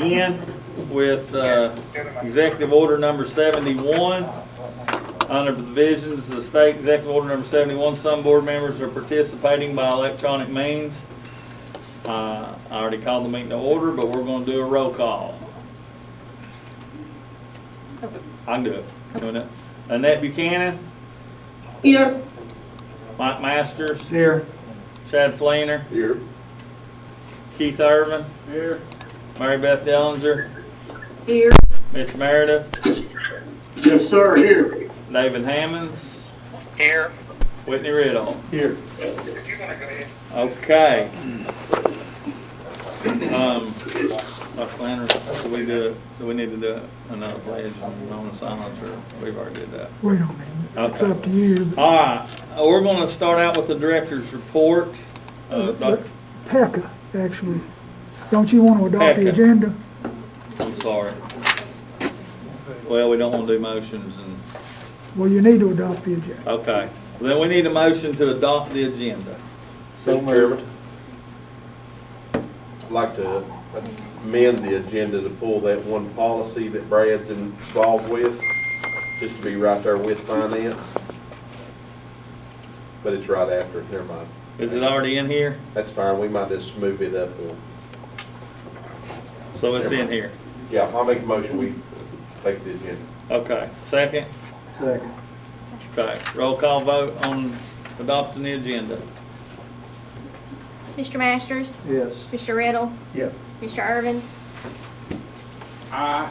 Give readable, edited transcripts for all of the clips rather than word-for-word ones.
In with Executive Order number 71. Under the provisions of the state Executive Order number 71, some board members are participating by electronic means. I already called the meeting to order, but we're going to do a roll call. I can do it. Doing it. Annette Buchanan. Here. Mike Masters. Here. Chad Fleener. Here. Keith Irvin. Here. Mary Beth Dellinger. Here. Mitch Meredith. Yes, sir. Here. David Hammonds. Here. Whitney Riddle. Here. Okay. Do we need to do another pledge on the silence, or we've already did that? We don't need it. It's Okay. up to you. All right, we're going to start out with the director's report. But PECA, actually. Don't you want to adopt the PECA. agenda? I'm sorry. Well, we don't want to do motions and, Well, you need to adopt the agenda. okay. Then we need a motion to adopt the agenda. So moved. I'd like to amend the agenda to pull that one policy that Brad's involved with, just to be right there with finance. But it's right after, never mind. Is it already in here? That's fine, we might just move it up one. So it's in here. Yeah, I'll make a motion, we take the agenda. Okay, second? Second. Okay, roll call vote on adopting the agenda. Mr. Masters? Yes. Mr. Riddle? Yes. Mr. Irvin? Aye.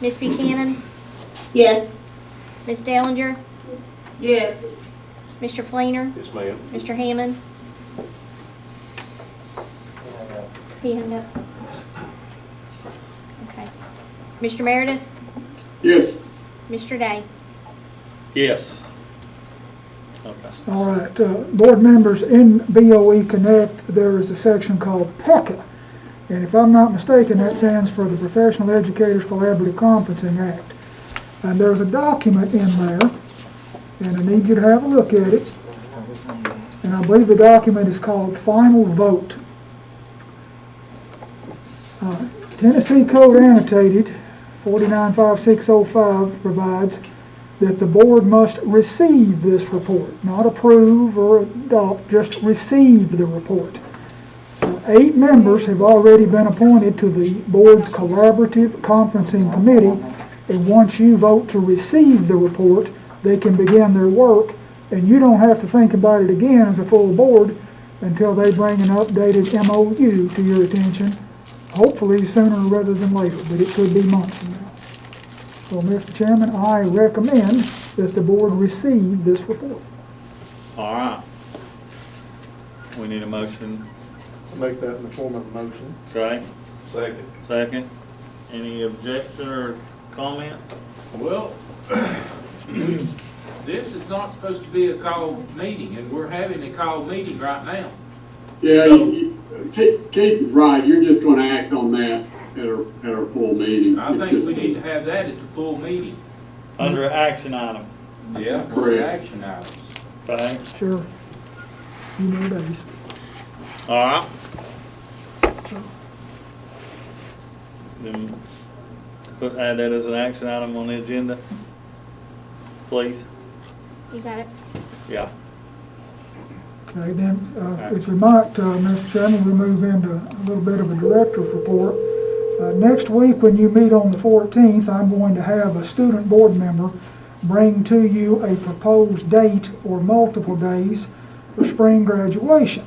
Ms. Buchanan? Yes. Ms. Dellinger? Yes. Mr. Fleener? Yes, ma'am. Mr. Hammond? Hand up. Okay. Mr. Meredith? Yes. Mr. Day? Yes. Okay. All right, board members, in BOE Connect, there is a section called PECA. And if I'm not mistaken, that stands for the Professional Educators Collaborative Conferencing Act. And there's a document in there, and I need you to have a look at it. And I believe the document is called Final Vote. Tennessee Code Annotated 495605 provides that the board must receive this report, not approve or adopt, just receive the report. 8 members have already been appointed to the board's collaborative conferencing committee, and once you vote to receive the report, they can begin their work, and you don't have to think about it again as a full board until they bring an updated MOU to your attention, hopefully sooner rather than later, but it could be months from now. So, Mr. Chairman, I recommend that the board receive this report. All right. We need a motion. I'll make that in the form of a motion. Okay. Second. Second. Any objection or comment? Well, this is not supposed to be a called meeting, and we're having a called meeting right now. Yeah, So- Keith is right. You're just going to act on that at our full meeting. I think we need to have that at the full meeting. Under action item. Yeah. Correct. Action items. Okay. Sure. You know these. All right. Then add that as an action item on the agenda, please. You got it? Yeah. Okay, then, if you might, Mr. Chairman, we move into a little bit of a director's report. Next week, when you meet on the 14th, I'm going to have a student board member bring to you a proposed date or multiple days for spring graduation.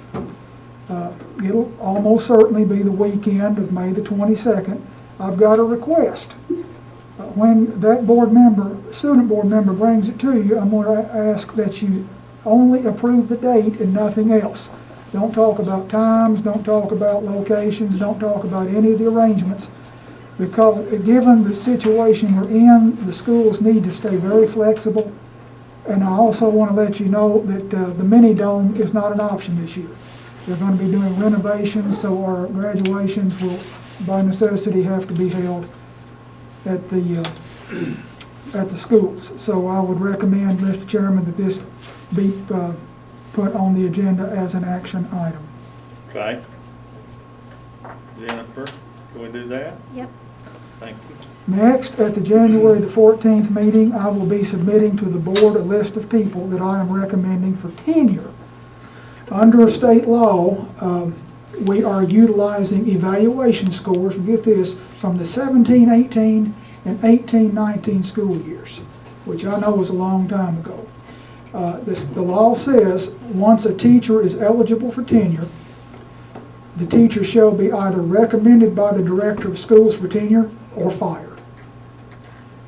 It'll almost certainly be the weekend of May the 22nd. I've got a request. When that student board member brings it to you, I'm going to ask that you only approve the date and nothing else. Don't talk about times, don't talk about locations, don't talk about any of the arrangements, because given the situation we're in, the schools need to stay very flexible. And I also want to let you know that the mini dome is not an option this year. They're going to be doing renovations, so our graduations will by necessity have to be held at the schools. So I would recommend, Mr. Chairman, that this be put on the agenda as an action item. Okay. Jennifer? Can we do that? Yep. Thank you. Next, at the January the 14th meeting, I will be submitting to the board a list of people that I am recommending for tenure. Under state law, we are utilizing evaluation scores, get this, from the 17-18 and 18-19 school years, which I know was a long time ago. The law says, once a teacher is eligible for tenure, the teacher shall be either recommended by the director of schools for tenure or fired.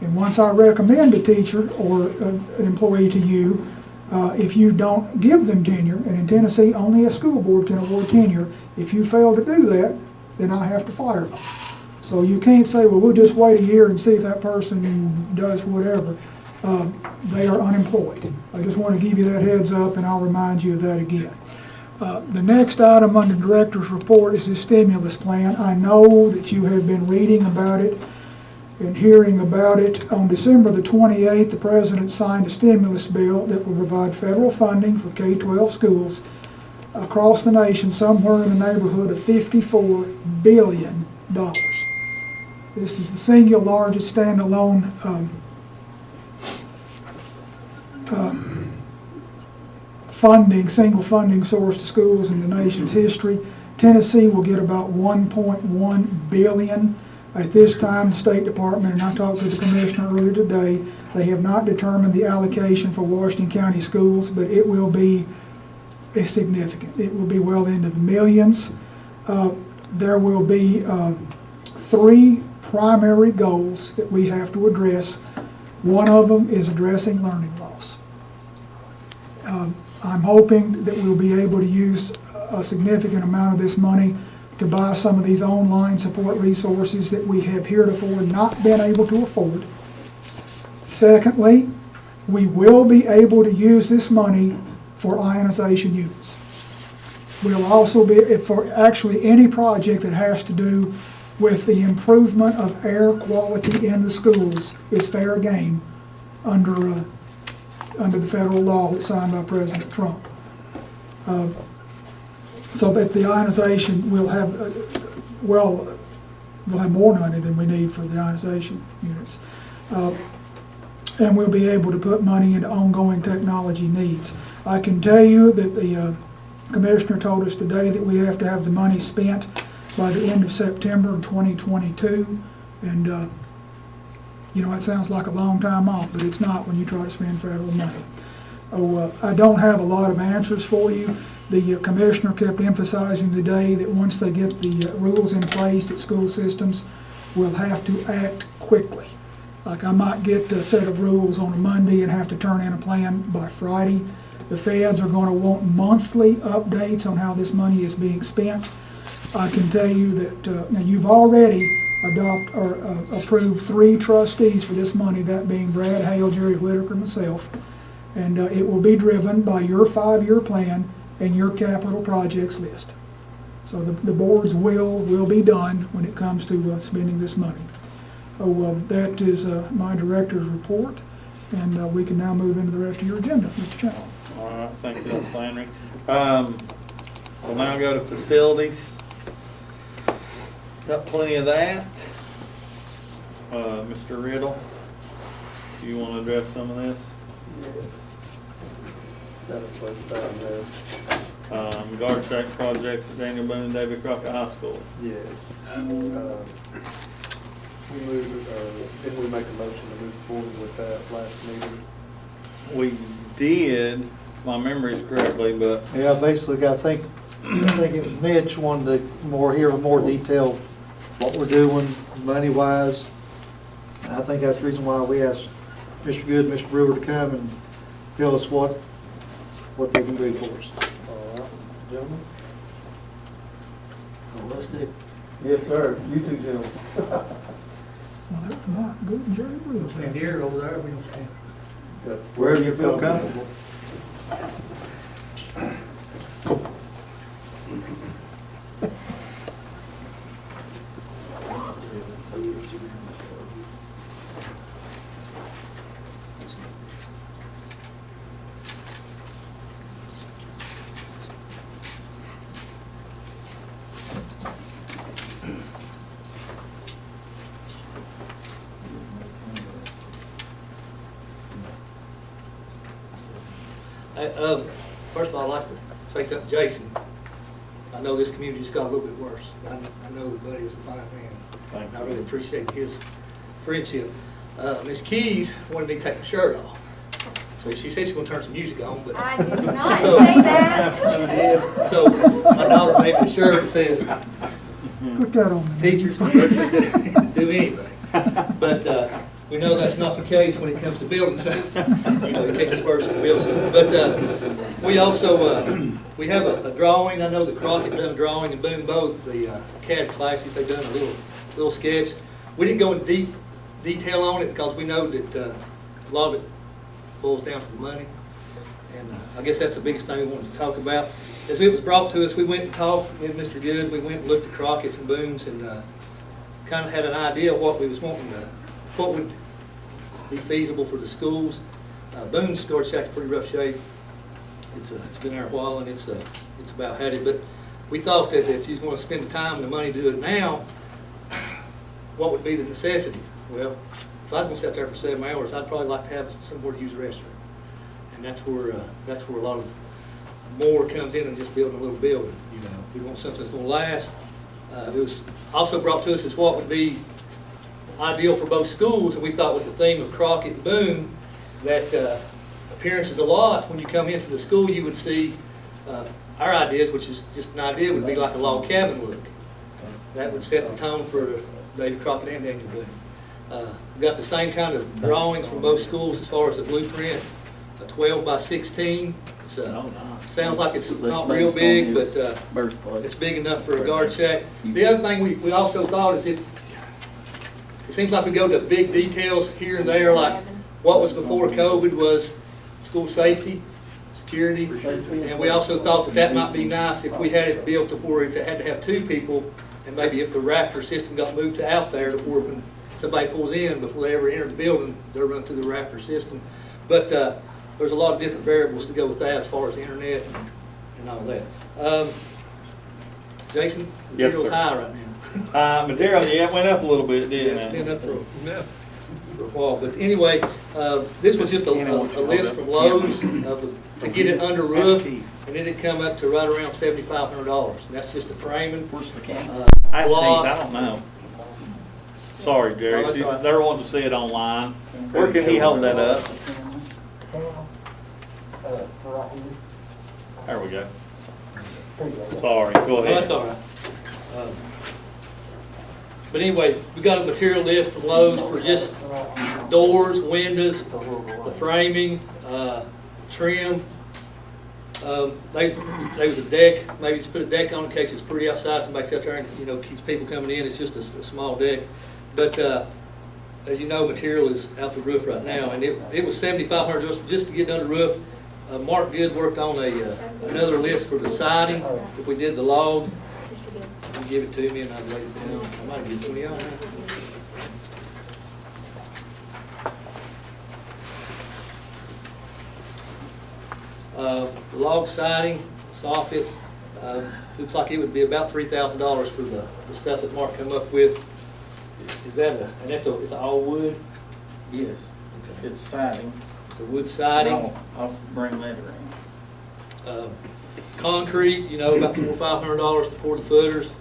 And once I recommend a teacher or an employee to you, if you don't give them tenure, and in Tennessee, only a school board can award tenure, if you fail to do that, then I have to fire them. So you can't say, well, we'll just wait a year and see if that person does whatever. They are unemployed. I just want to give you that heads up, and I'll remind you of that again. The next item under Director's Report is the stimulus plan. I know that you have been reading about it and hearing about it. On December the 28th, the President signed a stimulus bill that will provide federal funding for K-12 schools across the nation, somewhere in the neighborhood of $54 billion. This is the single largest standalone single funding source to schools in the nation's history. Tennessee will get about $1.1 billion. At this time, the State Department, and I talked to the Commissioner earlier today, they have not determined the allocation for Washington County schools, but it will be significant. It will be well into the millions. There will be 3 primary goals that we have to address. One of them is addressing learning loss. I'm hoping that we'll be able to use a significant amount of this money to buy some of these online support resources that we have heretofore not been able to afford. Secondly, we will be able to use this money for ionization units. We'll also be, for actually any project that has to do with the improvement of air quality in the schools is fair game under the federal law that's signed by President Trump. So that the ionization will have, we'll have more money than we need for the ionization units. And we'll be able to put money into ongoing technology needs. I can tell you that the Commissioner told us today that we have to have the money spent by the end of September of 2022. And you know, it sounds like a long time off, but it's not when you try to spend federal money. I don't have a lot of answers for you. The Commissioner kept emphasizing today that once they get the rules in place, that school systems will have to act quickly. Like I might get a set of rules on a Monday and have to turn in a plan by Friday. The feds are going to want monthly updates on how this money is being spent. I can tell you that now you've already approved 3 trustees for this money, that being Brad Hale, Jerry Whitaker, and myself. And it will be driven by your 5-year plan and your capital projects list. So the board's will be done when it comes to spending this money. That is my director's report, and we can now move into the rest of your agenda, Mr. Chairman. All right, thank you, Dr. Flannery. We'll now go to facilities. Got plenty of that. Mr. Riddle, do you want to address some of this? Guard shack projects at Daniel Boone and David Crockett High School. Yes. Didn't we make a motion to move forward with that last meeting? We did, if my memory is correctly, but Yeah, basically, I think it was Mitch wanted to hear more detail what we're doing money-wise. And I think that's the reason why we asked Mr. Good and Mr. Brewer to come and tell us what they can do for us. All right, gentlemen? Yes, sir. You two gentlemen. Well, that's not good, and Jerry Brewer's there. Here, over there. Wherever you feel comfortable. First of all, I'd like to say something to Jason. I know this community just got a little bit worse. I know that Buddy is a fine man. And I really appreciate his friendship. Miss Keys wanted me to take my shirt off. So she said she's gonna turn some music on, but. I did not So- say that. She did. So my daughter made me a shirt that says, Put that on. the teachers can virtually do anything. But we know that's not the case when it comes to building stuff. You know, you can't disperse and build something. But we also, we have a drawing. I know that Crockett done a drawing and Boone both, the CAD classes, they've done a little sketch. We didn't go into deep detail on it because we know that a lot of it boils down to the money. And I guess that's the biggest thing we wanted to talk about. As it was brought to us, we went and talked with Mr. Good. We went and looked at Crockett's and Boone's and kind of had an idea of what we was wanting to, what would be feasible for the schools. Boone's storage shack's in pretty rough shape. It's been there a while and it's about had it. But we thought that if you was going to spend the time and the money to do it now, what would be the necessities? Well, if I was going to sit there for 7 hours, I'd probably like to have somewhere to use the restroom. And that's where a lot of more comes in than just building a little building. You know, we want something that's going to last. It was also brought to us as what would be ideal for both schools, and we thought with the theme of Crockett and Boone that appearances a lot. When you come into the school, you would see our ideas, which is just an idea, would be like a log cabin look. That would set the tone for David Crockett and Daniel Boone. We've got the same kind of drawings from both schools as far as the blueprint, a 12 by 16. It's, sounds like it's not real big, but it's big enough for a guard shack. The other thing we also thought is it seems like we go to big details here and there, like what was before COVID was school safety, security, and we also thought that that might be nice if we had it built to where if it had to have 2 people, and maybe if the Raptor system got moved to out there to where when somebody pulls in before they ever enter the building, they'll run through the Raptor system. But there's a lot of different variables to go with that as far as the internet and all that. Jason, Yes, material's sir. high right now. Material, yeah, it went up a little bit, didn't It's it? been up for a while, but anyway, this was just a list from Lowe's to get it under roof, and it'd come up to right around $7,500. And that's just the framing, I block. don't know. Sorry, Jerry, No, that's See, all right. they're wanting to see it online. Where can he hold that up? There we go. Sorry, go Oh, ahead. that's all right. But anyway, we got a material list from Lowe's for just doors, windows, the framing, trim. There was a deck, maybe just put a deck on in case it's pretty outside, somebody's out there and, you know, keeps people coming in. It's just a small deck. But as you know, material is out the roof right now, and it was $7,500 just to get it under the roof. Mark Good worked on another list for the siding. If we did the log, you give it to me and I'd write it down. I might give 20 on that. Log siding, soffit, looks like it would be about $3,000 for the stuff that Mark come up with. Is that and it's all wood? Yes, Okay. it's siding. It's a wood siding. I'll bring that around. Concrete, you know, about $400 or $500 to pour the footers.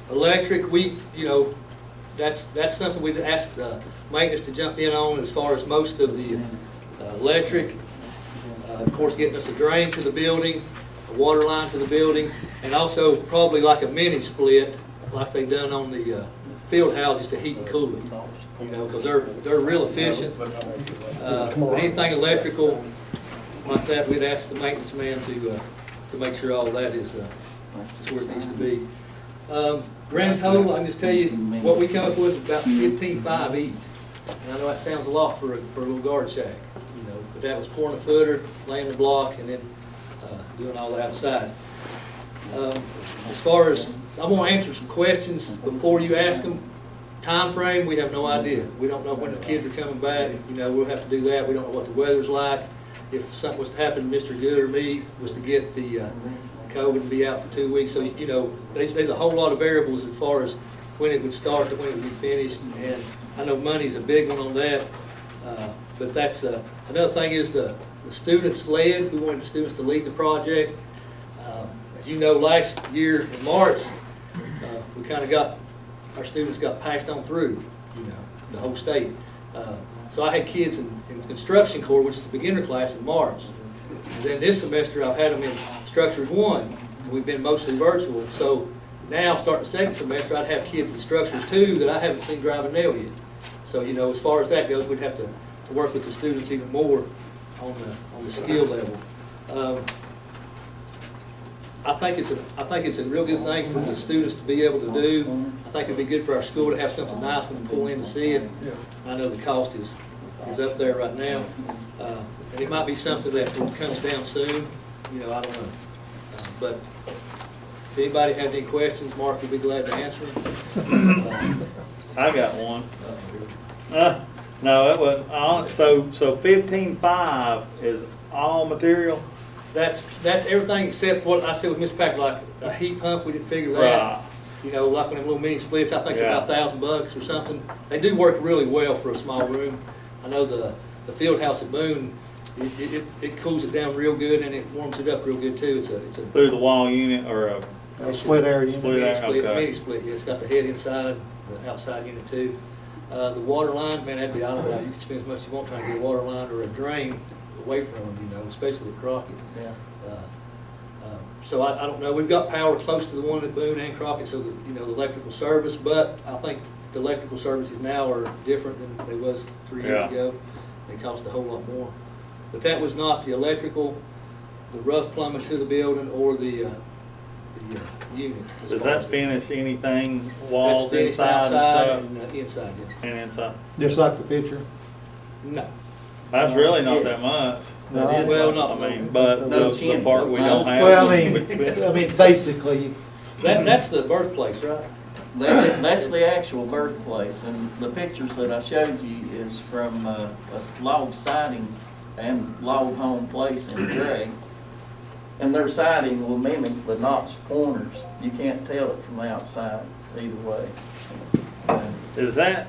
Electric, that's something we'd asked maintenance to jump in on as far as most of the electric. Of course, getting us a drain to the building, a water line to the building, and also probably like a mini split, like they've done on the field houses to heat and cool it. You know, because they're real efficient. But anything electrical like that, we'd ask the maintenance man to make sure all that is where it needs to be. Grand total, I can just tell you what we come up with is about $15,500 each. And I know that sounds a lot for a little guard shack, you know, but that was pouring a footer, laying the block, and then doing all the outside. As far as, I'm going to answer some questions before you ask them. Time frame, we have no idea. We don't know when the kids are coming back. You know, we'll have to do that. We don't know what the weather's like. If something was to happen to Mr. Good or me, was to get the COVID and be out for 2 weeks. So, you know, there's a whole lot of variables as far as when it would start to when it would be finished. And I know money's a big one on that. But that's, another thing is the the students led. We wanted the students to lead the project. As you know, last year in March, we kind of got, our students got passed on through, you know, the whole state. So I had kids in construction corps, which is the beginner class, in March. And then this semester, I've had them in Structures 1. We've been mostly virtual. So now, starting the second semester, I'd have kids in Structures 2 that I haven't seen drive a nail yet. So, you know, as far as that goes, we'd have to work with the students even more on the skill level. I think it's a real good thing for the students to be able to do. I think it'd be good for our school to have something nice when you pull in to see it. I know the cost is up there right now. And it might be something that comes down soon, you know, I don't know. But if anybody has any questions, Mark would be glad to answer them. I got one. No, it wasn't. So 15.5 is all material? That's everything except what I said with Mr. Packer, like a heat pump, we didn't figure that. Right. You know, like when them little mini splits, I think Yeah. about $1,000 or something. They do work really well for a small room. I know the field house at Boone, it cools it down real good and it warms it up real good too. It's a Through the wall unit or a Split area. Split mini area, split, okay. mini split. Yeah, it's got the head inside, the outside unit too. The water line, man, that'd be all about. You can spend as much as you want trying to get a water line or a drain away from them, you know, especially at Crockett. Yeah. So I don't know. We've got power close to the one at Boone and Crockett, so that, you know, the electrical service. But I think the electrical services now are different than they was 3 years ago. They cost a whole lot more. But that was not the electrical, the rough plumbing to the building, or the unit. as Does far that as finish anything, That's walls finished inside outside and and inside, yes. stuff? And inside? Just like the picture. No. That's really not that Yes. much. No, That is well, not- not- I mean, but No the chin, part no we nose. don't have. Well, I is mean, expensive. basically, That's the birthplace, right? That's the actual birthplace, and the pictures that I showed you is from a log siding and log home place in gray. And their siding will mimic the notched corners. You can't tell it from the outside either way. Is that,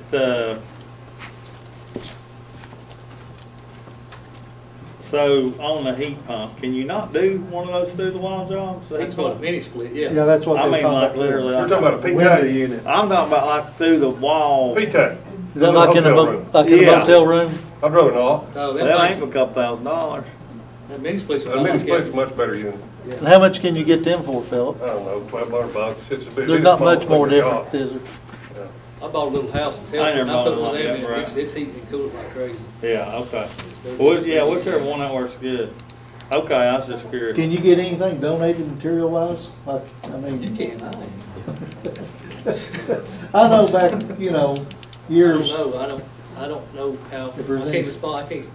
so on the heat pump, can you not do one of those through the wall jobs? The heat That's what a pump? mini split, yeah, yeah. that's what I they were mean, talking like about. literally. You're talking about a Window P-TAC? unit. I'm talking about like through the wall. P-TAC. Is that like in a, Hotel room. like in a Yeah. motel room? I'd rather not. No, That them ain't things, for a couple $1,000. that mini splits are A not mini like split's a that. much better unit. And how much can you get them for, Philip? I don't know, $1,200. It's a bit. There's it's not small much more thing to got. difference, is there? I bought a little house in I Telford, never and I bought put it one of like them that, in, right. it's heating and cooling like crazy. Yeah, okay. It's- Well, yeah, whichever one that works good. Okay, I was just curious. Can you get anything donated material wise? Like, I You mean, can, I I know back, you know, years. I don't know how, If there's I any- can't respond, I can't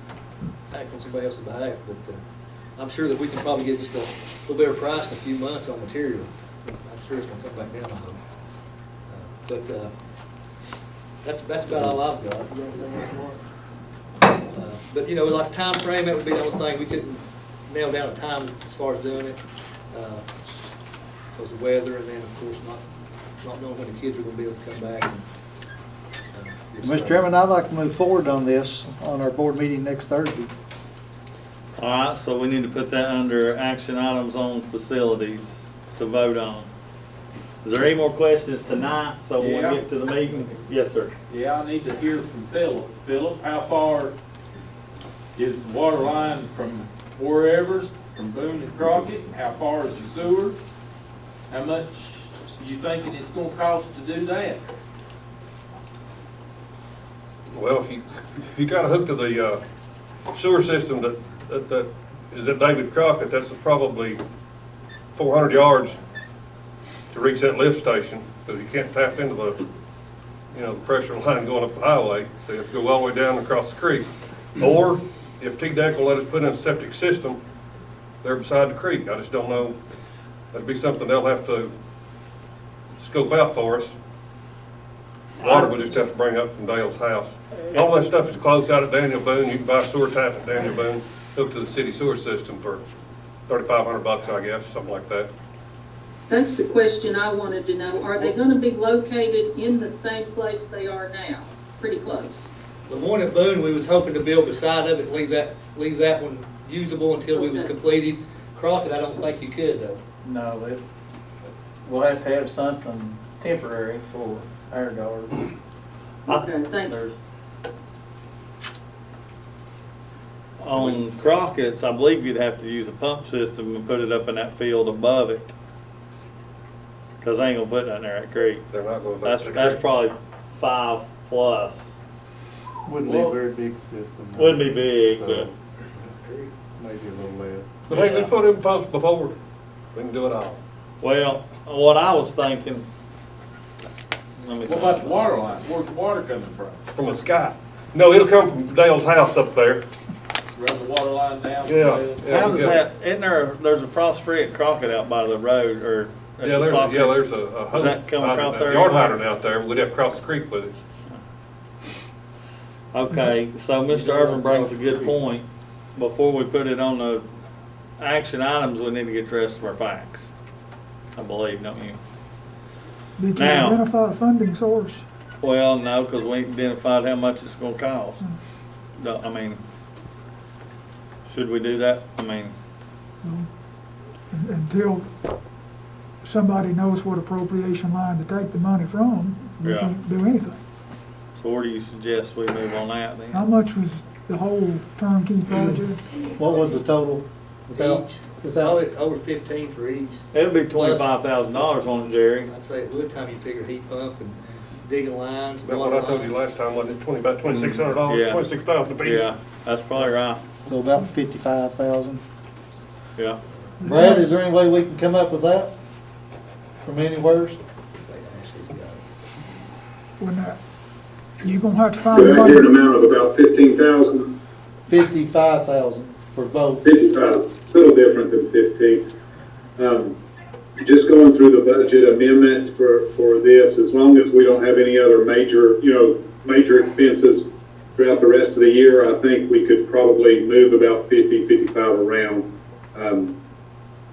act on somebody else's behalf, but I'm sure that we can probably get just a little better price in a few months on material. I'm sure it's gonna come back down, I hope. But that's about all I've got. You got anything else, Mark? But, you know, like time frame, that would be the only thing, we couldn't nail down a time as far as doing it. Because of weather, and then, of course, not knowing when the kids are gonna be able to come back. And, get Mr. started. Chairman, I'd like to move forward on this on our board meeting next Thursday. All right, so we need to put that under action items on facilities to vote on. Is there any more questions tonight, so when Yeah. we get to the meeting? Yes, sir. Yeah, I need to hear from Philip. Philip, how far is the water line from wherever's, from Boone and Crockett? How far is the sewer? How much you thinking it's gonna cost to do that? Well, if you got a hook to the sewer system that is at David Crockett, that's probably 400 yards to reach that lift station, because you can't tap into the, you know, the pressure line going up the highway, so you have to go all the way down across the creek. Or if TDEC will let us put in a septic system there beside the creek, I just don't know. That'd be something they'll have to scope out for us. Water we'll just have to bring up from Dale's house. All that stuff is close out at Daniel Boone. You can buy a sewer tap at Daniel Boone, hook to the city sewer system for $3,500, I guess, something like that. That's the question I wanted to know. Are they gonna be located in the same place they are now? Pretty close. The one at Boone, we was hoping to build beside of it, leave that one usable until we was completed. Crockett, I don't think you could though. No, we'll have to have something temporary for our guard. Okay, thank you. There's, On Crockett's, I believe you'd have to use a pump system and put it up in that field above it. Cause I ain't gonna put nothing there at creek. They're not going. That's probably 5+. Wouldn't be a very big system. Wouldn't be big, but Maybe a little less. But hey, we put in pumps before, we can do it all. well, what I was thinking. Let me What about the water line? Where's the water coming from? From the sky. No, it'll come from Dale's house up there. Run the water line down? Yeah. Yeah, How we does got- that, isn't there's a frost free at Crockett out by the road, or? at Yeah, the soccer- there's a Does that come across there? yard hydrant out there, we'd have to cross the creek with it. Okay, so Mr. Irvin brings a good point. Before we put it on the action items, we need to get the rest of our facts. I believe, don't you? Did you Now- identify a funding source? Well, no, because we ain't identified how much it's gonna cost. I mean, should we do that? I mean, Until somebody knows what appropriation line to take the money from, we Yeah. can't do anything. so where do you suggest we move on that How then? much was the whole turnkey project? What was the total? Without, Each, without, over 15 for each. It'd be $25,000 on it, Jerry. I'd say at wood time you figure heat pump and digging lines. That's water what I told you line. last time, wasn't it, about $2,600, Yeah. 26,000 apiece? Yeah, that's probably right, so about 55,000. yeah. Brad, is there any way we can come up with that from anywhere? When that, you gonna have to find Did I hear an money. amount of about 15,000, 55,000 for both. 55, a little different than 15. Just going through the budget amendment for this, as long as we don't have any other major expenses throughout the rest of the year, I think we could probably move about 50, 55 around.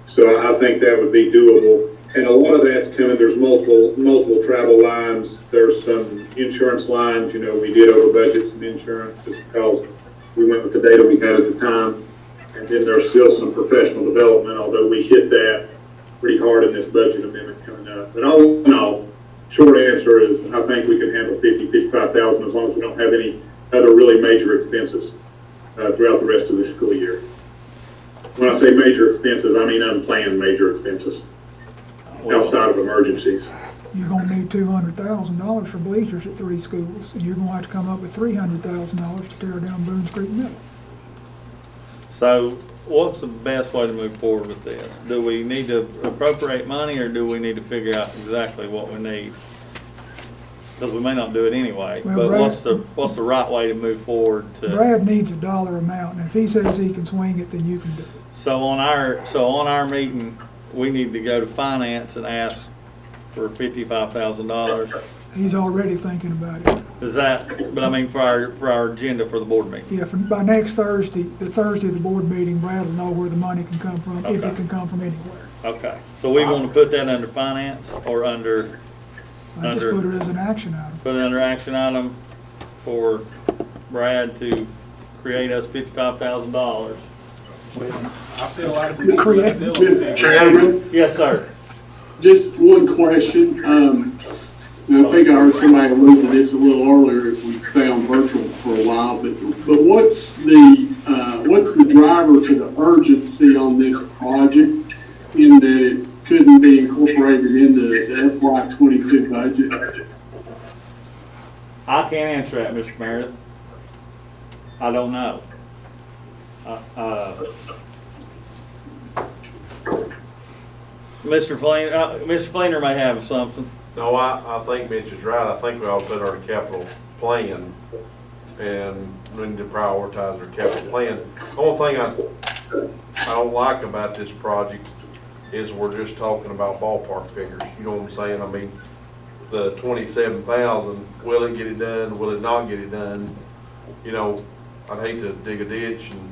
So I think that would be doable. And a lot of that's coming, there's multiple travel lines, there's some insurance lines, we did over budget some insurance just because we went with the data we had at the time. And then there's still some professional development, although we hit that pretty hard in this budget amendment coming up. But all in all, short answer is I think we can handle 50, 55,000 as long as we don't have any other really major expenses throughout the rest of the school year. When I say major expenses, I mean unplanned major expenses outside of emergencies. You're gonna need $200,000 for bleachers at 3 schools, and you're gonna have to come up with $300,000 to tear down Boone's Creek Middle. So what's the best way to move forward with this? Do we need to appropriate money, or do we need to figure out exactly what we need? Because we may not do it anyway, Well, but Brad- what's the right way to move forward to? Brad needs a dollar amount, and if he says he can swing it, then you can do it. So on our meeting, we need to go to finance and ask for $55,000. He's already thinking about it. Is that, but I mean, for our agenda for the board meeting? Yeah, by next Thursday, the Thursday of the board meeting, Brad will know where the money can come from, if Okay. it can come from anywhere. Okay, so we want to put that under finance or under, I just put it as an action item. put it under action item for Brad to create us $55,000? I feel like we need to Create- build it. Chairman, Yes, sir. just one question. And I think I heard somebody allude to this a little earlier if we stay on virtual for a while, but what's the driver to the urgency on this project in that it couldn't be incorporated into the FY '22 budget? I can't answer that, Mr. Meredith. I don't know. Mr. Fleener may have something. No, I think Mitch is right. I think we ought to put our capital plan, and we need to prioritize our capital plan. The only thing I don't like about this project is we're just talking about ballpark figures. You know what I'm saying? I mean, the 27,000, will it get it done? Will it not get it done? I'd hate to dig a ditch and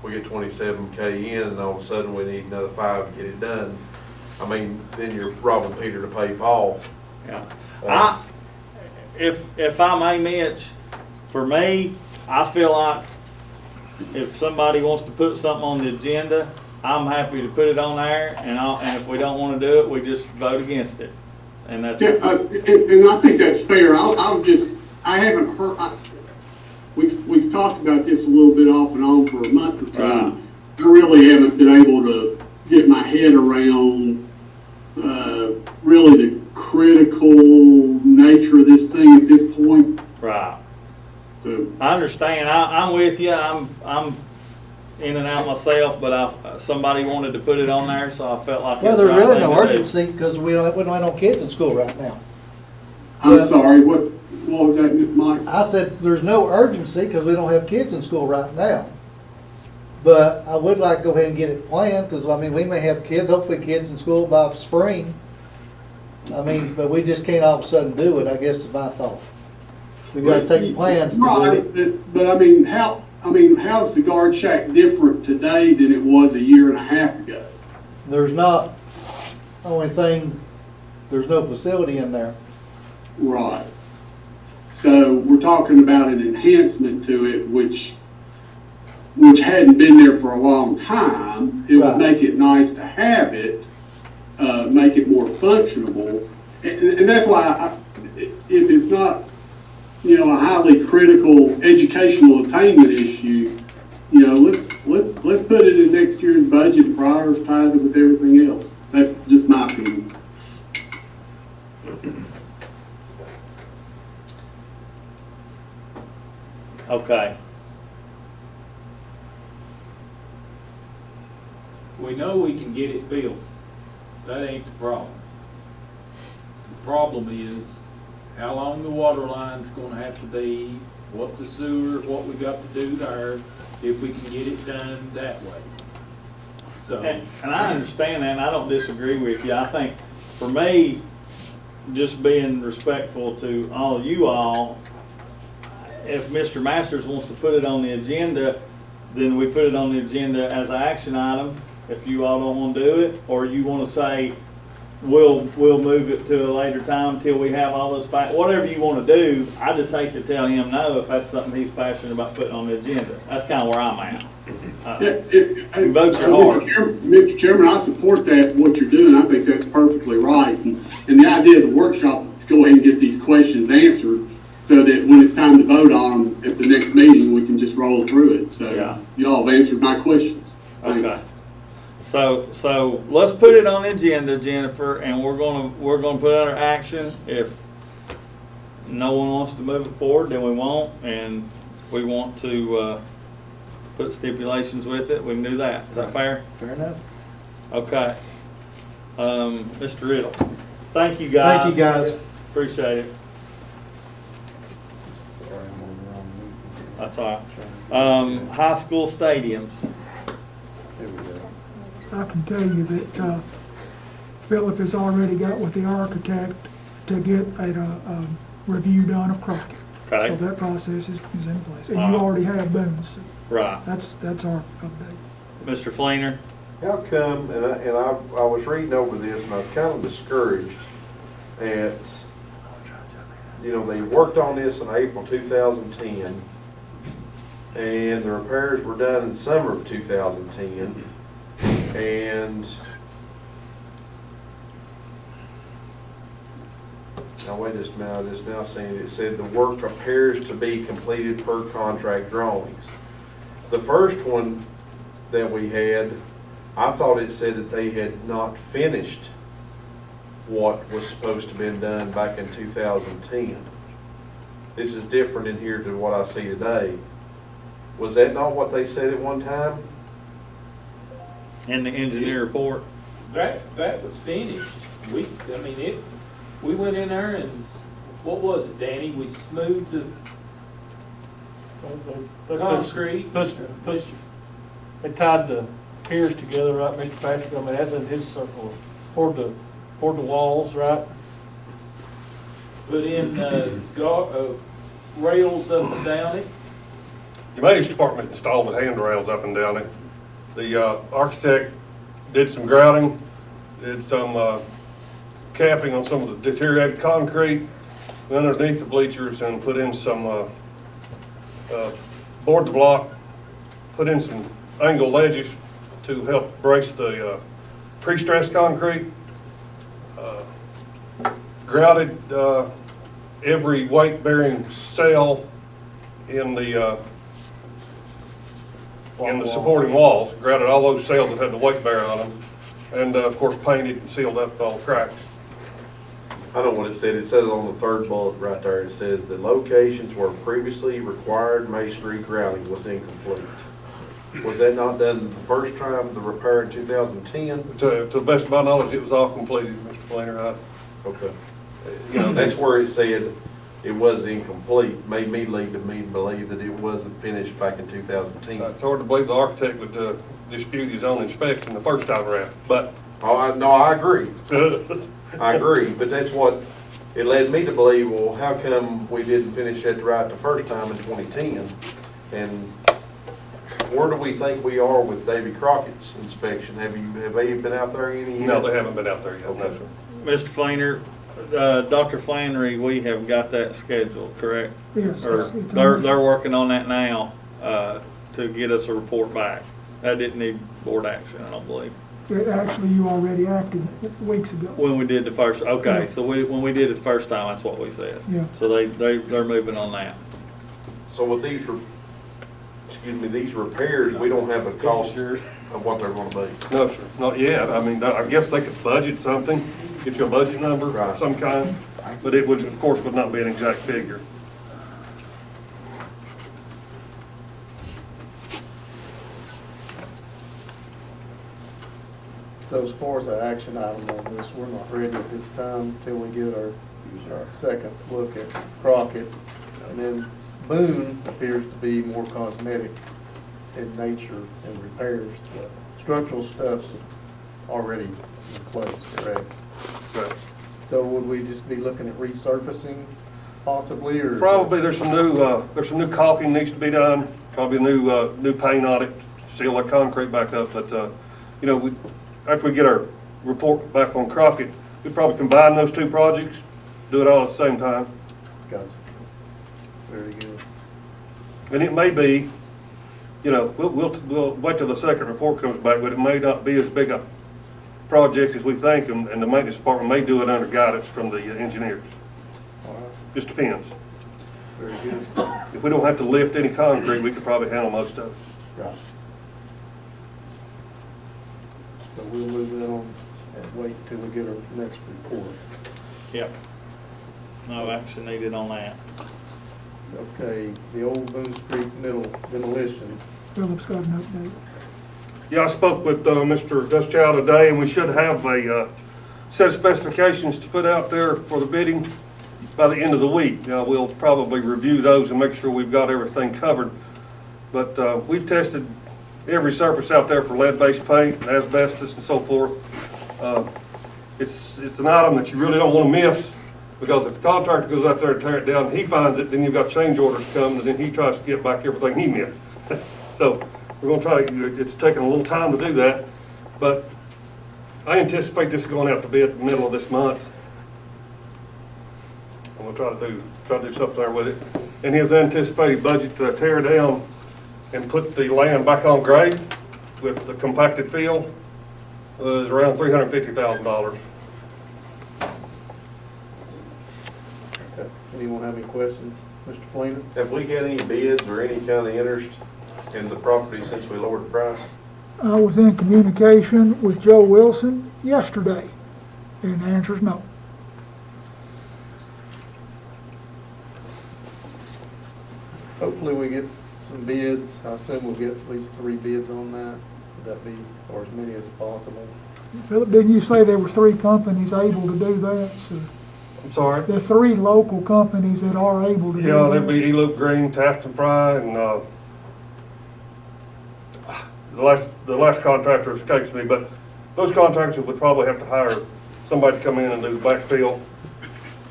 we get 27K in, and all of a sudden we need another 5 to get it done. I mean, then you're robbing Peter to pay Paul. Yeah. If I may, Mitch, for me, I feel like if somebody wants to put something on the agenda, I'm happy to put it on there, and if we don't wanna do it, we just vote against it. And that's, Yeah, and I think that's fair. I haven't heard, we've talked about this a little bit off and on for a month or two. Right. I really haven't been able to get my head around, really the critical nature of this thing at this point. right. So, I understand, I'm with you, I'm in and out myself, but somebody wanted to put it on there, so I felt like. Well, it's there's the right really thing no to do. urgency, because we don't have no kids in school right now. I'm sorry, what was that, Mike? I said, there's no urgency, because we don't have kids in school right now. But I would like to go ahead and get it planned, because, I mean, we may have kids, hopefully kids in school by spring. I mean, but we just can't all of a sudden do it, I guess is my thought. We gotta take plans to do Right, it. but how's the guard shack different today than it was a year and a half ago? There's not, only thing, there's no facility in there. Right. So we're talking about an enhancement to it, which hadn't been there for a long time. It Right. would make it nice to have it, make it more functionable. And that's why if it's not, a highly critical educational attainment issue, let's put it in next year's budget and prioritize it with everything else. That's just my opinion. Okay, We know we can get it built. That ain't the problem. The problem is how long the water line's gonna have to be, what the sewer, what we got to do there, if we can get it done that way. So, and I understand that, and I don't disagree with you. I think, for me, just being respectful to all of you all, if Mr. Masters wants to put it on the agenda, then we put it on the agenda as an action item. If you all don't want to do it, or you want to say, we'll move it to a later time till we have all those facts, whatever you want to do, I just hate to tell him no if that's something he's passionate about putting on the agenda. That's kind of where I'm at. You vote your heart. Mr. Chairman, I support that, what you're doing. I think that's perfectly right. And the idea of the workshop is to go ahead and get these questions answered so that when it's time to vote on them at the next meeting, we can just roll through it. So Yeah. y'all have answered my questions. Thanks. Okay. So let's put it on the agenda, Jennifer, and we're gonna put it under action. If no one wants to move it forward, then we won't, and if we want to, put stipulations with it, we can do that. Is that fair? Fair enough. Okay. Mr. Riddle, thank you guys. Thank you, guys. Appreciate it. That's all right. High school stadiums. I can tell you that Philip has already got with the architect to get a review done of Crockett. Okay. So that process is in place. And you Uh-huh. already have Boone. So Right. that's our update. Mr. Fleener? How come, and I was reading over this and I was kind of discouraged at, they worked on this in April 2010 and the repairs were done in summer of 2010 and now wait just a minute, I just now seen it said the work appears to be completed per contract drawings. The first one that we had, I thought it said that they had not finished what was supposed to have been done back in 2010. This is different in here to what I see today. Was that not what they said at one time? In the engineer report? that was finished. We went in there and, what was it, Danny? We smoothed the concrete. They tied the piers together, right, Mr. Patrick? I mean, that's in his circle, poured the walls, right? Put in, rails up and down it. The maintenance department installed the handrails up and down it. The architect did some grouting, did some capping on some of the deteriorated concrete underneath the bleachers and put in some board the block, put in some angle ledges to help brace the pre-stressed concrete, grouted every weight-bearing cell in the supporting walls, grouted all those cells that had the weight bearing on them, and of course painted and sealed up all the cracks. I know what it said. It says it on the third bullet right there. It says the locations where previously required masonry grouting was incomplete. Was that not done the first time, the repair in 2010? To the best of my knowledge, it was all completed, Mr. Flanner. Okay. You know, That's where it said it was incomplete, made me lead to me believe that it wasn't finished back in 2010. it's hard to believe the architect would dispute his own inspection the first time around, but. No, I agree. I agree, but that's what it led me to believe, well, how come we didn't finish that right the first time in 2010? And where do we think we are with Davy Crockett's inspection? Have they been out there any yet? No, they haven't been out there yet, no, sir. Mr. Flainer, Dr. Flannery, we have got that scheduled, correct? Yes. Or it's they're working on that now, to get us a report back. That didn't need board action, I don't believe. Actually, you already acted weeks ago. When we did the first, okay, Yeah. so when we did it the first time, that's what we said. Yeah. So they're moving on that. So with these, these repairs, we don't have a cost of what they're gonna be. No, sir, not yet. I mean, I guess they could budget something, get you a budget number of Right. some kind, but it would, of course, would not be an exact figure. So as far as our action item on this, we're not ready at this time till we get our second look at Crockett. And then Boone appears to be more cosmetic in nature and repairs. The structural stuff's already in place, correct? Right. So would we just be looking at resurfacing possibly, or? Probably there's some new caulking needs to be done, probably new paint on it, seal that concrete back up, but, you know, after we get our report back on Crockett, we'd probably combine those two projects, do it all at the same time. Gotcha. Very good. And it may be, you know, we'll wait till the second report comes back, but it may not be as big a project as we think, and the maintenance department may do it under guidance from the engineers. All right. Just depends. Very good. If we don't have to lift any concrete, we could probably handle most of it. Right. So we'll move that on and wait till we get our next report. Yep. No action needed on that. Okay, the old Boone Street middle demolition. Philip's got an update. Yeah, I spoke with Mr. Guschow today, and we should have a set of specifications to put out there for the bidding by the end of the week. Now, we'll probably review those and make sure we've got everything covered. But we've tested every surface out there for lead-based paint, and asbestos, and so forth. It's an item that you really don't want to miss, because if the contractor goes out there and tear it down, and he finds it, then you've got change orders coming, and then he tries to get back everything he missed. So we're going to try to, it's taking a little time to do that, but I anticipate this going out to bid in the middle of this month. And we'll try to do something there with it. And his anticipated budget to tear down and put the land back on grade with the compacted fill was around $350,000. Okay. Anyone have any questions? Mr. Fleener? Have we had any bids or any kind of interest in the property since we lowered the price? I was in communication with Joe Wilson yesterday, and the answer is no. Hopefully we get some bids. I assume we'll get at least 3 bids on that. Would that be, or as many as possible? Philip, didn't you say there were 3 companies able to do that? So I'm sorry? there are 3 local companies that are able to do Yeah, that. that'd be Eloop Green, Taft and Fry, and the last contractor escapes me, but those contractors would probably have to hire somebody to come in and do backfill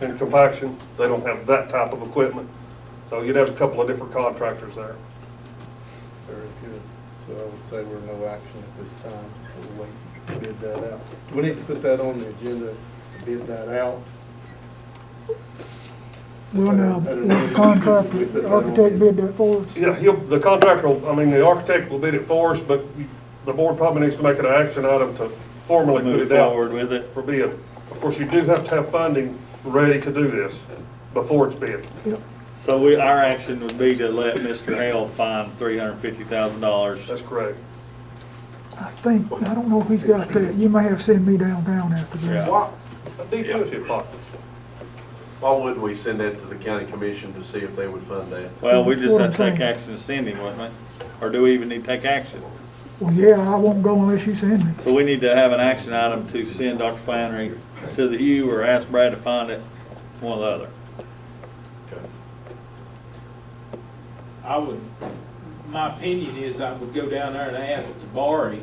and compaction. They don't have that type of equipment, so you'd have a couple of different contractors there. Very good. So I would say we're no action at this time. We'll wait to bid that out. Do we need to put that on the agenda to bid that out? Well, now, the contractor, the architect bid that for us. Yeah, the contractor, the architect will bid it for us, but the board probably needs to make an action item to formally put Move it out forward with it. for bid. Of course, you do have to have funding ready to do this before it's bid. So our action would be to let Mr. Hale find $350,000. That's correct. I don't know if he's got that. You may have to send me downtown after that. Yeah. Why, A dealership pocket. why wouldn't we send that to the county commission to see if they would fund that? Well, we just have to take What I'm saying. action to send him, wouldn't we? Or do we even need to take action? Well, yeah, I won't go unless you send me. So we need to have an action item to send Dr. Flannery to the U or ask Brad to find it, one or the other. My opinion is I would go down there and ask to borrow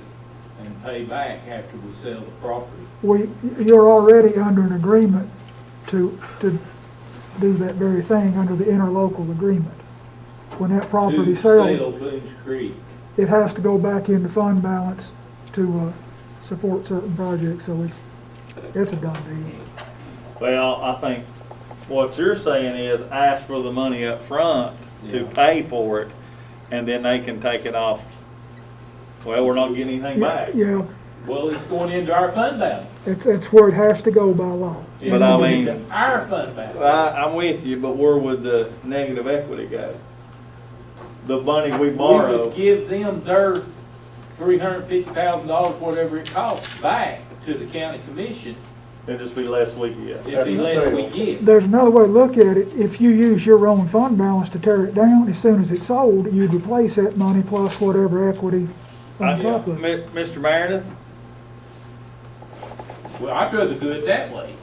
and pay back after we sell the property. You're already under an agreement to do that very thing under the interlocal agreement. When that property To sell sells, Boone's Creek. it has to go back into fund balance to support certain projects, so it's a done deal. Well, I think what you're saying is ask for the money up front to pay for it, and then they can take it off. Well, we're not getting anything back. Yeah, Well, it's going into our fund balance. it's where it has to go by law. It's But I going mean- into our fund balance. I'm with you, but where would the negative equity go? The money we We borrow, would give them their $350,000, whatever it costs, back to the county commission. it'd just be less we get. It'd be less we get. There's another way to look at it. If you use your own fund balance to tear it down, as soon as it's sold, you'd replace that money plus whatever equity on top of it. Mr. Meredith, Well, I'd rather do it that way.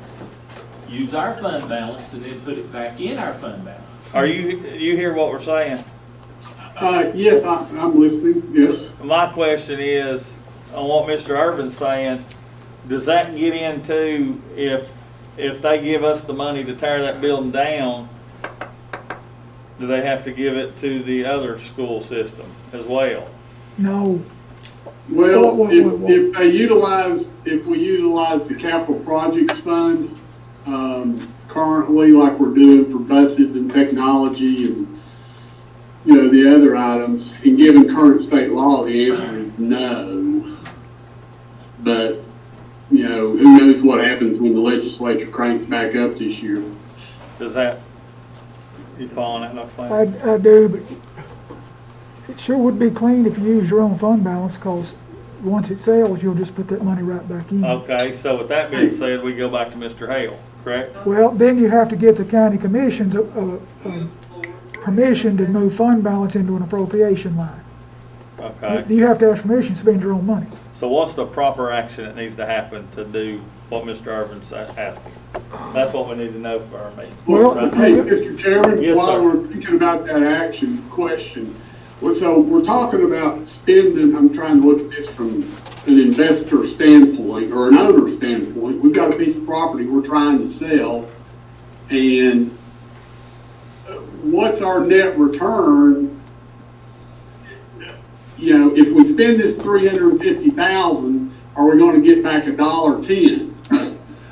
Use our fund balance and then put it back in our fund balance. you hear what we're saying? Yes, I'm listening, yes. My question is, on what Mr. Urban's saying, does that get into if they give us the money to tear that building down, do they have to give it to the other school system as well? No, Well, What- if we utilize the capital projects fund, currently like we're doing for buses and technology and, the other items, and given current state law, the answer is no. But, who knows what happens when the legislature cranks back up this year. Does that, you following that, Dr. Flannery? I do, but it sure would be clean if you use your own fund balance, because once it sells, you'll just put that money right back in. Okay, so with that being said, we go back to Mr. Hale, correct? Well, then you have to get the county commission's permission to move fund balance into an appropriation line. Okay. You have to ask permission to spend your own money. So what's the proper action that needs to happen to do what Mr. Urban's asking? That's what we need to know for our meeting. Well, Right? Hey, Mr. Chairman, Yes, while sir. we're thinking about that action question, so we're talking about spending, I'm trying to look at this from an investor standpoint or an owner standpoint. We've got a piece of property we're trying to sell, and what's our net return? If we spend this $350,000, are we gonna get back $1.10?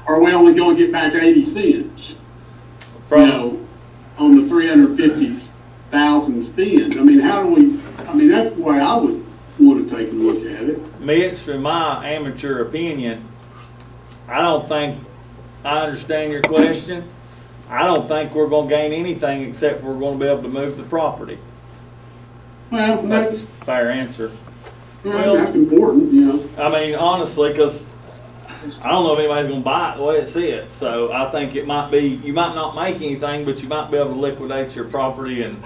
Are we only gonna get back 80 cents? On the 350,000 spend. That's the way I would want to take a look at it. Mitch, in my amateur opinion, I don't think, I understand your question. I don't think we're gonna gain anything except we're gonna be able to move the property. Well, That's that's, a fair answer. that's important, I mean, honestly, because I don't know if anybody's gonna buy it the way it sits. So I think it might be, you might not make anything, but you might be able to liquidate your property and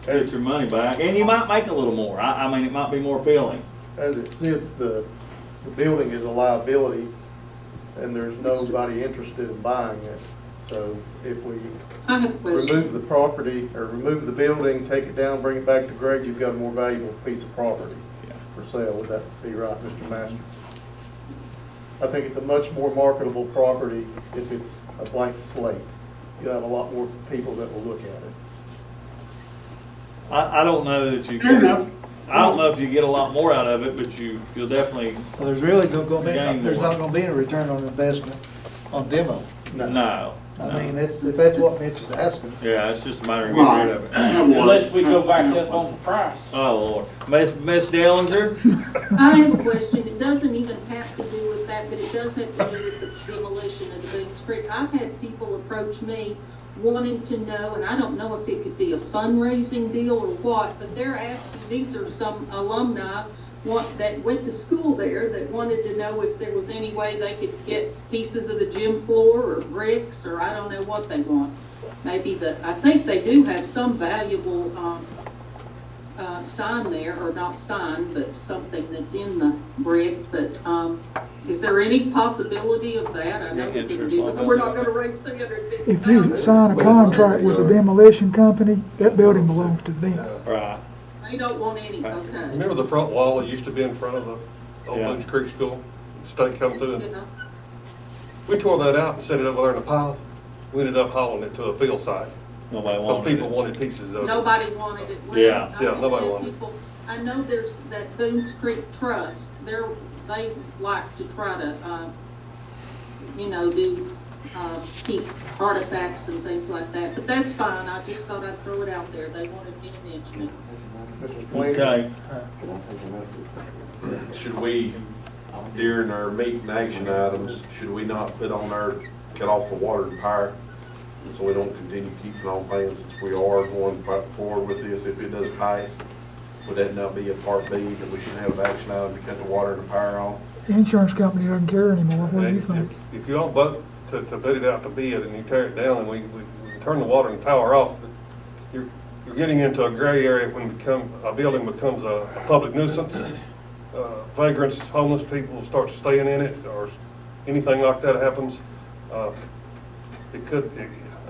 get your money back. And you might make a little more. I mean, it might be more appealing. As it sits, the building is a liability, and there's nobody interested in buying it. So if we I have a question. remove the property, or remove the building, take it down, bring it back to Greg, you've got a more valuable piece of property for sale. Would that be right, Mr. Master? I think it's a much more marketable property if it's a blank slate. You'll have a lot more people that will look at it. I don't know that you Fair can, enough. I don't know if you get a lot more out of it, but you'll definitely, Well, there's really Gain there's more. not gonna be a return on investment on demo. no. I mean, if that's what Mitch is asking. Yeah, it's just a matter of getting rid of it. Unless we go back up on the price. Oh, Lord. Miss Dellinger? I have a question. It doesn't even have to do with that, but it does have to do with the demolition of the Boones Creek. I've had people approach me wanting to know, and I don't know if it could be a fundraising deal or what, but they're asking, these are some alumni that went to school there that wanted to know if there was any way they could get pieces of the gym floor or bricks, or I don't know what they want. Maybe I think they do have some valuable sign there, or not sign, but something that's in the brick, but is there any possibility of that? I know we can do it. We're not gonna raise $350,000. If you sign a contract with a demolition company, that building belongs to them. Right. They don't want any, okay. Remember the front wall that used to be in front of the old Yeah. Boone's Creek School? State come through, and You know, we tore that out and set it over there in a pile. We ended up hauling it to a field site, Nobody because wanted people it. wanted pieces of it. nobody wanted it. Well, Yeah. I Yeah, just nobody had wanted it. people- I know there's that Boones Creek Trust, they like to try to, keep artifacts and things like that, but that's fine. I just thought I'd throw it out there. They wanted me to mention it. Okay. Should we, during our meeting action items, should we not put on our, cut off the water and power? So we don't continue keeping on paying, since we are going forward with this, if it does pass? Would that not be a part B, that we should have an action item to cut the water and the power on? The insurance company doesn't care anymore. What do you If- think? If you all vote to bid it out to bid and you tear it down and we turn the water and power off, you're getting into a gray area when a building becomes a public nuisance. Vagrants, homeless people start staying in it, or anything like that happens.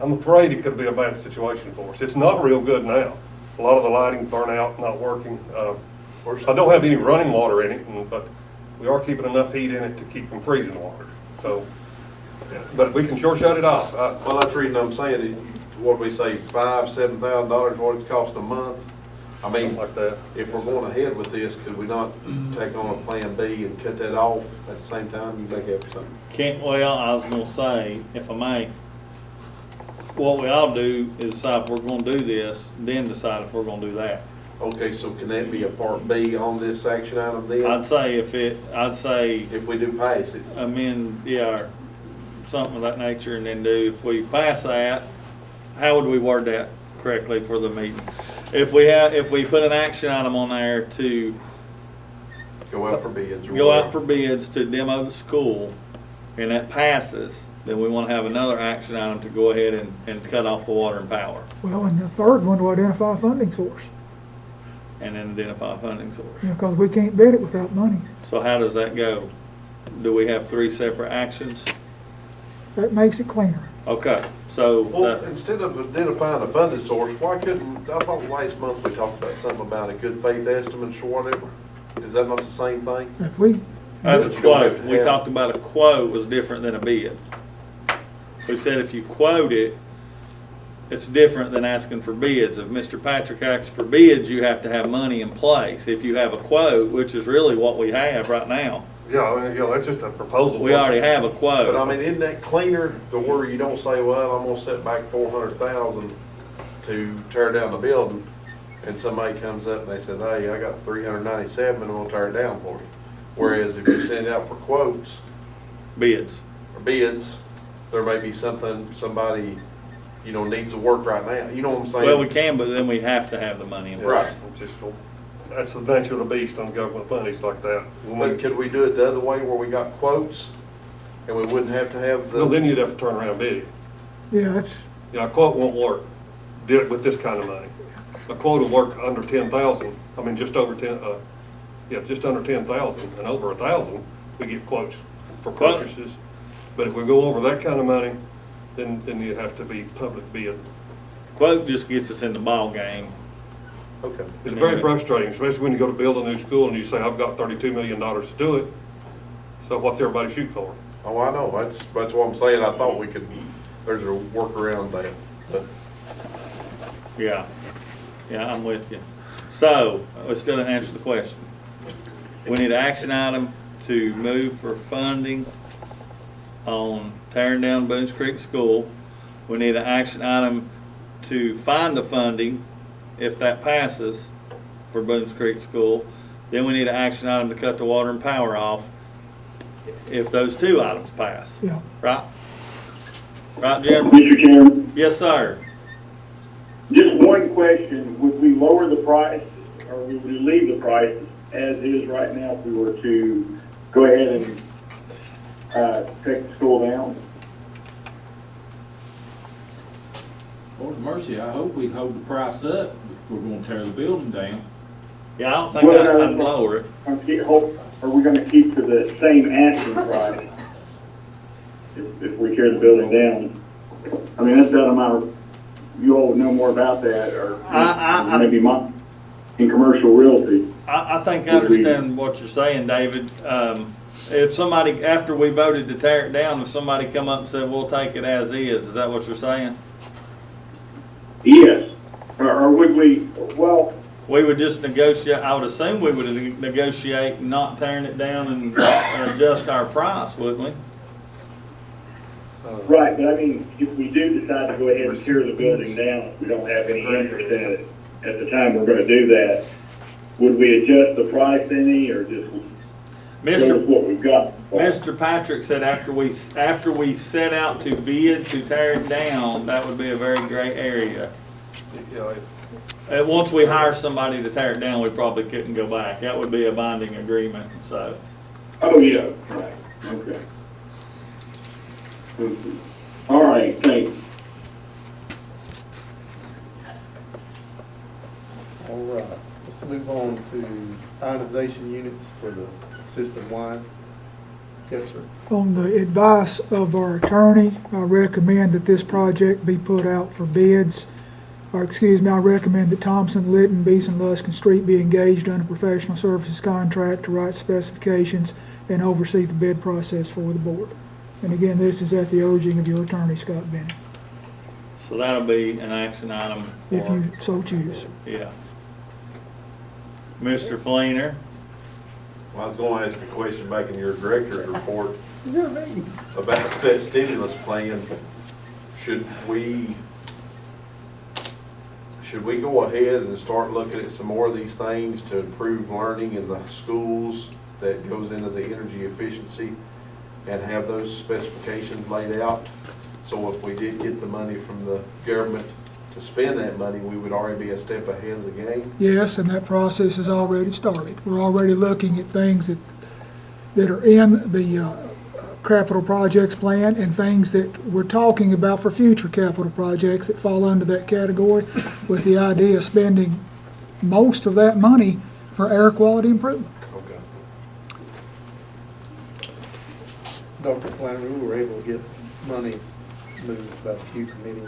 I'm afraid it could be a bad situation for us. It's not real good now. A lot of the lighting burn out, not working. I don't have any running water in it, but we are keeping enough heat in it to keep from freezing water. So, but we can sure shut it off. Well, that's the reason I'm saying, what we say, $5,000-7,000, what it's cost a month? I Something mean, like that. if we're going ahead with this, could we not take on a plan B and cut that off at the same time? You think that's something? Well, I was gonna say, if I may, what we ought to do is decide if we're gonna do this, then decide if we're gonna do that. Okay, so can that be a part B on this action item then? I'd say If we do pass it? amend, or something of that nature, and then if we pass that, how would we word that correctly for the meeting? If we put an action item on there to Go out for bids? or go out whatever. for bids to demo the school, and that passes, then we wanna have another action item to go ahead and cut off the water and power, Well, and the third one to identify a funding source, and then identify a funding source. because we can't bid it without money. So how does that go? Do we have 3 separate actions? That makes it cleaner. Okay, so, Well, instead of identifying a funding source, why couldn't, I thought last month we talked about something about a good faith estimates or whatever. Is that not the same thing? If we, that's a But you don't have quote. to We have- talked about a quote was different than a bid. We said if you quote it, it's different than asking for bids. If Mr. Patrick asks for bids, you have to have money in place. If you have a quote, which is really what we have right now, Yeah, I mean, that's just a proposal. we already have a But I quote. mean, isn't that cleaner to where you don't say, well, I'm gonna set back 400,000 to tear down the building, and somebody comes up and they said, hey, I got 397, and I'm gonna tear it down for you. Whereas if you send it out for quotes Bids. or bids, there may be somebody, needs to work right now. You know what I'm saying? Well, we can, but then we have to have the money in place. Right. That's the nature of the beast on government fundings like that. But could we do it the other way where we got quotes and we wouldn't have to have Well, then the, you'd have to turn around and bid it. yeah, that's, A quote won't work with this kind of money. A quote will work under 10,000, I mean, just over 10, just under 10,000, and over 1,000, we get quotes for purchases. But if we go over that kind of money, then you'd have to be public bid. Quote just gets us in the ball game. okay. It's very frustrating, especially when you go to build a new school and you say, I've got $32 million to do it. So what's everybody shoot for? Oh, I know, that's what I'm saying, I thought we could, there's a workaround that, but Yeah, I'm with you. So, let's go and answer the question. We need an action item to move for funding on tearing down Boones Creek School. We need an action item to find the funding, if that passes, for Boone's Creek School. Then we need an action item to cut the water and power off, if those two items pass. Yeah. Right? Right, Jennifer? Mr. Chairman, Yes, sir. just one question, would we lower the price, or would we leave the price as is right now if we were to go ahead and, take the school down? Lord mercy, I hope we hold the price up if we're gonna tear the building down. Yeah, I don't think I'd lower it. Are we gonna keep to the same asking price if we tear the building down? I mean, that's out of my, you all would know more about that, or maybe in commercial realty. I think I understand what you're saying, David. If somebody, after we voted to tear it down, if somebody come up and said, we'll take it as is that what you're saying? Yes, or would we, well, We would just negotiate, I would assume we would negotiate not tearing it down and adjust our price, wouldn't we? right, but I mean, if we do decide to go ahead and tear the building down, if we don't have any interest in it at the time we're gonna do that, would we adjust the price any, or just go with what we've got? Mr. Patrick said after we set out to bid to tear it down, that would be a very gray area. Once we hire somebody to tear it down, we probably couldn't go back. That would be a binding agreement, so. Oh, yeah, right, okay. All right, thanks. All right, let's move on to ionization units for the system-wide. Yes, sir. On the advice of our attorney, I recommend that this project be put out for bids. I recommend that Thompson, Litton, Beeson, Luskin Street be engaged under professional services contract to write specifications and oversee the bid process for the board. And again, this is at the urging of your attorney, Scott Bennett, So that'll be an action item if for, you so choose. yeah. Mr. Fleener? I was gonna ask a question back in your director's report about that stimulus plan. Should we go ahead and start looking at some more of these things to improve learning in the schools that goes into the energy efficiency and have those specifications laid out? So if we did get the money from the government to spend that money, we would already be a step ahead of the game? Yes, and that process has already started. We're already looking at things that are in the capital projects plan and things that we're talking about for future capital projects that fall under that category, with the idea of spending most of that money for air quality improvement. Okay. Dr. Flannery, we were able to get money moved by the Q committee.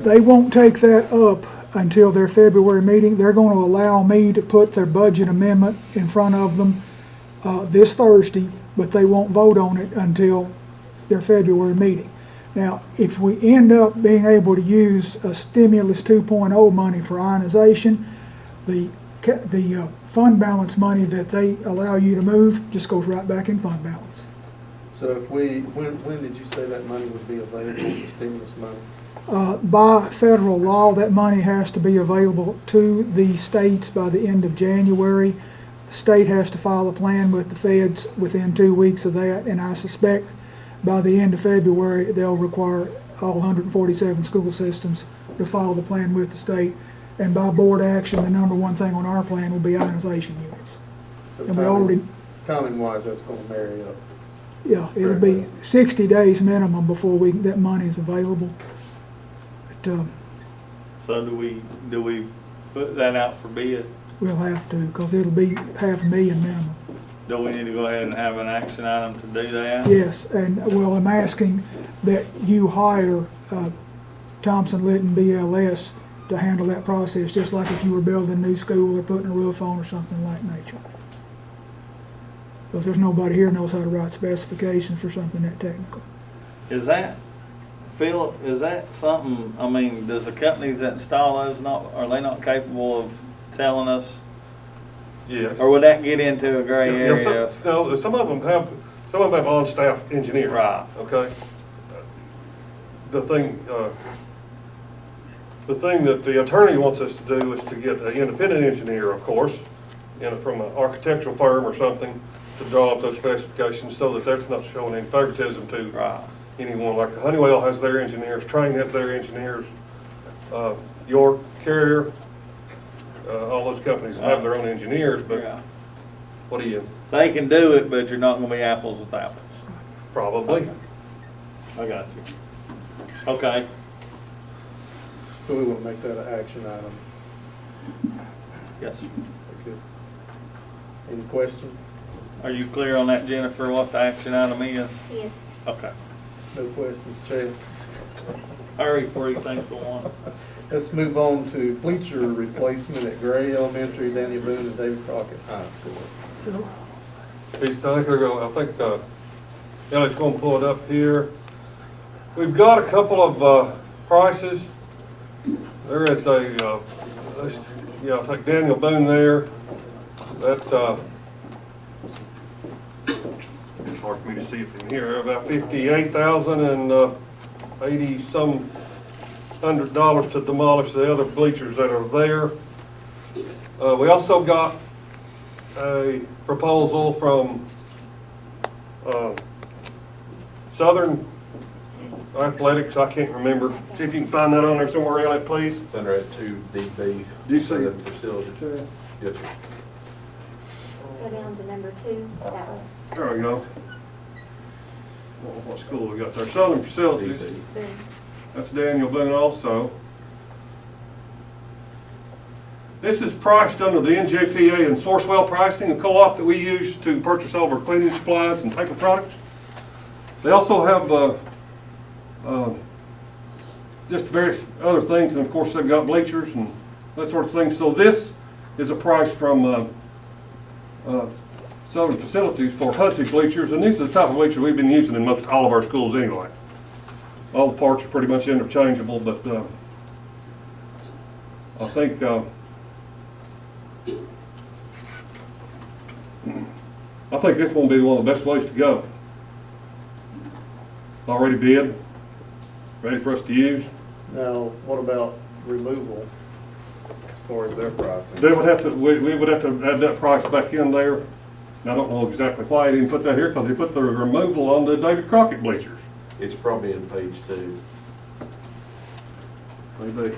They won't take that up until their February meeting. They're going to allow me to put their budget amendment in front of them this Thursday, but they won't vote on it until their February meeting. Now, if we end up being able to use a stimulus 2.0 money for ionization, the fund balance money that they allow you to move just goes right back in fund balance. So if when did you say that money would be available, the stimulus money? By federal law, that money has to be available to the states by the end of January. The state has to file a plan with the feds within 2 weeks of that, and I suspect by the end of February, they'll require all 147 school systems to file the plan with the state. And by board action, the number one thing on our plan will be ionization units. So And we already, timing-wise, that's going to marry up. yeah, it'll be 60 days minimum before that money is available. But, So do we put that out for bid? we'll have to, because it'll be $500,000 minimum. Do we need to go ahead and have an action item to do that? Yes, and well, I'm asking that you hire Thompson, Litton, BLS to handle that process, just like if you were building a new school or putting a roof on or something like nature. Because there's nobody here knows how to write specifications for something that technical. Is that, Philip, is that something, I mean, does the companies that install those are they not capable of telling us? Yes. Or would that get into a gray Yeah, area? no, some of them have on-staff engineers. Right. Okay? the thing that the attorney wants us to do is to get an independent engineer, of course, from an architectural firm or something, to draw up those specifications so that there's not showing any favoritism to Right. anyone. Like Honeywell has their engineers, Train has their engineers, York, Carrier, all those companies have their own engineers, but Yeah. what do you, They can do it, but you're not gonna be apples with apples. probably. I got you. Okay. So we won't make that an action item. Yes. Okay. Any questions? Are you clear on that, Jennifer, what the action item is? Yes. Okay. No questions, Chad? Hurry before you think so long. Let's move on to bleacher replacement at Gray Elementary, Daniel Boone, and David Crockett High School. I think Elliott's gonna pull it up here. We've got a couple of prices. There is a, I think Daniel Boone there, that, it's hard for me to see it from here, about $58,000 and 80-some $100 to demolish the other bleachers that are there. We also got a proposal from Southern Athletics, I can't remember. See if you can find that on there somewhere, Elliot, please. It's under at 2DB. Do you see the it? facility? Yes, sir. Go down to number 2, that one. There we go. What school we got there? Southern Facilities. DB. Boom. That's Daniel Boone also. This is priced under the NJPA and Sourcewell pricing, a co-op that we use to purchase all of our cleaning supplies and paper products. They also have just various other things, and of course they've got bleachers and that sort of thing. So this is a price from Southern Facilities for Hussey bleachers, and these are the type of bleachers we've been using in most all of our schools anyway. All the parts are pretty much interchangeable, but I think this one will be one of the best ways to go. Already bid, ready for us to use. Now, what about removal as far as their pricing? They would have to, we would have to add that price back in there. And I don't know exactly why he didn't put that here, because he put the removal on the David Crockett bleachers. It's probably in page 2. Maybe.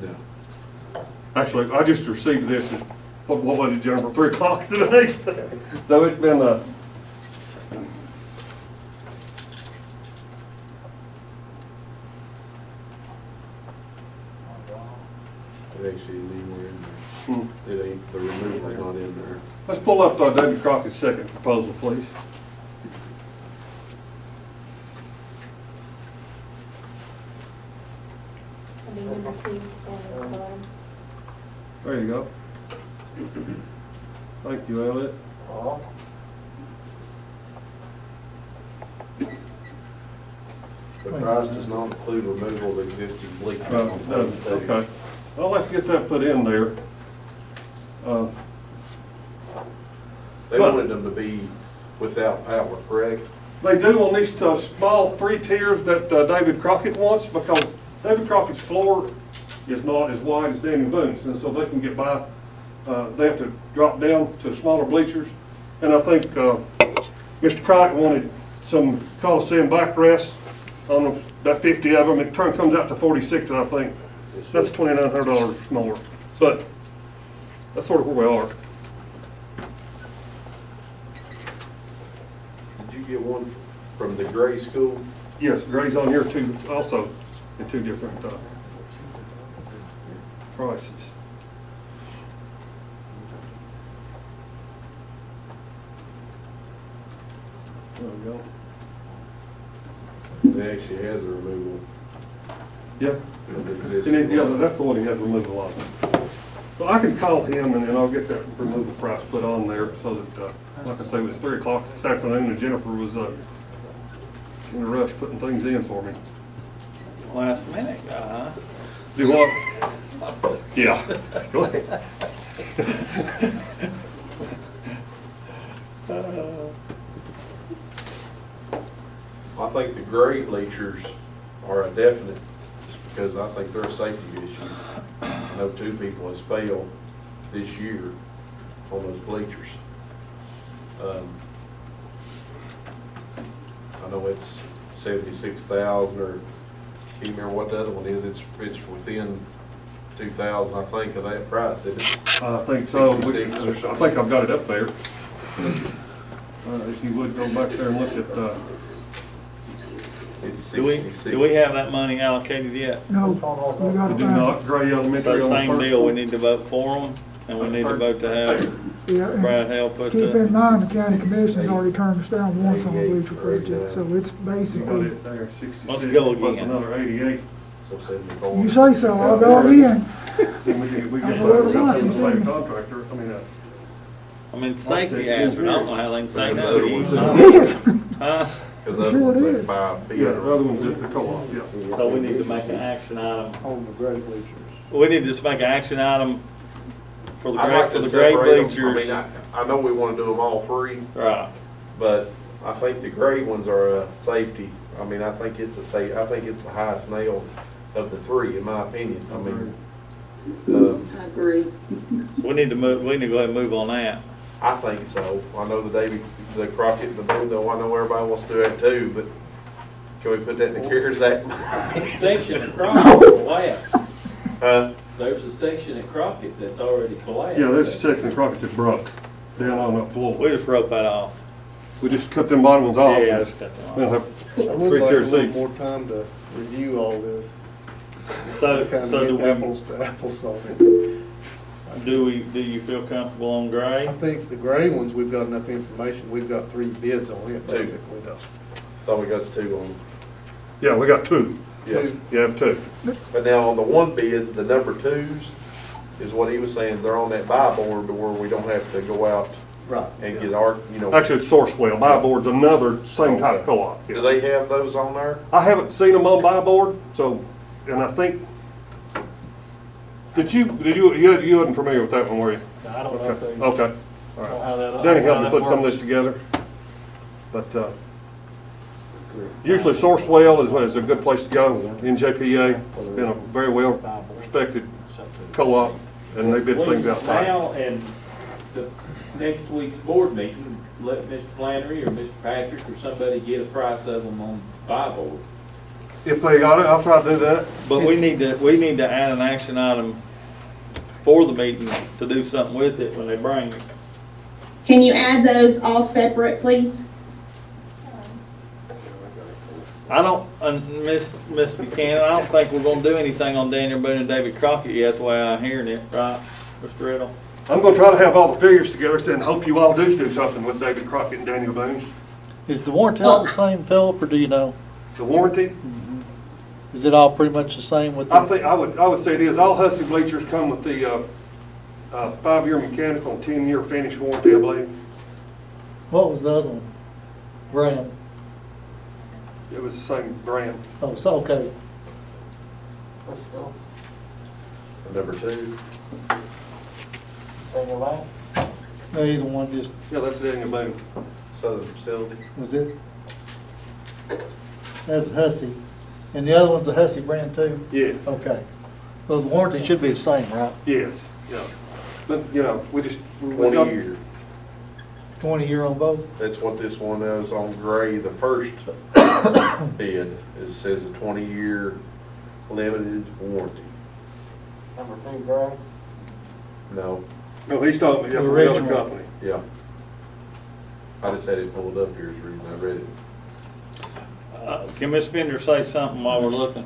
No. Actually, I just received this at, what was it, Jennifer, 3 o'clock today? So it's been It actually isn't anywhere in there. It ain't, the removal's not in there. Let's pull up David Crockett's second proposal, please. That'll be number 2, down at the bottom. There you go. Thank you, Elliot. The price does not include removal of existing bleachers. Okay. I'll have to get that put in there. They wanted them to be without power, correct? They do on these small 3 tiers that David Crockett wants, because David Crockett's floor is not as wide as Daniel Boone's, and so they can get by. They have to drop down to smaller bleachers. And I think Mr. Crockett wanted some Coliseum backrests on that 50 of them. It comes out to 46, I think. That's $2,900 more. But that's sort of where we are. Did you get one from the Gray School? Yes, Gray's on here too, also in 2 different prices. There we go. It actually has a removal Yeah. of He existing. needs, yeah, that's the one he had removal on. So I can call him and then I'll get that removal price put on there so that, like I say, it was 3 o'clock this afternoon and Jennifer was in a rush putting things in for me. Last minute guy, huh? Do what? Yeah. Go ahead. I think the gray bleachers are a definite, just because I think they're a safety issue. I know 2 people has failed this year on those bleachers. I know it's 76,000, or I can't remember what the other one is. It's within 2,000, I think, of that price, isn't it? I think so. 66 or I something. think I've got it up there. If you would go back there and look at, It's Do we 66. have that money allocated yet? No, we gotta we find do it. not, Gray Elementary So on the same first deal, we floor. need to vote for them, and we need to vote to have Yeah, and Brad help put keep in the, mind, the county commission's already turned us down once on the bleacher 88, project, so it's You got basically, it there, 66 Let's go plus again. another 88. So 74. you say so, I'll go again. Then we I'm get a little the lucky, same see. contractor, I mean, safety hazard, I don't know how they can say Because no the to other you. ones- Huh? Because the Sure other it ones is. they buy yeah, bid. the other one's just the co-op, yeah. So we need to make an action item, On the gray bleachers. we need to just make an action item for the I'd great, like for to the great separate them. bleachers. I know we want to do them all 3, Right, but I think the gray ones are a safety. I mean, I think it's I think it's the highest nail of the 3, in my opinion. I mean, I agree. we need to move, we need to go ahead and move on that. I think so. I know the Crockett and the Boone, though, I know everybody wants to do that too, but can we put that in the CARES Act? The section at Crockett collapsed. Huh? There's a section at Crockett that's already collapsed. Yeah, there's a section of Crockett that broke down on that floor. We just rope that off. We just cut them bottom ones off. Yeah, just cut them off. We'll have I would 3 like a tier little seats. more time to review all this. So, Kind of so do get we, apples to apples on it. do you feel comfortable on gray? I think the gray ones, we've got enough information, we've got 3 bids on it, 2. basically. That's all we got is 2 on. Yeah, we got 2. Yeah. You have 2. But now on the 1 bids, the number 2s is what he was saying, they're on that buy board to where we don't have to go out Right. and get our, you know. Actually, it's Sourcewell. Buy board's another same type of co-op. Do they have those on there? I haven't seen them on buy board, so, and I think, you wasn't familiar with that one, were you? I don't know if they. Okay, all know right. how that- Danny how helped me that put some of works. this together. But usually Sourcewell is a good place to go. NJPA, been a very well respected co-op, and they bid things out tight. Now, and the next week's board meeting, let Mr. Flannery or Mr. Patrick or somebody get a price of them on buy board. If they got it, I'll try to do that. But we need to add an action item for the meeting to do something with it when they bring it. Can you add those all separate, please? I don't, Miss Buchanan, I don't think we're gonna do anything on Daniel Boone and David Crockett yet, the way I'm hearing it, right, Mr. Riddle? I'm gonna try to have all the figures together, and hope you all do something with David Crockett and Daniel Boone. Is the warranty all the same, Philip, or do you know? The warranty, Is it all pretty much the same with the? I think, I would say it is. All Hussey bleachers come with the 5-year mechanical and 10-year finish warranty, I believe. What was the other one? Brand? It was the same brand. Oh, so, okay. Number 2. No, either one just, Yeah, that's Daniel Boone. Southern Facility. was it? That's Hussey. And the other one's a Hussey brand too? Yeah, Okay. Well, the warranty should be the same, right? yes, yeah. But, you know, we just. 20 year. 20-year on both? That's what this one is on gray. The first bid, it says a 20-year limited warranty. Number 2 gray? No, No, he's talking, yeah, The from the other original. company. yeah. I just had it pulled up here is the reason I read it. Can Ms. Fender say something while we're looking?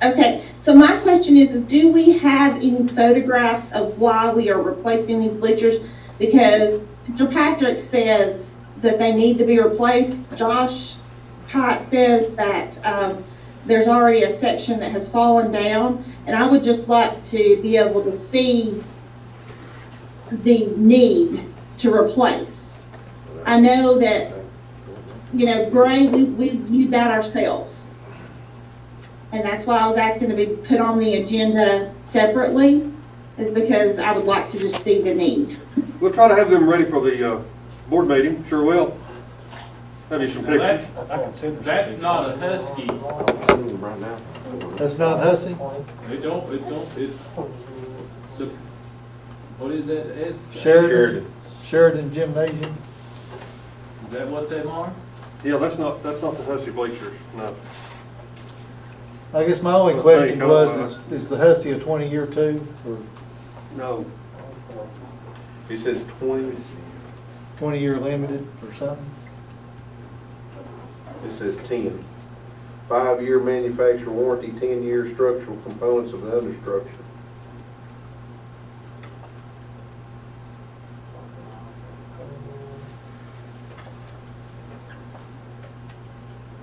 Okay, so my question is do we have any photographs of why we are replacing these bleachers? Because Mr. Patrick says that they need to be replaced. Josh Hyatt says that there's already a section that has fallen down, and I would just like to be able to see the need to replace. I know that, you know, gray, we viewed that ourselves. And that's why I was asking to be put on the agenda separately, is because I would like to just see the need. We'll try to have them ready for the board meeting, sure will. Have you some Now, pictures? that's not a Husky. Right now. That's not Hussey? It's, what is that? It's, Sheridan? Sheridan Gymnasium? is that what they are? Yeah, that's not the Hussey bleachers, no. I guess my only question was, is the Hussey a 20-year too, or No. He says 20, 20-year limited or something? it says 10. 5-year manufacturer warranty, 10-year structural components of the understructure.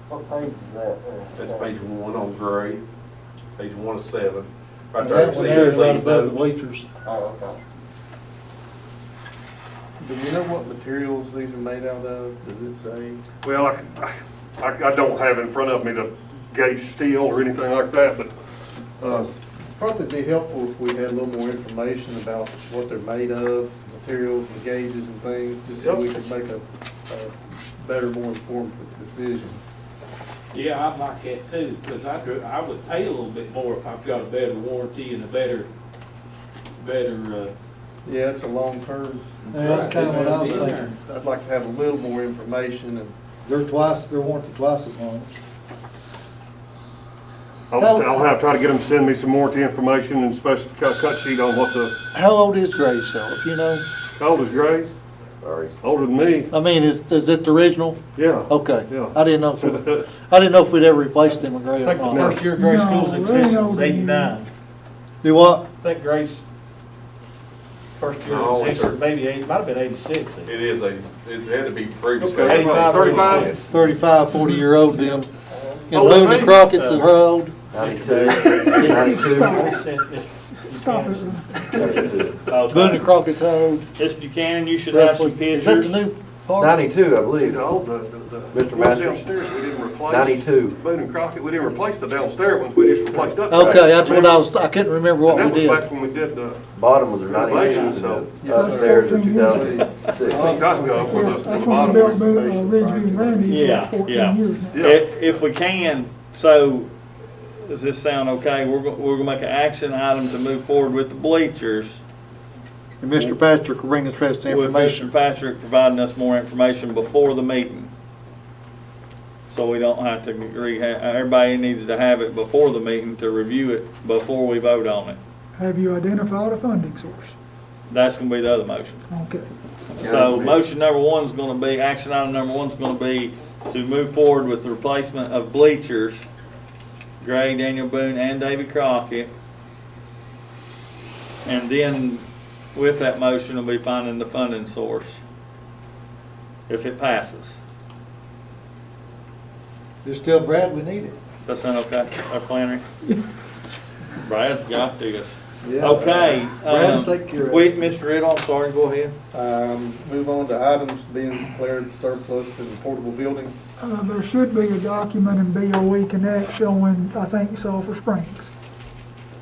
What page is that? That's page 1 on gray, page 1 of 7. Right And there, that you one see there is the right please above the note. bleachers. Oh, okay. Do you know what materials these are made out of? Does it say? Well, I don't have in front of me the gauge steel or anything like that, but, Probably be helpful if we had a little more information about what they're made of, materials and gauges and things, just so we could make a better, more informed decision. Yeah, I'd like that too, because I would pay a little bit more if I've got a better warranty and a better, Yeah, it's a long-term. Yeah, that's kind of what I was thinking. I'd like to have a little more information and. They're warranted twice as long. I'll have to try to get them to send me some warranty information and special cut sheet on what the, How old is Gray's Philip, you know? how old is Grace? Sorry. Older than me, I mean, is it the original? yeah. Okay. Yeah. I didn't know if we'd ever replaced him with Gray I or think the not. first year Gray School's No, existence they was know 89. Do what? I think Gray's first year No, existence, maybe might have been 86. It is it had to be previously. Okay, 85, 35? 86. 35, 40-year-old then. And Older than Boone and me? Crockett's are how old? 92. Stop it. Boone and Crockett's how old? Mr. Buchanan, you should have some Roughly. Is that the pictures. new part? 92, I See, believe. the old, the Mr. ones Master. downstairs, we didn't replace. 92. Boone and Crockett, we didn't replace the downstairs ones, we just replaced up. Okay, that's what I couldn't remember what And we that was did. back when we did the, Bottom was a Renovation, 92, so- and the upstairs are 2006. long time ago, where Yes, the that's when bottom we was. built Ridgeview and Randy's, so Yeah, it's 14 yeah. years now. Yeah. If we can, so, does this sound okay? We're gonna make an action item to move forward with the bleachers. And Mr. Patrick will bring us rest of the With information. Mr. Patrick providing us more information before the meeting. So we don't have to everybody needs to have it before the meeting to review it before we vote on it. Have you identified a funding source? That's gonna be the other motion. Okay. So motion number one's gonna be, action item number one's gonna be to move forward with the replacement of bleachers, Gray, Daniel Boone, and David Crockett. And then with that motion will be finding the funding source, if it passes. There's still Brad, we need it. That sound okay, our planner? Brad's got this. Yeah. Okay. Brad will take care of it. Wait, Mr. Riddle, I'm sorry, go ahead. Move on to items being declared surplus in portable buildings. There should be a document in BOE Connect showing, I think, Sulphur Springs.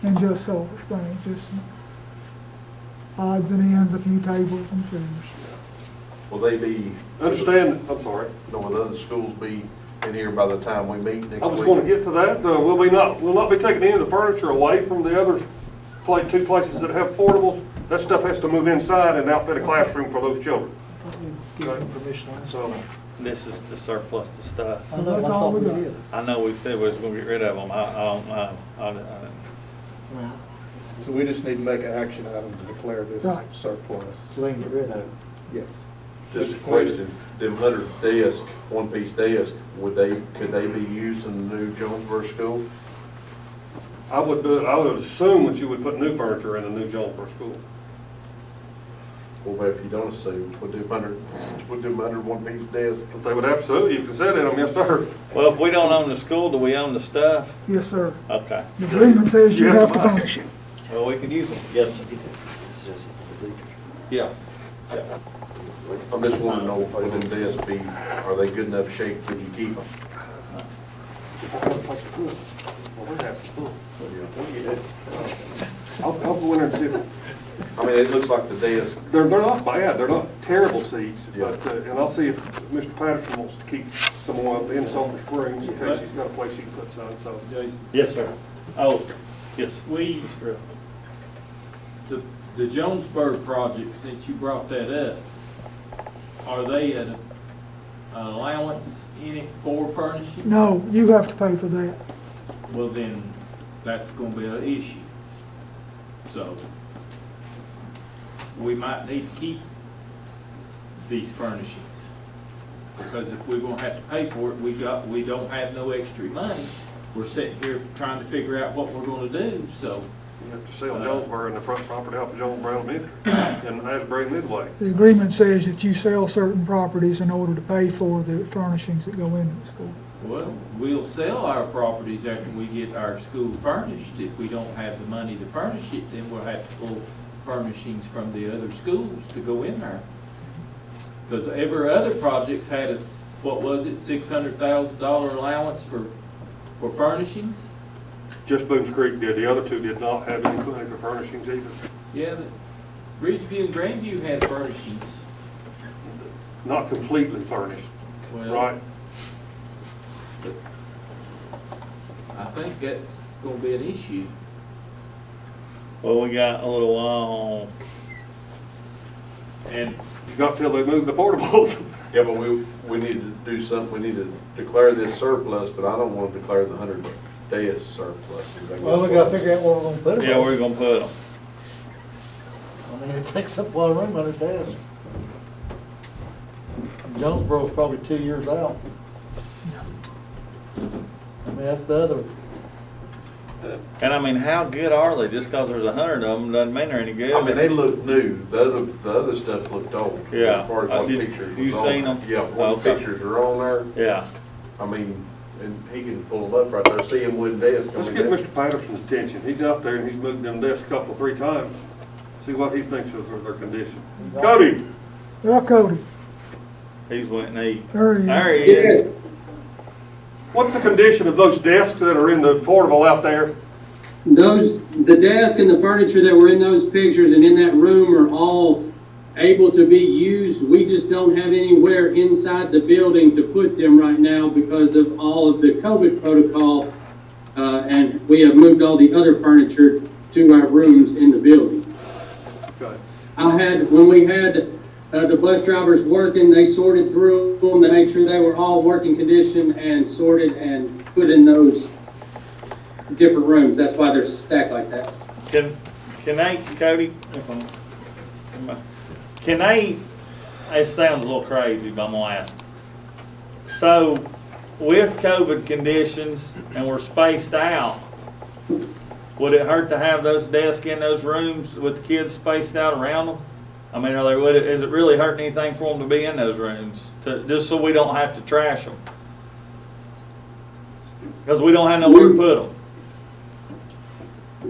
And just Sulphur Springs, just odds and ends, a few tables and chairs. Will they be, Understand, I'm sorry. will the other schools be in here by the time we meet next I was week? gonna get to that, we'll not be taking any of the furniture away from the other two places that have portables. That stuff has to move inside and outfit a classroom for those children. Give him permission on this. So, This is to surplus the stuff. I know, I That's all thought we we got. did. I know we said we was gonna get rid of them, I don't know. Well, So we just need to make an action item to declare this Right. surplus. so they can get rid of it. Yes. Just a question, them 100 desk, one-piece desk, could they be used in the new Jonesboro school? I would assume that you would put new furniture in the new Jonesboro school. Well, if you don't assume, we'll do 100 one-piece desks. If they would absolutely, you can sit in them, yes, sir. Well, if we don't own the school, do we own the stuff? Yes, sir. Okay. The agreement says you Yeah. have to furnish it. Well, we could use them. Yes. Yeah. I'm just wanting to know, would them desks be, are they good enough shape, could you keep them? I'll go in there and see if, I mean, it looks like the desk, they're not bad, they're not terrible seats, Yeah. but, and I'll see if Mr. Patterson wants to keep someone in Sulphur Springs in case he's got a place he can put some, so. Jason, Yes, sir. Oh, yes. we, the Jonesboro project, since you brought that up, are they an allowance in it for furnishing? No, you have to pay for that. Well, then, that's gonna be an issue. So, we might need to keep these furnishings. Because if we're gonna have to pay for it, we don't have no extra money. We're sitting here trying to figure out what we're gonna do, so. You have to sell Jonesboro and the front property off of Jonesboro Elementary and Asbury Midway. The agreement says that you sell certain properties in order to pay for the furnishings that go into the school. Well, we'll sell our properties after we get our school furnished. If we don't have the money to furnish it, then we'll have to pull furnishings from the other schools to go in there. Because every other project's had a, what was it, $600,000 allowance for furnishings? Just Boone's Creek did, the other two did not have any money for furnishings either. Yeah, Ridgeview and Grandview had furnishings. Not completely furnished, Well, right? I think that's gonna be an issue. Well, we got a little while. And You got till they move the portables. yeah, but we need to do something, we need to declare this surplus, but I don't want to declare the 100 desks surplus. Well, we gotta figure out where we're gonna put them. Yeah, where you gonna put them? I mean, it takes up a lot of room on the desk. Jonesboro's probably 2 years out. I mean, that's the other. And I mean, how good are they? Just because there's 100 of them doesn't mean they're any good. I mean, they look new, the other stuff looked old. Yeah. As far as what You pictures seen was on. them? Yeah, what Okay. pictures are on there, Yeah. I mean, and he can pull them up right there, see him wooden desk. I Let's mean, get that- Mr. Patterson's attention. He's out there and he's moved them desks a couple, 3 times. See what he thinks of their condition. Cody, Well, Cody, He's went and he. there he is. There he is. what's the condition of those desks that are in the portable out there? The desk and the furniture that were in those pictures and in that room are all able to be used. We just don't have anywhere inside the building to put them right now because of all of the COVID protocol. And we have moved all the other furniture to our rooms in the building. Okay. When we had the bus drivers working, they sorted through them to make sure they were all working condition and sorted and put in those different rooms. That's why they're stacked like that. Can they, Cody, can they, it sounds a little crazy, but I'm gonna ask. So, with COVID conditions and we're spaced out, would it hurt to have those desks in those rooms with the kids spaced out around them? I mean, is it really hurting anything for them to be in those rooms, just so we don't have to trash them? Because we don't have nowhere to put them.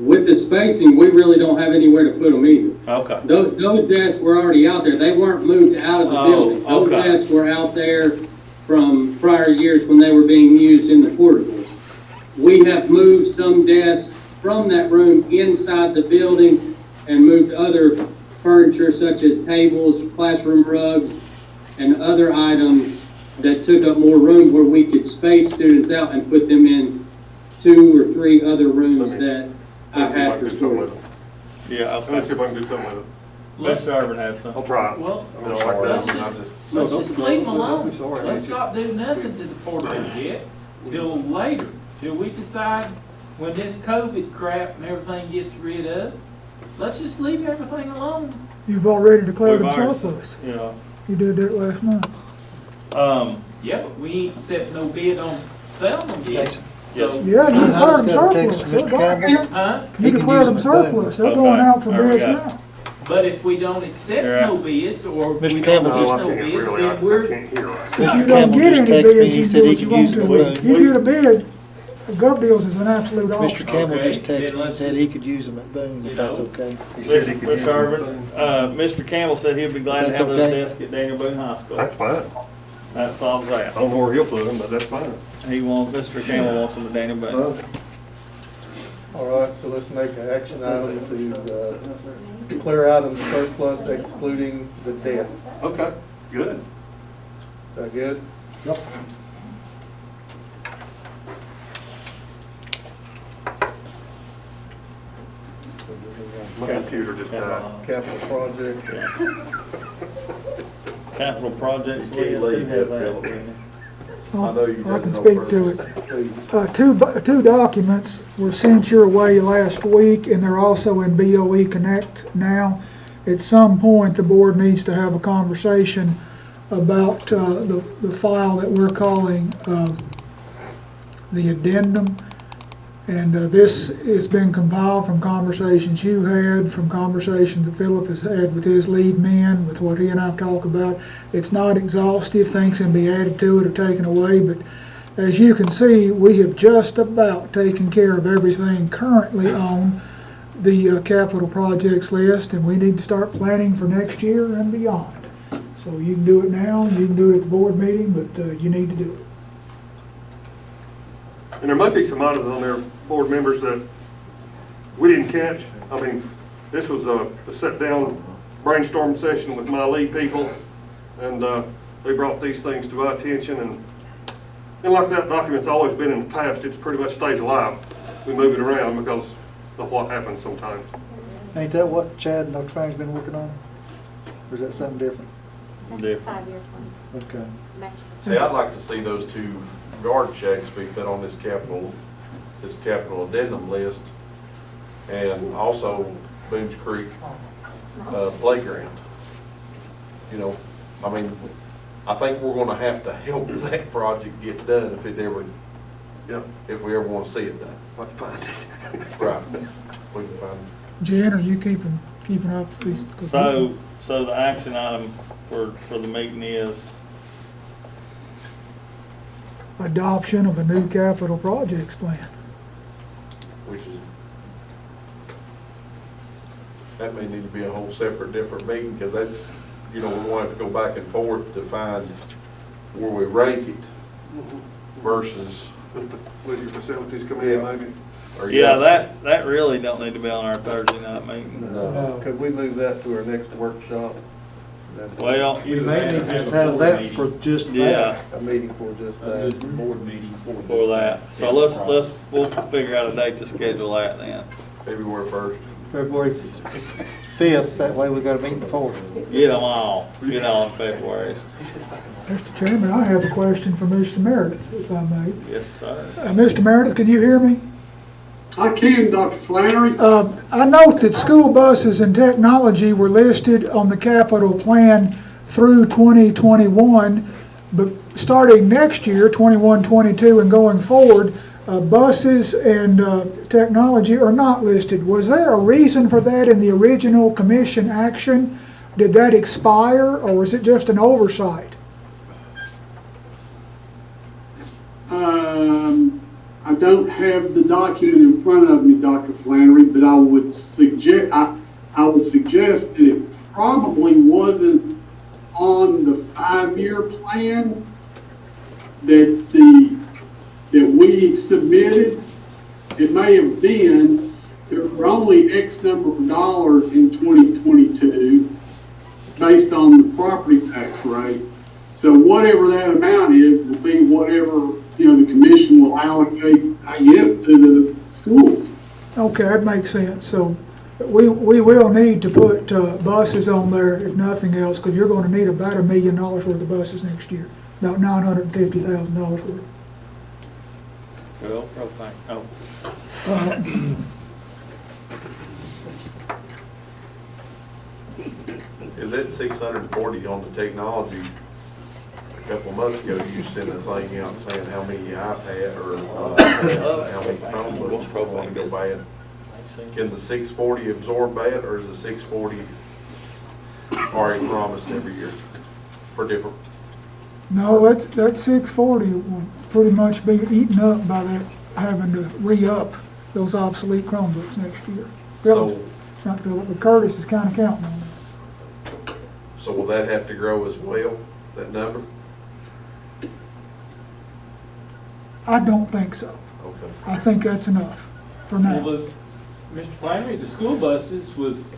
With the spacing, we really don't have anywhere to put them either. Okay. Those desks were already out there. They weren't moved out of the Oh, building. Those okay. desks were out there from prior years when they were being used in the portables. We have moved some desks from that room inside the building and moved other furniture such as tables, classroom rugs, and other items that took up more room where we could space students out and put them in 2 or 3 other rooms that I Let's see if I had can do something with restored. it. Yeah, Let's see okay. if I can do something with it. Mr. Urban had some. I'll try it. Well, I mean, like let's that, I just, just- let's No, just don't- leave them don't alone. be sorry. Let's It's not do nothing to the portables yet, till later, till we decide when this COVID crap and everything gets rid of. Let's just leave everything alone. You've already declared them We've already- surplus. Yeah. You did that last month. Yeah, but we ain't set no bid on selling them yet. Jason. So, Yeah, you I declared just them got a text surplus. from They're Mr. gone. Campbell. huh? You He can declared them use them at Boone. surplus. They're Okay. going out for There we bids go. now. But if we don't accept Yeah. no bids, or we Mr. don't Campbell get No, I no can't bids, really, then I we're, can't hear right. If you Mr. don't Campbell get just any texted me, bids, he you said do he what you could want use to. them at If Boone. you get a bid, Gov Deals is an absolute Mr. auction. Campbell Okay, just texted then me and let's said just- he could use them at Boone, if You that's know. okay. He said he could use Mr. them. Urban, Mr. Campbell said he'd be glad to That's have those okay. desks at Daniel Boone High School. That's fine. That solves I that. don't know where he'll put them, but that's fine. Mr. Campbell wants them at Daniel Boone. All right, so let's make an action item to clear out of the surplus excluding the desks. Okay, good. Is that good? Yep. My computer just died. Capital project. Capital projects You can't list, who leave has that, that? Philip. I know you I did can it on speak to it. purpose. Two documents were sent your way last week, and they're also in BOE Connect now. At some point, the board needs to have a conversation about the file that we're calling the addendum. And this has been compiled from conversations you had, from conversations that Philip has had with his lead men, with what he and I've talked about. It's not exhaustive, things can be added to it or taken away, but as you can see, we have just about taken care of everything currently on the capital projects list, and we need to start planning for next year and beyond. So you can do it now, you can do it at the board meeting, but you need to do it. And there might be some items on there, board members, that we didn't catch. I mean, this was a sit-down brainstorm session with my lead people, and they brought these things to my attention, and like that document's always been in the past, it pretty much stays alive. We move it around because of what happens sometimes. Ain't that what Chad and Dr. Fang's been working on? Or is that something different? That's a 5-year plan. Okay. See, I'd like to see those two guard checks be put on this capital addendum list, and also Boone's Creek playground. You know, I mean, I think we're gonna have to help that project get done if it ever, if we ever wanna see it done. Let's find it. Right, we can find it. Jen, are you keeping up with these? So the action item for the meeting is, Adoption of a new capital projects plan. Which is, that may need to be a whole separate different meeting, because that's, you know, we want to go back and forth to find where we rank it versus. With your facilities coming in, maybe? or yeah, that really don't need to be on our Thursday night meeting. No. Could we move that to our next workshop? Well, We may need to just have that for just that. yeah, A meeting for just that. Board meeting. for that. So we'll figure out a date to schedule that then. February 1st. February 5th, that way we got a meeting before. Get them all in February. Mr. Chairman, I have a question for Mr. Meredith, if I may. Yes, sir. Mr. Meredith, can you hear me? I can, Dr. Flannery. I note that school buses and technology were listed on the capital plan through 2021, but starting next year, 21, 22, and going forward, buses and technology are not listed. Was there a reason for that in the original commission action? Did that expire, or was it just an oversight? I don't have the document in front of me, Dr. Flannery, but I would suggest that it probably wasn't on the 5-year plan that we submitted. It may have been. There were only X number of dollars in 2022 based on the property tax rate. So whatever that amount is will be whatever, the commission will allocate, I guess, to the schools. Okay, that makes sense. So we will need to put buses on there, if nothing else, because you're going to need about $1 million worth of buses next year, about $950,000 worth. Well, propane. Oh. Is that 640 on the technology? A couple of months ago, you sent a thing out saying how many iPad or how many Chromebooks are going to go bad. Can the 640 absorb that, or is the 640 already promised every year for different? No, that 640 will pretty much be eaten up by that having to re-up those obsolete Chromebooks next year. So, Not Philip, but Curtis is kind of counting on that. so will that have to grow as well, that number? I don't think so. Okay. I think that's enough. for now. Well, Mr. Flannery, the school buses was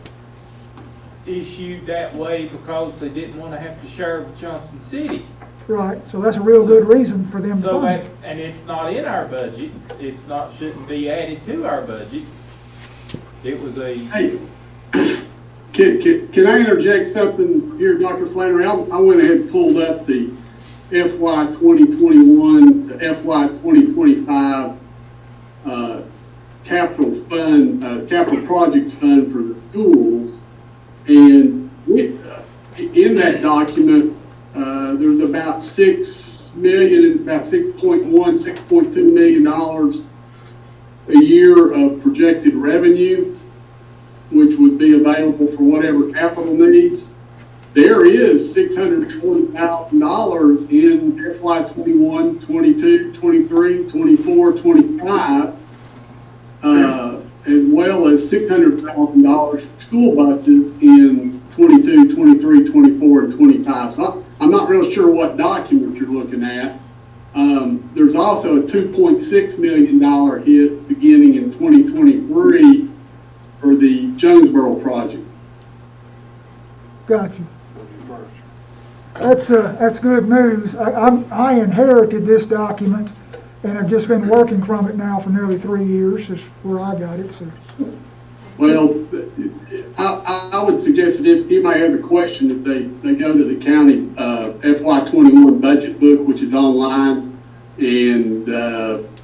issued that way because they didn't want to have to share with Johnson City. Right, so that's a real good reason for them to So fund it. that's, and it's not in our budget, it's not, shouldn't be added to our budget. It was a, Hey, can I interject something here, Dr. Flannery? I went ahead and pulled up the FY 2021 to FY 2025 capital fund, capital projects fund for the schools. And in that document, there's about $6 million, about $6.2 million a year of projected revenue, which would be available for whatever capital needs. There is $640,000 in FY 21, 22, 23, 24, 25, as well as $600,000 for school buses in 22, 23, 24, and 25. So I'm not real sure what document you're looking at. There's also a $2.6 million hit beginning in 2023 for the Jonesboro project. Got you. That's good news. I inherited this document and have just been working from it now for nearly 3 years, is where I got it, so. Well, I would suggest that if anybody has a question, that they go to the county FY 21 budget book, which is online, and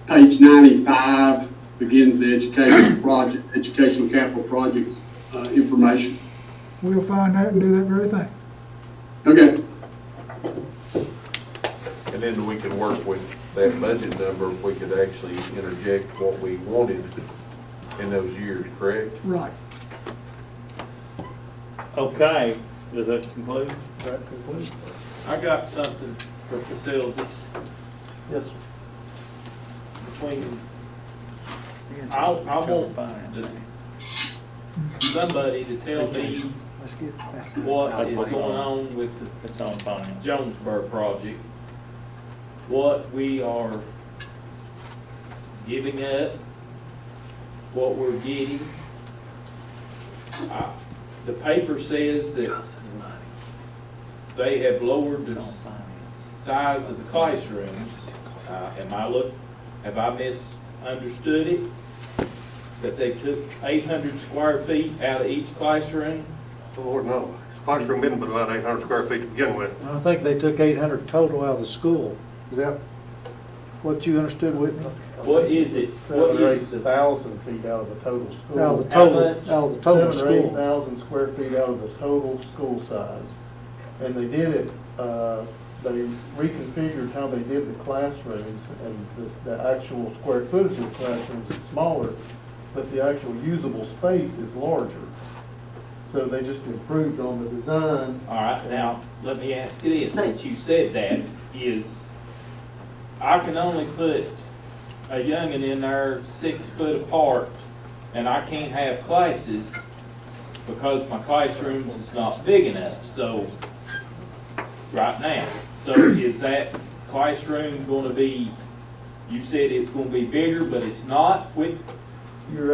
page 95 begins the educational capital projects information. We'll find that and do that very thing. Okay. And then we can work with that budget number, if we could actually interject what we wanted in those years, correct? Right. Okay, does that conclude? That concludes. I got something for facilities Yes, between, I want somebody to tell me Let's get that. what is going on with the It's on finance. Jonesboro project, what we are giving up, what we're getting. The paper says that they have lowered the size of the classrooms. Have I misunderstood it? That they took 800 square feet out of each classroom? Lord, no. Classroom isn't but about 800 square feet to begin with. I think they took 800 total out of the school. Is that what you understood, Whitney? What is it? What 7,000 or is the 8,000 feet out of the total school. Out of the How total, much? out of the total 7,000 or school. 8,000 square feet out of the total school size. And they did it, they reconfigured how they did the classrooms, and the actual square footage of the classrooms is smaller, but the actual usable space is larger. So they just improved on the design. All right, now, let me ask you this, since you said that, is I can only put a youngin' in there 6 foot apart, and I can't have classes because my classrooms is not big enough, so, right now. So is that classroom gonna be, you said it's gonna be bigger, but it's not? You're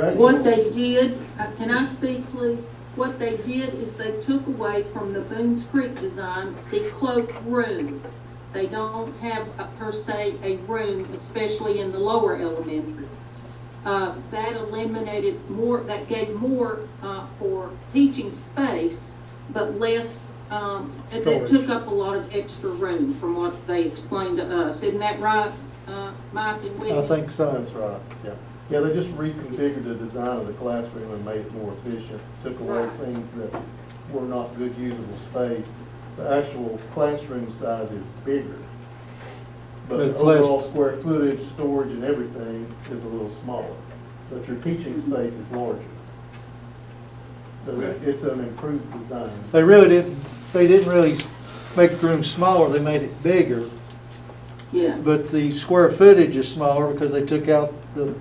right. What they did, can I speak, please? What they did is they took away from the Boone's Creek design the cloak room. They don't have per se a room, especially in the lower elementary. That eliminated more, that gave more for teaching space, but less, that took up a lot of extra room from what they explained to us. Isn't that right, Mike and Whitney? I think so. That's right, yeah. Yeah, they just reconfigured the design of the classroom and made it more efficient, took away Right. things that were not good usable space. The actual classroom size is bigger. But the It's less- overall square footage, storage and everything is a little smaller. But your teaching space is larger. So it's an improved design. They didn't really make the room smaller, they made it bigger. Yeah. But the square footage is smaller because they took out the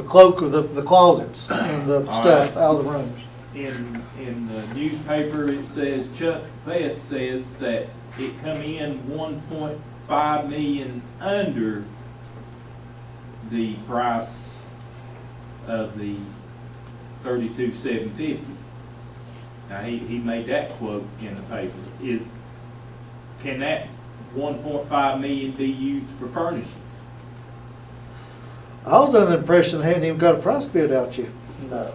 cloak of the closets and the stuff out of the rooms. In the newspaper, it says, Chuck Best says that it come in 1.5 million under the price of the 32,750. Now, he made that quote in the paper. Can that 1.5 million be used for furnishings? I was under the impression they hadn't even got a price bid out yet. No.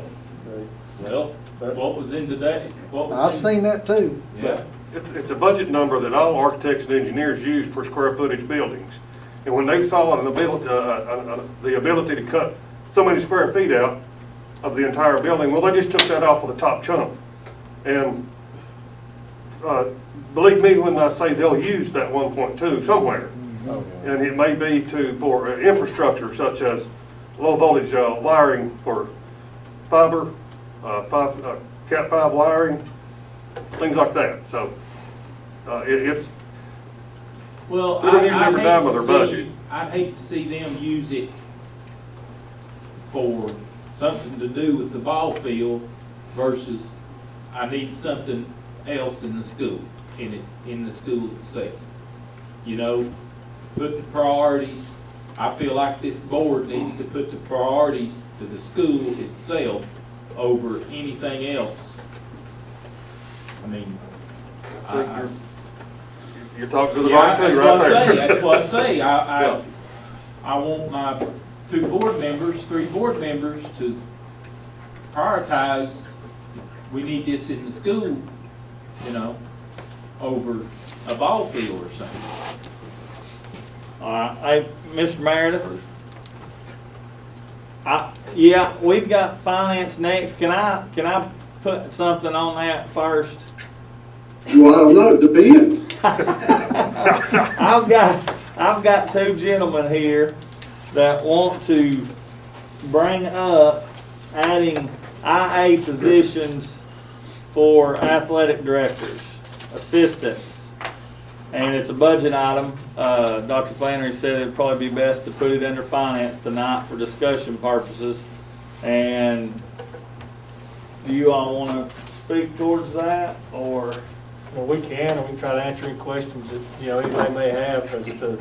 Well, what was in today? I've seen that too. Yeah. It's a budget number that all architects and engineers use per square footage buildings. And when they saw the ability to cut so many square feet out of the entire building, well, they just took that off of the top chunk. And believe me when I say they'll use that 1.2 somewhere. And it may be for infrastructure such as low voltage wiring for fiber, Cat 5 wiring, things like that. So it's, Well, they're gonna use every dime of their budget. I'd hate to see them use it for something to do with the ball field versus I need something else in the school, in the school itself. You know, put the priorities, I feel like this board needs to put the priorities to the school itself over anything else. I mean, you're talking to the right thing right there. That's what I say. Yeah. I want my 3 board members to prioritize, we need this in the school, you know, over a ball field or something. All right, hey, Mr. Meredith. Yeah, we've got finance next. Can I put something on that first? Well, I don't know, it depends. I've got 2 gentlemen here that want to bring up adding IA positions for athletic directors, assistants, and it's a budget item. Dr. Flannery said it'd probably be best to put it under finance tonight for discussion purposes. And do you all want to speak towards that, or? Well, we can, and we can try to answer any questions that, anybody may have as to,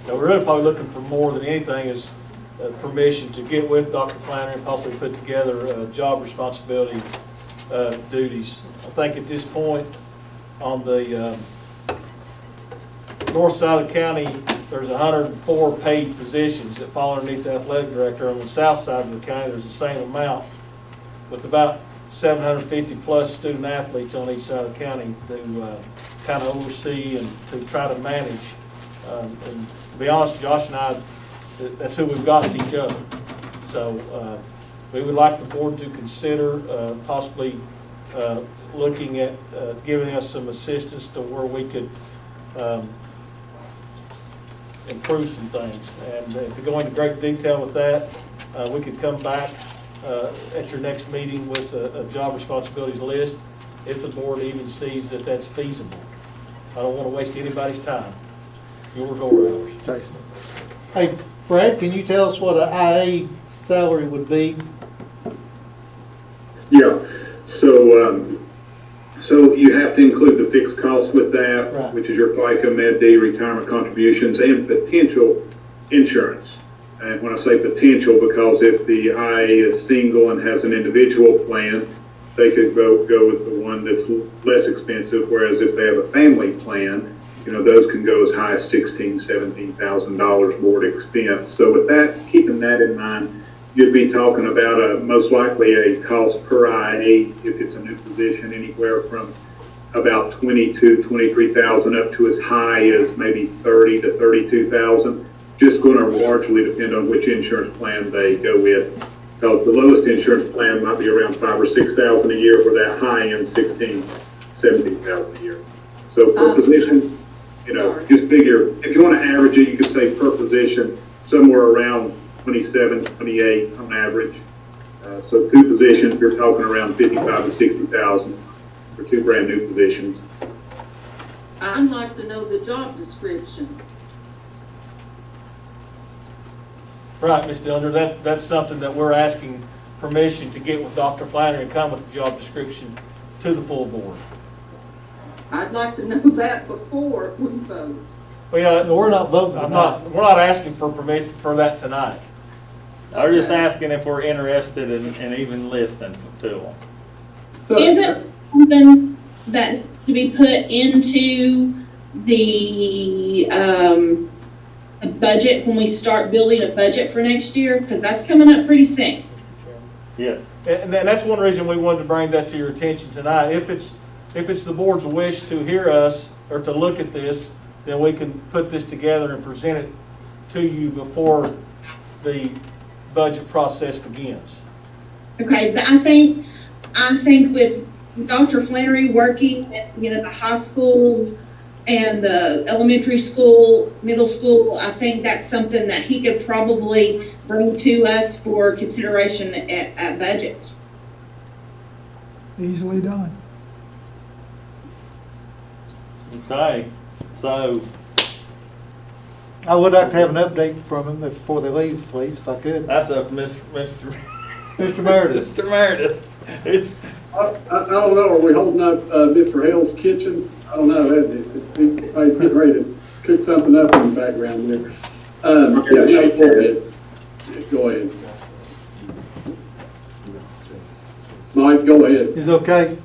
we're really probably looking for more than anything is permission to get with Dr. Flannery and possibly put together job responsibility duties. I think at this point on the north side of the county, there's 104 paid positions that fall underneath the athletic director. On the south side of the county, there's the same amount, with about 750 plus student athletes on each side of the county to kind of oversee and to try to manage. And to be honest, Josh and I, that's who we've got to each other. So we would like the board to consider possibly looking at giving us some assistance to where we could improve some things. And to go into great detail with that, we could come back at your next meeting with a job responsibilities list if the board even sees that that's feasible. I don't want to waste anybody's time, yours or ours. Jason. Hey, Brad, can you tell us what an IA salary would be? Yeah, so you have to include the fixed costs with that, Right. which is your FICA, Med D, retirement contributions, and potential insurance. And when I say potential, because if the IA is single and has an individual plan, they could go with the one that's less expensive, whereas if they have a family plan, those can go as high as $16,000, $17,000 more expense. So with that, keeping that in mind, you'd be talking about most likely a cost per IA if it's a new position, anywhere from about $22,000, $23,000 up to as high as maybe $30,000 to $32,000. Just going to largely depend on which insurance plan they go with. Because the lowest insurance plan might be around $5,000 or $6,000 a year, where that high end $16,000, $17,000 a year. So per position, just figure, if you want to average it, you could say per position somewhere around 27, 28 on average. So 2 positions, you're talking around 55 to 60,000 for 2 brand new positions. I'd like to know the job description. Right, Ms. Dillner, that's something that we're asking permission to get with Dr. Flannery and come with the job description to the full board. I'd like to know that before we vote. Well, We're not voting we're not asking for permission for that tonight. I was just asking if we're interested in even listening to them. Is it something that to be put into the budget when we start building a budget for next year? Because that's coming up pretty soon. Yes. And that's one reason we wanted to bring that to your attention tonight. If it's the board's wish to hear us or to look at this, then we can put this together and present it to you before the budget process begins. Okay, but I think with Dr. Flannery working at, the high school and the elementary school, middle school, I think that's something that he could probably bring to us for consideration at budget. Easily done. Okay, so I would like to have an update from him before they leave, please, if I could. that's up to Mr. Mr. Meredith. Mr. Meredith. I don't know, are we holding up Mr. Hale's kitchen? I don't know, he's getting ready to cook something up in the background there. Yeah, no, go ahead. Go ahead. Mike, go ahead. Is it okay?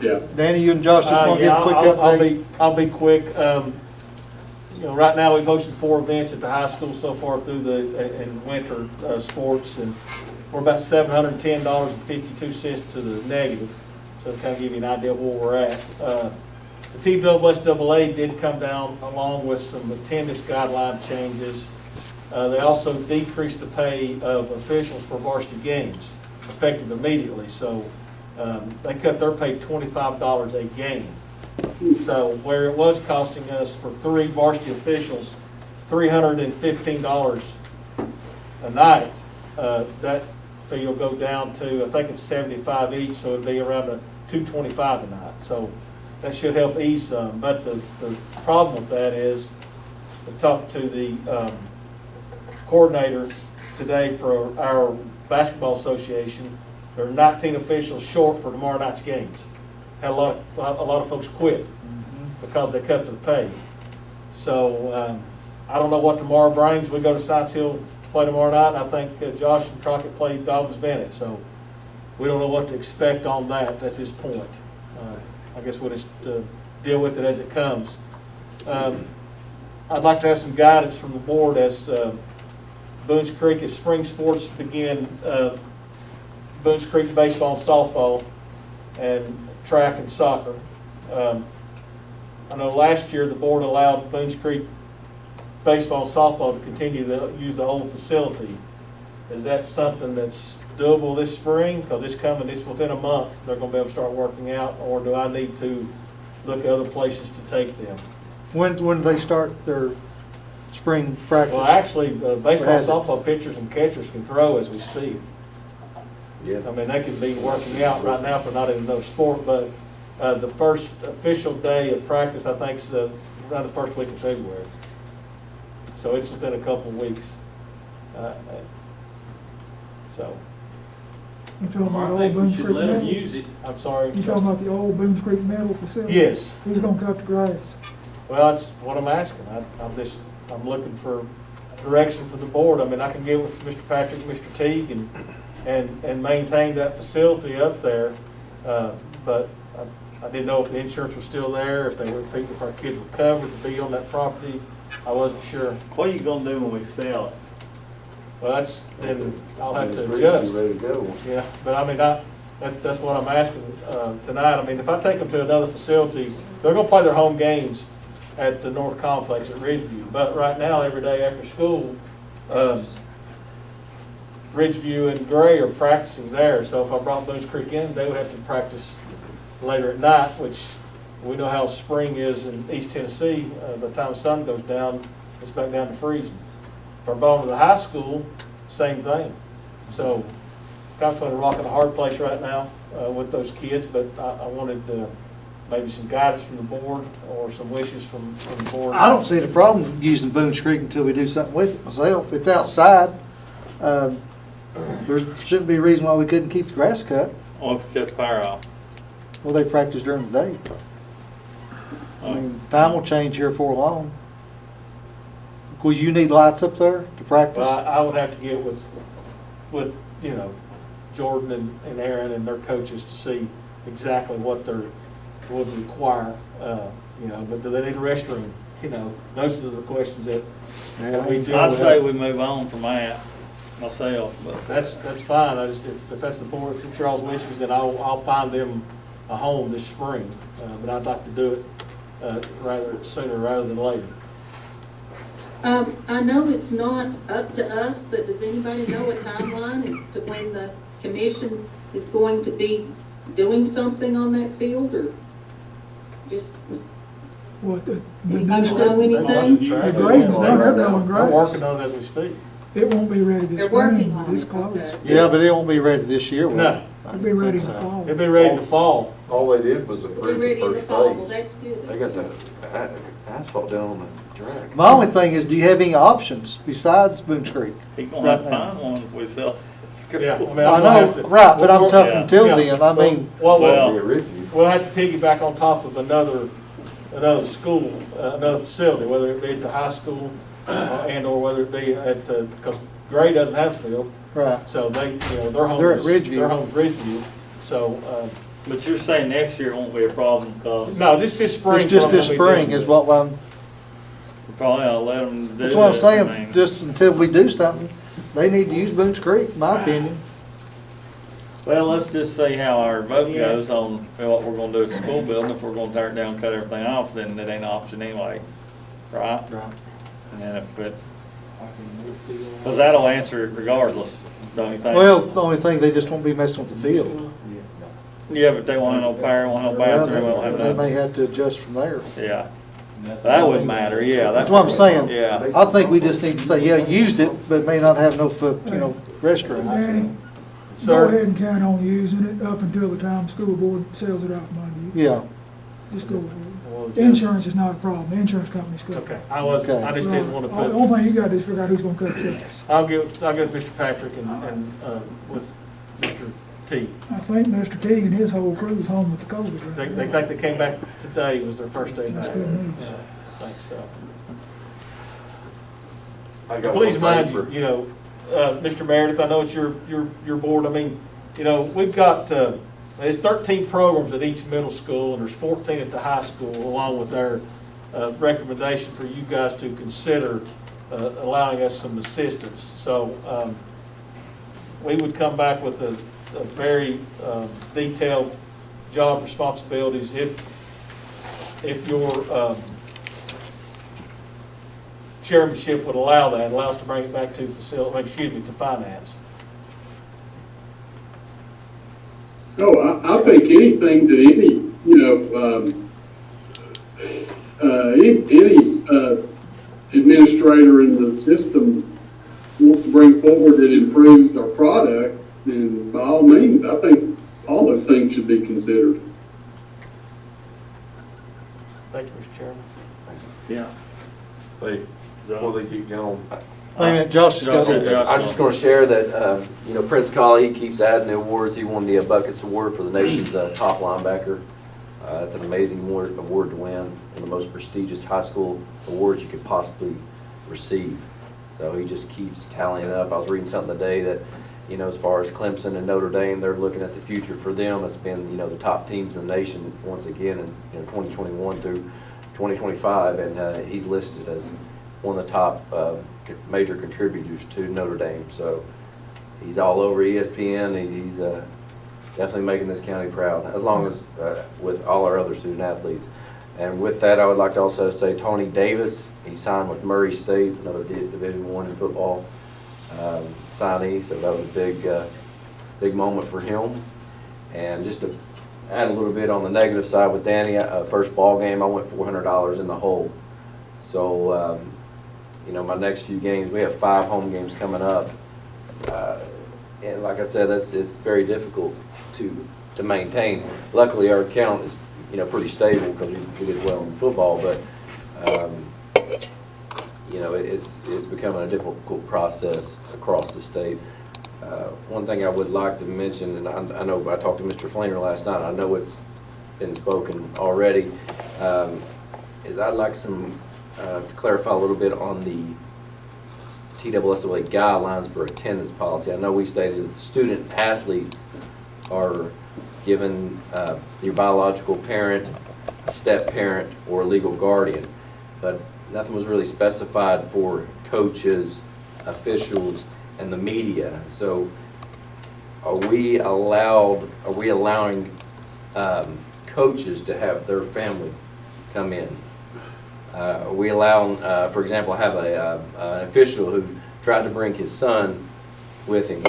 Yeah. Danny, you and Josh just want to give a quick update? I'll be quick. Right now we've hosted 4 events at the high school so far through in winter sports, and we're about $710.52 to the negative. So to kind of give you an idea of where we're at. The TSSAA did come down along with some attendance guideline changes. They also decreased the pay of officials for varsity games, effective immediately. So they cut their pay $25 a game. So where it was costing us for 3 varsity officials $315 a night, that fee will go down to, I think it's $75 each, so it'd be around $225 a night. So that should help ease some. But the problem with that is, I talked to the coordinator today for our basketball association. There are 19 officials short for tomorrow night's games. Had a lot of folks quit because they cut their pay. So I don't know what tomorrow brings. We go to Science Hill to play tomorrow night, and I think Josh and Crockett play Dobbins Bennett. So we don't know what to expect on that at this point. I guess we'll just deal with it as it comes. I'd like to have some guidance from the board as Boones Creek, as spring sports begin. Boones Creek baseball and softball, and track and soccer. I know last year the board allowed Boones Creek baseball and softball to continue to use the old facility. Is that something that's doable this spring? Because it's within a month they're going to be able to start working out, or do I need to look at other places to take them? When do they start their spring practice? Well, actually, baseball and softball pitchers and catchers can throw as we speak. Yeah. I mean, they could be working out right now if they're not in another sport, but the first official day of practice, I think, is around the first week of February. So it's within a couple of weeks. So. You talking about I the old think we Boones should Creek let them Middle? use it. I'm sorry. You talking about the old Boones Creek Middle facility? Yes. Who's gonna cut the grass? Well, that's what I'm asking. I'm looking for direction from the board. I mean, I can get with Mr. Patrick, Mr. Teague, and maintain that facility up there. But I didn't know if the insurance was still there, if our kids were covered to be on that property. I wasn't sure. What are you gonna do when we sell it? Well, then I'll have to adjust. Ready to go. Yeah, but I mean, that's what I'm asking tonight. I mean, if I take them to another facility, they're gonna play their home games at the North Complex at Ridgeview. But right now, every day after school, Ridgeview and Gray are practicing there. So if I brought Boones Creek in, they would have to practice later at night, which we know how spring is in East Tennessee. By the time the sun goes down, it's back down to freezing. If I brought them to the high school, same thing. So kind of between a rock and a hard place right now with those kids, but I wanted maybe some guidance from the board or some wishes from the board. I don't see the problem using Boones Creek until we do something with it myself. It's outside. There shouldn't be a reason why we couldn't keep the grass cut. Or if you cut the power off? Well, they practice during the day. I mean, time will change here before long. Because you need lights up there to practice. Well, I would have to get with with, you know, Jordan and Aaron and their coaches to see exactly what they would require, you know, but do they need a restroom? You know, those are the questions that we deal with. I'd say we move on from that myself, but. That's fine, I just, if that's the board, if y'all's wishes, then I'll find them a home this spring, but I'd like to do it, rather sooner rather than later. I know it's not up to us, but does anybody know a timeline as to when the commission is going to be doing something on that field, or just, What, the anybody know anything? The grading's done, they're going We're great. working on it as we speak. It won't be ready this They're spring, working but on it's it, close. okay. Yeah, but it won't be ready this year, will it? No. It'll be ready in the fall. It'll be ready to fall. All they did was Be approve ready in the the fall, well, first phase. that's good. They got the asphalt down on the track. My only thing is, do you have any options besides Boone's Creek? He gonna have to Right now. find one if we sell. Yeah, I mean, I I'm gonna have know, to- right, but I'm we'll- talking yeah. until Yeah. then, I mean, Well, Well, Be a review. we'll have to piggyback on top of another school, another facility, whether it be at the high school, and or whether it be at, because Gray doesn't have a field, right. so they, you know, their They're at home's, Ridgeview. their home's Ridgeview. So, But you're saying next year won't be a problem because no, this spring. It's just this spring is what I'm, we probably ought to let them do that's what I'm it. I saying, mean, just until we do something, they need to use Boone's Creek, in my opinion. Well, let's just see how our vote goes on what we're gonna do at the school building. If we're gonna tear it down, cut everything off, then it ain't an option anyway, right? Right. And then if it, because that'll answer it regardless, don't you think? Well, the only thing, they just won't be messing with the field. Yeah, but they want no power, want no Well, bathroom, won't have They may nothing. have to adjust from there. Yeah, that would matter, yeah. That's what I'm saying. Yeah. I think we just need to say, yeah, use it, but may not have no, restroom. Danny, go Sir? ahead and count on using it up until the time the school board sells it off from under you. Yeah, Just go ahead. Well, just- Insurance is not a problem, the insurance company's good. Okay, I just didn't want to The put, only thing you got is figure out who's gonna cut checks. I'll get with Mr. Patrick and with Mr. T. I think Mr. Teague and his whole crew's home with the COVID right They now. think they came back today, was their first day That's back. good news. I think so. I got Please one mind thing you, for- you know, Mr. Meredith, I know it's your board, I mean, you know, we've got, there's 13 programs at each middle school, and there's 14 at the high school, along with their recommendation for you guys to consider allowing us some assistance. So, we would come back with a very detailed job responsibilities if your chairmanship would allow that, allow us to bring it back to to finance. No, I think anything that any, any administrator in the system wants to bring forward that improves our product, then by all means, I think all those things should be considered. Thank you, Mr. Chairman. Yeah. Hey, before they keep going, wait a minute, Josh has got Josh, it. I'm just gonna share that, Prince Colley, he keeps adding the awards. He won the Buckets Award for the nation's top linebacker. It's an amazing award to win, one of the most prestigious high school awards you could possibly receive. So he just keeps tallying it up. I was reading something today that, as far as Clemson and Notre Dame, they're looking at the future for them. It's been, the top teams in the nation once again in 2021 through 2025, and he's listed as one of the top major contributors to Notre Dame. So he's all over ESPN. He's definitely making this county proud, as long as with all our other student athletes. And with that, I would like to also say Tony Davis. He signed with Murray State, another Division I in football signee. So that was a big moment for him. And just to add a little bit on the negative side with Danny, first ball game I went $400 in the hole. So my next few games, we have 5 home games coming up. And like I said, it's very difficult to maintain. Luckily, our account is pretty stable because we did well in football, but it's becoming a difficult process across the state. One thing I would like to mention, and I know I talked to Mr. Flainer last night, I know it's been spoken already, is I'd like to clarify a little bit on the TSSA guidelines for attendance policy. I know we stated that student athletes are given your biological parent, a step parent, or a legal guardian, but nothing was really specified for coaches, officials, and the media. So are we allowing coaches to have their families come in? Are we allowing, for example, I have an official who tried to bring his son with him.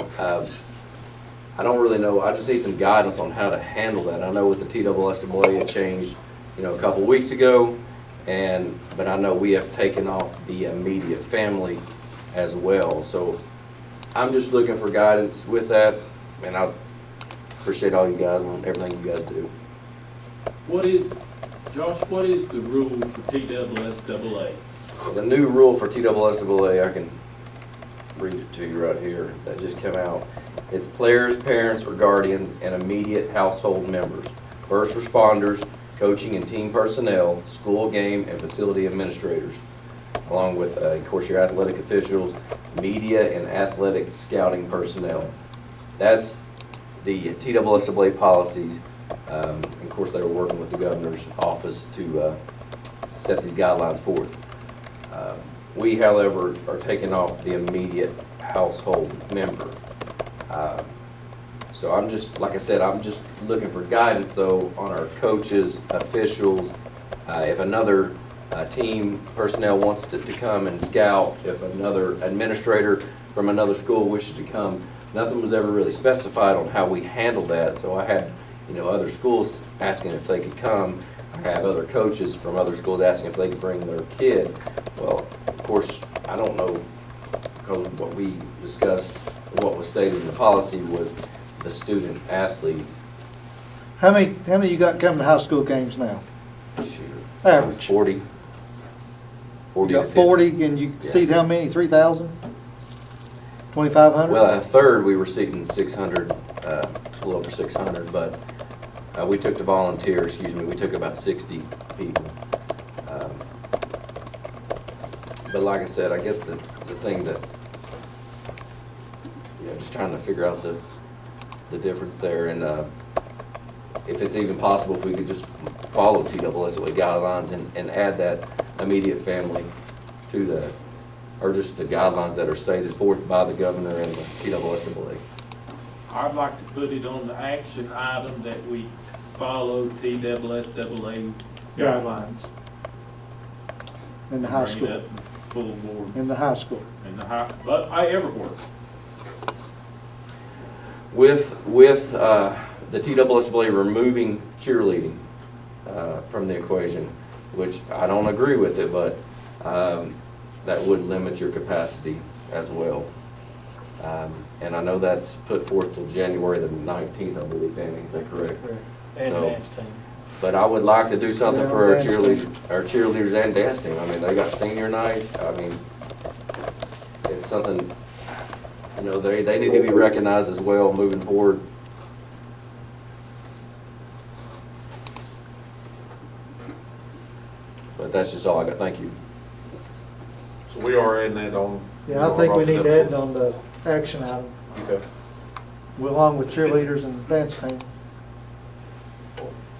I don't really know, I just need some guidance on how to handle that. I know with the TSSA it changed, a couple weeks ago, but I know we have taken off the immediate family as well. So I'm just looking for guidance with that, and I appreciate all you guys and everything you guys do. Josh, what is the rule for TSSA? The new rule for TSSA, I can read it to you right here, that just came out. It's players, parents, or guardians, and immediate household members, first responders, coaching and team personnel, school game and facility administrators, along with, of course, your athletic officials, media, and athletic scouting personnel. That's the TSSA policy. Of course, they were working with the governor's office to set these guidelines forth. We, however, are taking off the immediate household member. So I'm just, like I said, I'm just looking for guidance, though, on our coaches, officials. If another team personnel wants to come and scout, if another administrator from another school wishes to come, nothing was ever really specified on how we handle that. So I had, other schools asking if they could come. I have other coaches from other schools asking if they could bring their kid. Well, of course, I don't know, because what we discussed, what was stated in the policy was the student athlete. How many you got coming to high school games now? Average. 40. You 40 got to 40, and you Yeah. seat how many? 3,000? 2,500? Well, at third, we were seating 600, a little over 600, but we took the volunteers, we took about 60 people. But like I said, I guess the thing that, just trying to figure out the difference there, and if it's even possible, if we could just follow TSSA guidelines and add that immediate family to that, or just the guidelines that are stated forth by the governor and the TSSA. I'd like to put it on the action item that we follow TSSA Guidelines. In the high Bring it school. up full board. In the high school. But everywhere. With the TSSA removing cheerleading from the equation, which I don't agree with it, but that would limit your capacity as well. And I know that's put forth till January the 19th, I believe, Danny, is that correct? And So- dance team. But I would like to do something Yeah, for our dance cheerleaders and dance team. I mean, they got senior night. I mean, it's something, they need to be recognized as well moving forward. But that's just all I got. Thank you. So we are adding that on. Yeah, I think we need to add it on the action item, Okay. along with cheerleaders and dance team.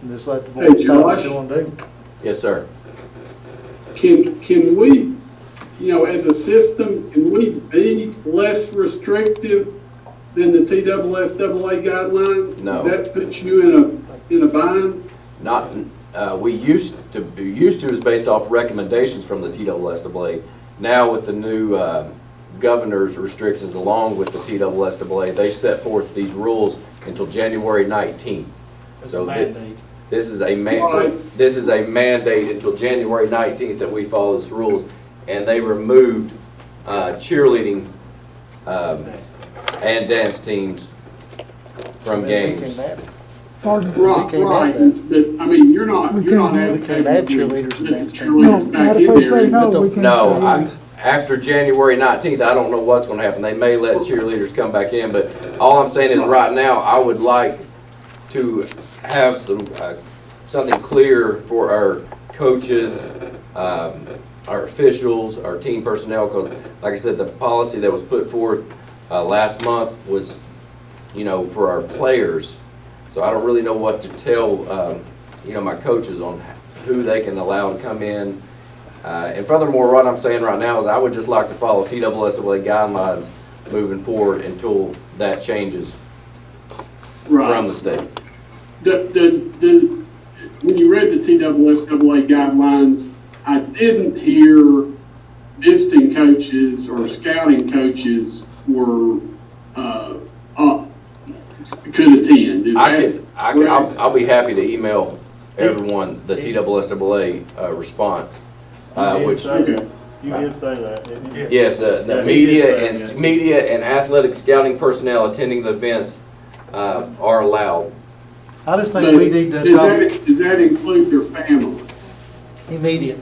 And just let the Hey, board decide what Josh. you want to do. Yes, sir. Can we, as a system, can we be less restrictive than the TSSA guidelines? No. Does that put you in a bind? Not, we used to is based off recommendations from the TSSA. Now with the new governor's restrictions along with the TSSA, they set forth these rules until January 19th. As So a mandate. this is a Right. this is a mandate until January 19th that we follow these rules, and they removed cheerleading and dance teams from We games. can't add it. Pardon? Right, can't right, add but, you're not We can't advocating. add cheerleaders and dance team. No, cheerleaders back not in if they there, say is no, it? we can't No, say yes. after January 19th, I don't know what's going to happen. They may let cheerleaders come back in, but all I'm saying is right now, I would like to have something clear for our coaches, our officials, our team personnel, because like I said, the policy that was put forth last month was, you know, for our players. So I don't really know what to tell, you know, my coaches on who they can allow to come in. And furthermore, what I'm saying right now is I would just like to follow TSSAA guidelines moving forward until that changes from the state. Does, when you read the TSSAA guidelines, I didn't hear visiting coaches or scouting coaches were, could attend. I'll be happy to email everyone the TSSAA response, which. You did say that, didn't you? Yes, the media and athletic scouting personnel attending the events are allowed. I just think we need to Does that include their families? immediate.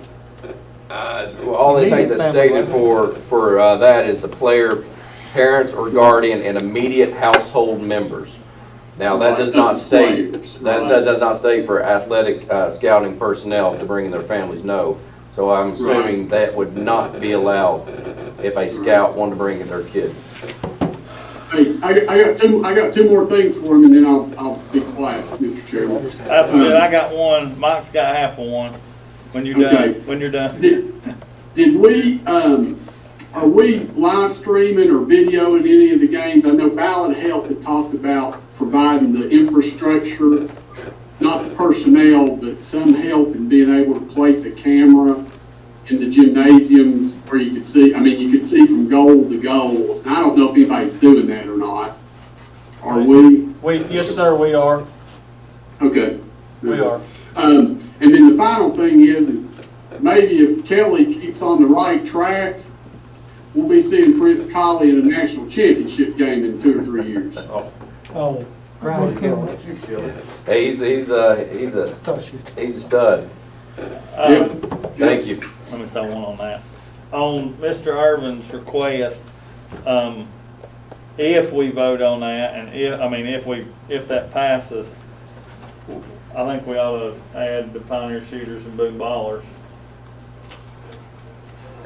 Well, all they think that's stated for that is the player, parents or guardian, and immediate household members. Now, that does not state, that does not state for athletic scouting personnel to bring in their families, no. So I'm assuming that would not be allowed if a scout wanted to bring in their kid. Hey, I got two more things for him, and then I'll be quiet, Mr. Chairman. That's good. I got one. Mike's got half of one. When you're done. When you're done. Did we, are we live streaming or videoing any of the games? I know Ballot Health had talked about providing the infrastructure, not the personnel, but some help in being able to place a camera in the gymnasiums where you could see, I mean, you could see from goal to goal. And I don't know if anybody's doing that or not. Are we? Yes, sir, we are. Okay. We are. And then the final thing is maybe if Kelly keeps on the right track, we'll be seeing Prince Colley in a national championship game in 2 or 3 years. Oh, right. Hey, he's a stud. Thank you. Let me throw one on that. On Mr. Irvin's request, if we vote on that, and if that passes, I think we ought to add the Pioneer Shooters and Boone Ballers.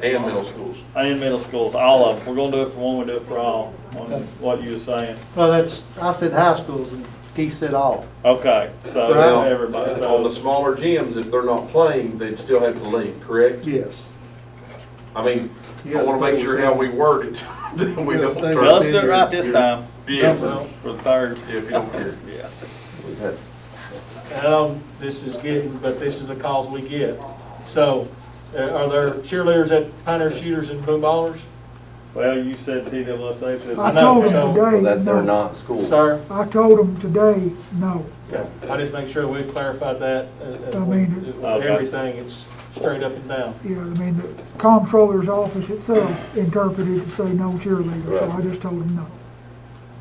And middle schools. And middle schools, all of them. If we're gonna do it for one, we do it for all, on what you were saying. Well, I said high schools and he said all. Okay, so Well, everybody. on the smaller gyms, if they're not playing, they'd still have to leave, correct? Yes. I mean, I want to make sure how we word it. We don't turn Well, let's do it right this time. Yes. For the third. If you don't care. Yeah. This is a cause we get. So, are there cheerleaders at Pioneer Shooters and Boone Ballers? Well, you said TSSA said. I told them today, That they're no. not schools. Sir? I told them today, no. I just make sure we clarified that. Everything, it's straight up and down. Yeah, the comptroller's office itself interpreted to say no cheerleaders, so I just told them no.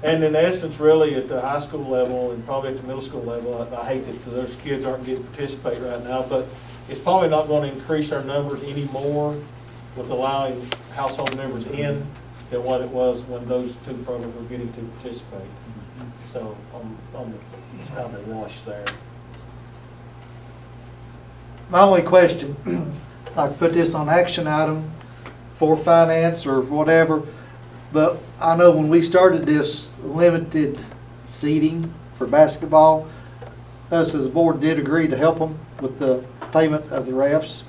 And in essence, really, at the high school level and probably at the middle school level, I hate that those kids aren't getting to participate right now, but it's probably not going to increase our numbers anymore with allowing household members in than what it was when those two programs were getting to participate. So it's kind of a wash there. My only question, I could put this on action item for finance or whatever, but I know when we started this limited seating for basketball, us as a board did agree to help them with the payment of the refs.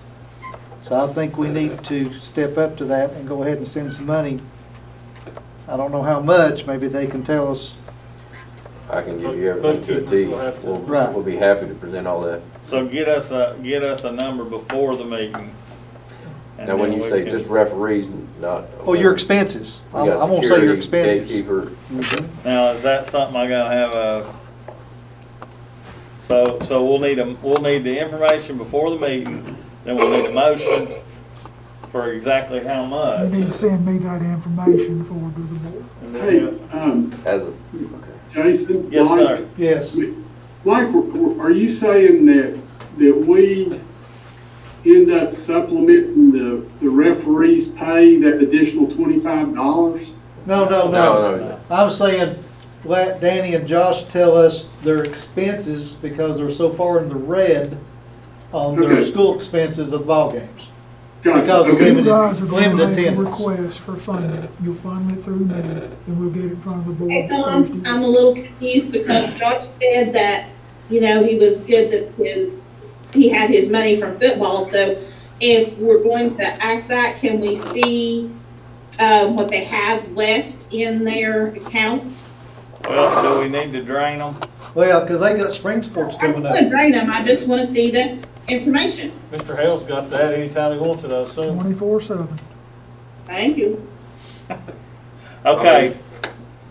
So I think we need to step up to that and go ahead and send some money. I don't know how much, maybe they can tell us. I can give you everything to a T. We'll be happy to present all that. So get us a number before the meeting. And now, when then you we say can- just referees, not. Oh, your expenses. I won't say your expenses. Gatekeeper. Now, is that something I gotta have so we'll need the information before the meeting, then we'll need a motion for exactly how You much. need to send me that information forward to the board. And then Hey, As of, Jason? Yes, Mike, sir. Yes. Mike, are you saying that we end up supplementing the referees' pay, that additional $25? No. I'm saying, let Danny and Josh tell us their expenses because they're so far in the red on their Okay. school expenses of the ball games. Gotcha, Because of okay. You limited, guys are gonna limited make a attendance. request for funding. You'll fund it through me, and we'll get it in front of the board Okay, so Thursday. I'm a little confused because Josh said that, you know, he was good that he had his money from football. So if we're going to ask that, can we see, what they have left in their accounts? Well, do we need to drain them? Well, because they got spring sports I coming don't up. want to drain them, I just want to see the information. Mr. Hale's got that anytime he wants it, I assume. 24/7. Thank you. Okay,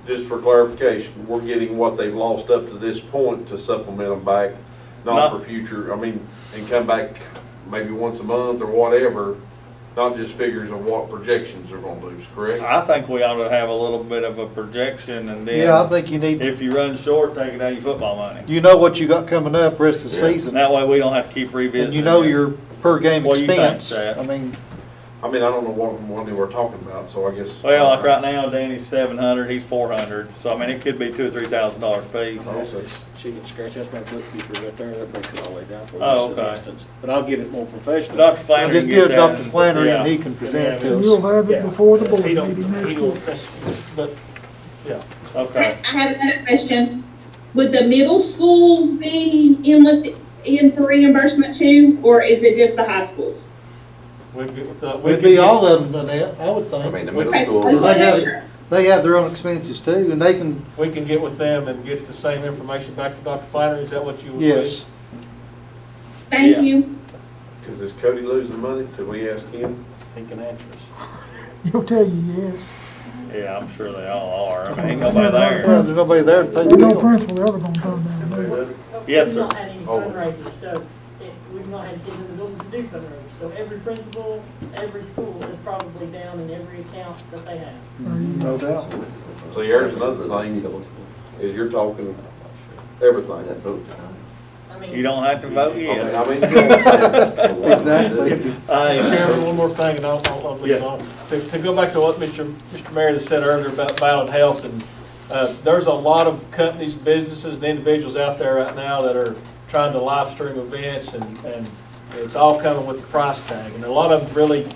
Just for clarification, we're getting what they've lost up to this point to supplement them back, not Not- for future, I mean, and come back maybe once a month or whatever, not just figures of what projections they're gonna lose, correct? I think we ought to have a little bit of a projection and Yeah, I then think you need, if you run short, take it out of your football money. you know what you got coming up rest of the Yeah. season. That way we don't have to keep revisiting. And you know this. your per game What do you think, expense. Seth? I mean, I mean, I don't know what money we're talking about, so I guess. Well, like right now, Danny's 700, he's 400, so I mean, it could be $2,000 or $3,000 a piece. That's just chicken scratch, that's my bookkeeper right there, that breaks it all the way down for Oh, this okay. instance. But I'll get it more professional. Dr. Flannery just can give get Dr. that. Flannery Yeah. and he can present it Yeah, to And us. you'll have it before the board He don't- meeting next he week. don't- that's- But, yeah. Okay. I have another question. Would the middle schools be in for reimbursement too, or is it just the high schools? We'd It'd be all of them, Lynette, I would I think. mean, the middle Okay, school. I just wanna They make have- sure. They have their own expenses too, and they can, We can get with them and get the same information back to Dr. Flannery, is that what you would do? yes. Thank Yeah. you. Cause is Cody losing money? Could we ask him? He can answer us. He'll tell you yes. Yeah, I'm sure they all are. I mean, ain't nobody Well, there. there's nobody there to pay the Ain't no bill. principal ever gonna come down there. Yes, We've sir. not had any Oh. fundraisers, so we've not had kids in the building to do fundraisers. So every principal, every school is probably down in every account that they have. No doubt. So here's another thing, is you're talking everything. I mean. You don't have to vote I yet. mean, you know what I'm saying? Exactly. Chairman, one more thing, and I'll leave it on. To go back to what Mr. Meredith said earlier about Valley Health, and there's a lot of companies, businesses, and individuals out there right now that are trying to live stream events, and it's all coming with the price tag. And a lot of them really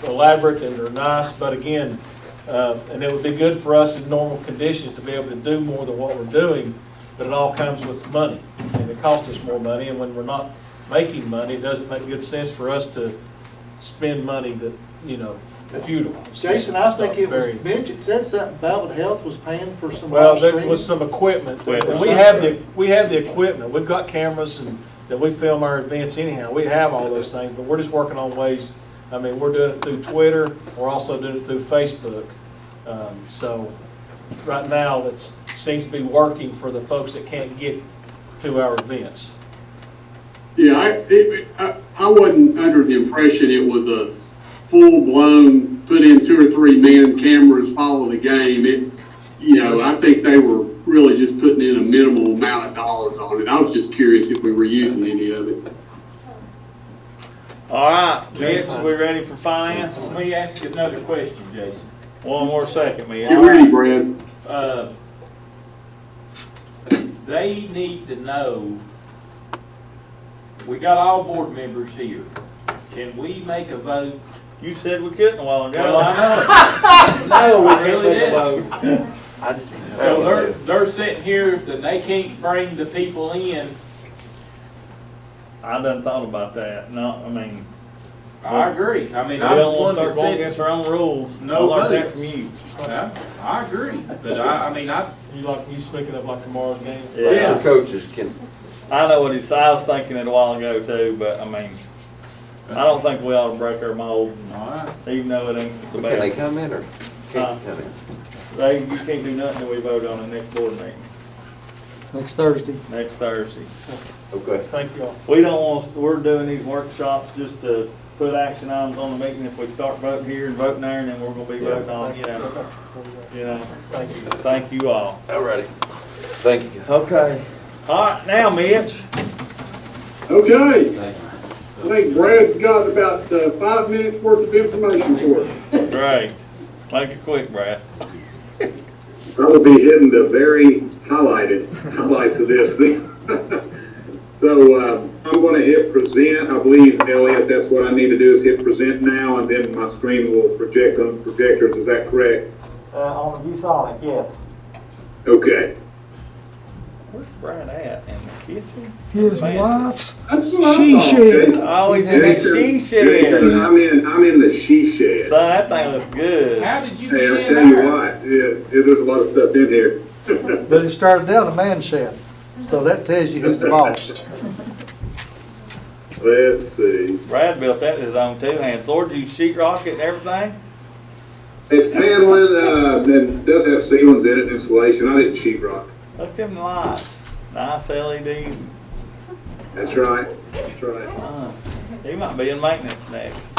elaborate and are nice, but again, and it would be good for us in normal conditions to be able to do more than what we're doing, but it all comes with money, and it costs us more money, and when we're not making money, it doesn't make good sense for us to spend money that, you know, futile. Jason, I think it was, Very- Mitch, it said something, Ballot Health was paying for some Well, live there streaming. was some equipment, Well, and we have the equipment, we've got cameras and that we film our events anyhow, we have all those things, but we're just working on ways, I mean, we're doing it through Twitter, we're also doing it through Facebook. So, right now, that seems to be working for the folks that can't get to our events. Yeah, I wasn't under the impression it was a full-blown, put in 2 or 3 man cameras, follow the game. I think they were really just putting in a minimal amount of dollars on it. I was just curious if we were using any of it. All right, Mitch, we ready for finance? Let me ask you another question, Jason. One more second, Mitch. Get ready, Brad. They need to know, we got all board members here. Can we make a vote? You said we couldn't a while ago. Well, I know. No, we I can't really make a did. vote. So they're sitting here, that they can't bring the people in. I done thought about that. No, I mean, I agree. I mean, we I'm the don't one want to that start going said, against our own rules. No I learned that votes. from you. I agree, but I You speaking of like tomorrow's game? Yeah. The coaches can, I know what he's, I was thinking it a while ago too, but I mean, I don't think we ought to break our mold, all right. even though it ain't the can they best. come in or can't come in? You can't do nothing till we vote on the next board meeting, Next Thursday. next Thursday. Okay. Thank you all. We don't want, we're doing these workshops just to put action items on the meeting. If we start voting here and voting there, and then we're gonna be voting on, you know. Thank you. Thank you all. Alrighty. Thank you. Okay. All right, now, Mitch. Okay. I think Brad's got about 5 minutes worth of information for us. Great. Make it quick, Brad. I will be hitting the very highlights of this thing. So, I'm gonna hit present. I believe, Elliot, that's what I need to do is hit present now, and then my screen will project on projectors. Is that correct? On the ViewSonic, yes. Okay. Where's Brad at? In the kitchen? His Man. wife's That's what I she thought. shed. Oh, he's in that she Jason, shed. I'm in the she shed. Son, that thing looks good. How did you Hey, I'll get in tell you there? what, there's a lot of stuff in here. But it started down a man shed, so that tells you who's the boss. Let's see. Brad built that with his own two hands. Lord, did you sheet rock it and everything? It's paneling, and does have ceilings in it, insulation. I didn't sheet rock. Look at them lights. Nice LED. That's right. That's right. He might be in maintenance next.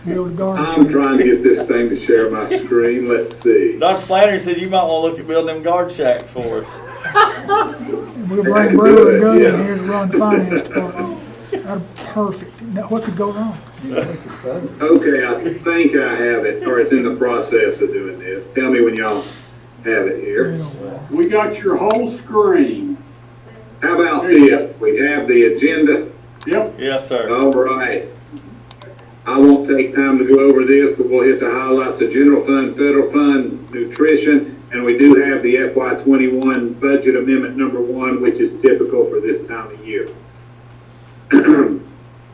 Build a garden I'm shed. trying to get this thing to share my screen. Let's see. Dr. Flannery said you might want to look at building them guard shacks for us. We'll bring Brewer and Gunn in here to run the finance department. That'd be perfect. Now, what could go wrong? Okay, I think I have it, or it's in the process of doing this. Tell me when y'all have it here. We got your whole screen. How about this? We have the agenda. Yep. Yes, sir. All right. I won't take time to go over this, but we'll hit the highlights of general fund, federal fund, nutrition, and we do have the FY21 budget amendment number 1, which is typical for this time of year.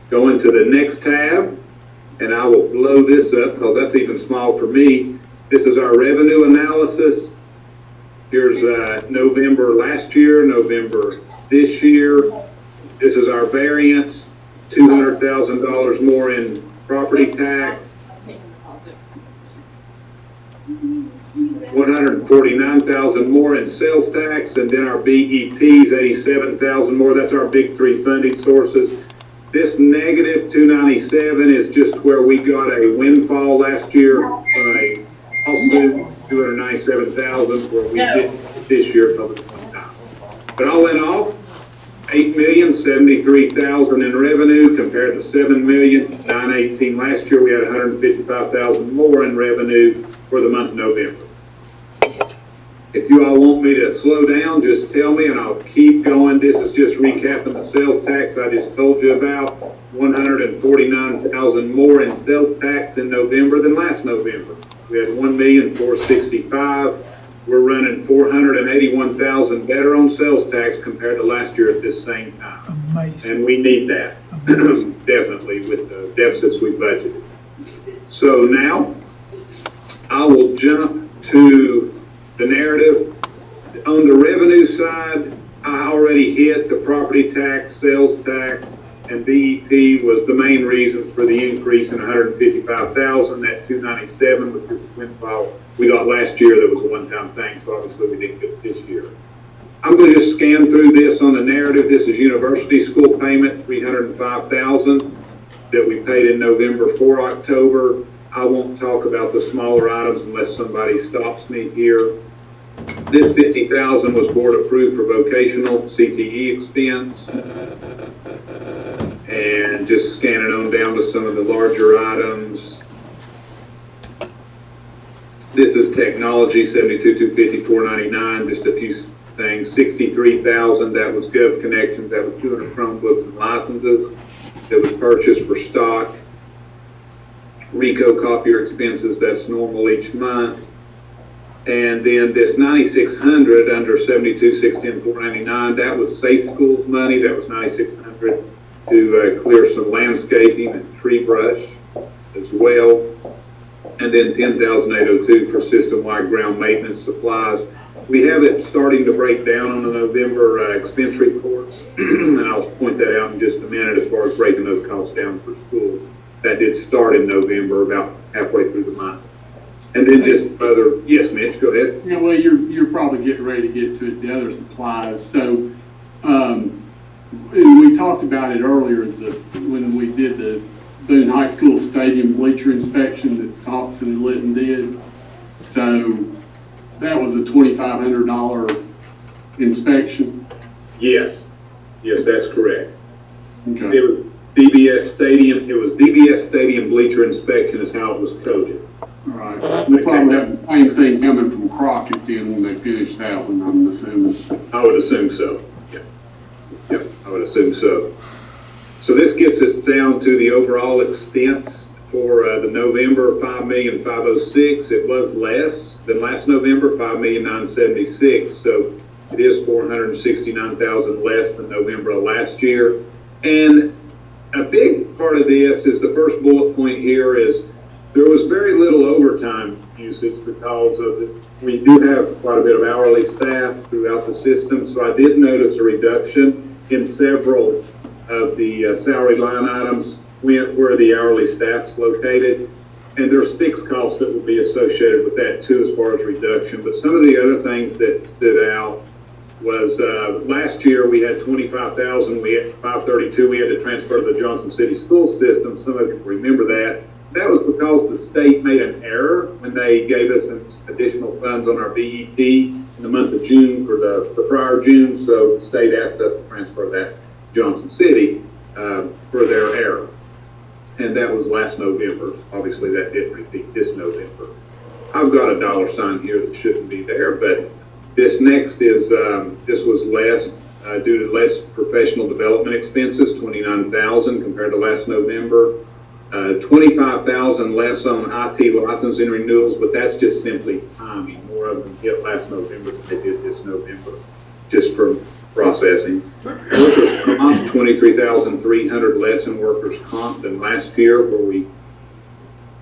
Go into the next tab, and I will blow this up because that's even small for me. This is our revenue analysis. Here's November last year, November this year. This is our variance, $200,000 more in property tax, $149,000 more in sales tax, and then our BEPs, $87,000 more. That's our big 3 funding sources. This negative 297 is just where we got a windfall last year, a lawsuit, 297,000, where we didn't this year for the 29. But all in all, $8,073,000 in revenue compared to $7,918,000 last year. We had $155,000 more in revenue for the month of November. If you all want me to slow down, just tell me and I'll keep going. This is just recapping the sales tax I just told you about. $149,000 more in sales tax in November than last November. We had $1,465,000. We're running $481,000 better on sales tax compared to last year at this same time. Amazing. And we need that, definitely, with the deficits we budgeted. So now, I will jump to the narrative. On the revenue side, I already hit the property tax, sales tax, and BEP was the main reasons for the increase in $155,000. That $297 was the windfall we got last year. That was a one-time thing, so obviously we didn't get it this year. I'm going to just scan through this on the narrative. This is university school payment, $305,000 that we paid in November for October. I won't talk about the smaller items unless somebody stops me here. This $50,000 was board approved for vocational CTE expense. And just scanning on down to some of the larger items. This is technology, $72,250, $499, just a few things. $63,000, that was Gov Connections, that was 200 Chromebooks and licenses that was purchased for stock. Rico copier expenses, that's normal each month. And then this $9,600 under $72,610, $499, that was Safe Schools money, that was $9,600 to clear some landscaping and tree brush as well. And then $10,802 for system-wide ground maintenance supplies. We have it starting to break down on the November expense reports, and I'll point that out in just a minute as far as breaking those costs down for school. That did start in November, about halfway through the month. And then just other, yes, Mitch, go ahead. Yeah, well, you're probably getting ready to get to it, the other supplies. So, we talked about it earlier when we did the Boone High School Stadium bleacher inspection that Thompson and Litton did. So that was a $2,500 inspection. Yes, that's correct. Okay. It was DBS Stadium. It was DBS Stadium bleacher inspection is how it was coded. All right. We probably have the same thing coming from Crockett then when they finish that one, I'm assuming. I would assume so. Yeah. would assume so. So this gets us down to the overall expense for the November, $5,506,000. It was less than last November, $5,976,000. So it is $469,000 less than November of last year. And a big part of this is the first bullet point here is there was very little overtime usage because we do have quite a bit of hourly staff throughout the system. So I did notice a reduction in several of the salary line items where the hourly staff's located. And there's fixed costs that will be associated with that too as far as reduction. But some of the other things that stood out was last year we had 25,000, we had 532 we had to transfer to the Johnson City school system. Some of you remember that. That was because the state made an error when they gave us some additional funds on our BEP in the month of June for the prior June. So the state asked us to transfer that to Johnson City for their error. And that was last November. Obviously that didn't repeat this November. I've got a dollar sign here that shouldn't be there, but this next is, this was less due to less professional development expenses, 29,000 compared to last November. 25,000 less on IT licensing renewals, but that's just simply timing. More of them hit last November than they did this November, just from processing. Workers' comp, 23,300 less in workers' comp than last year,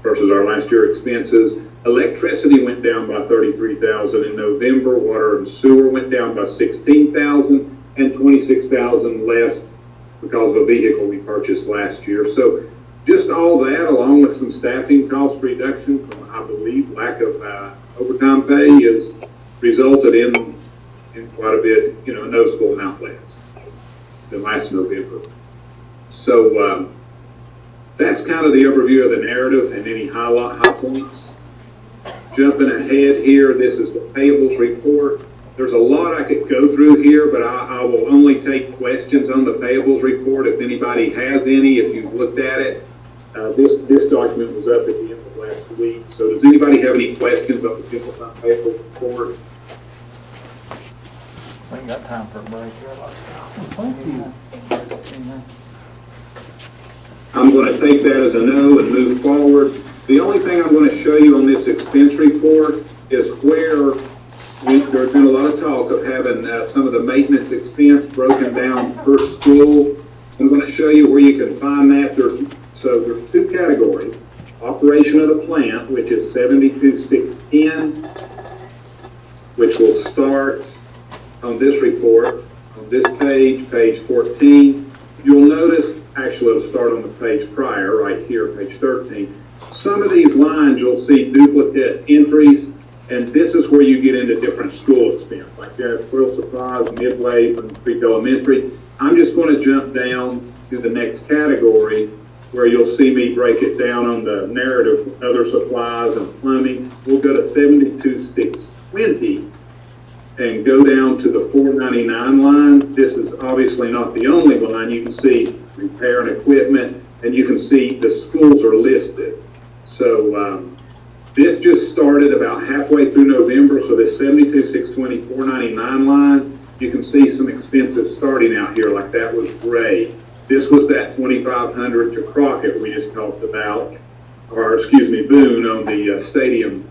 versus our last year expenses. Electricity went down by 33,000 in November. Water and sewer went down by 16,000 and 26,000 less because of a vehicle we purchased last year. So just all that, along with some staffing cost reduction from, I believe, lack of overtime pay, has resulted in quite a bit, a noticeable amount less than last November. So that's kind of the overview of the narrative and any high points. Jumping ahead here, this is the payables report. There's a lot I could go through here, but I will only take questions on the payables report if anybody has any, if you've looked at it. This document was up at the end of last week. So does anybody have any questions about the general fund payables report? We ain't got time for a break here. Thank you. I'm going to take that as a no and move forward. The only thing I'm going to show you on this expense report is where there's been a lot of talk of having some of the maintenance expense broken down per school. I'm going to show you where you can find that. There's two categories. Operation of the plant, which is 72,610, which will start on this report, on this page, page 14. You'll notice, actually it'll start on the page prior, right here, page 13. Some of these lines you'll see duplicate entries, and this is where you get into different school expense, like janitorial supplies, midway from pre-elementary. I'm just going to jump down to the next category where you'll see me break it down on the narrative, other supplies and plumbing. We'll go to 72,620 and go down to the 499 line. This is obviously not the only line. You can see repair and equipment, and you can see the schools are listed. So this just started about halfway through November. So this 72,620, 499 line, you can see some expenses starting out here, like that was gray. This was that 2,500 to Crockett we just talked about, or excuse me, Boone on the stadium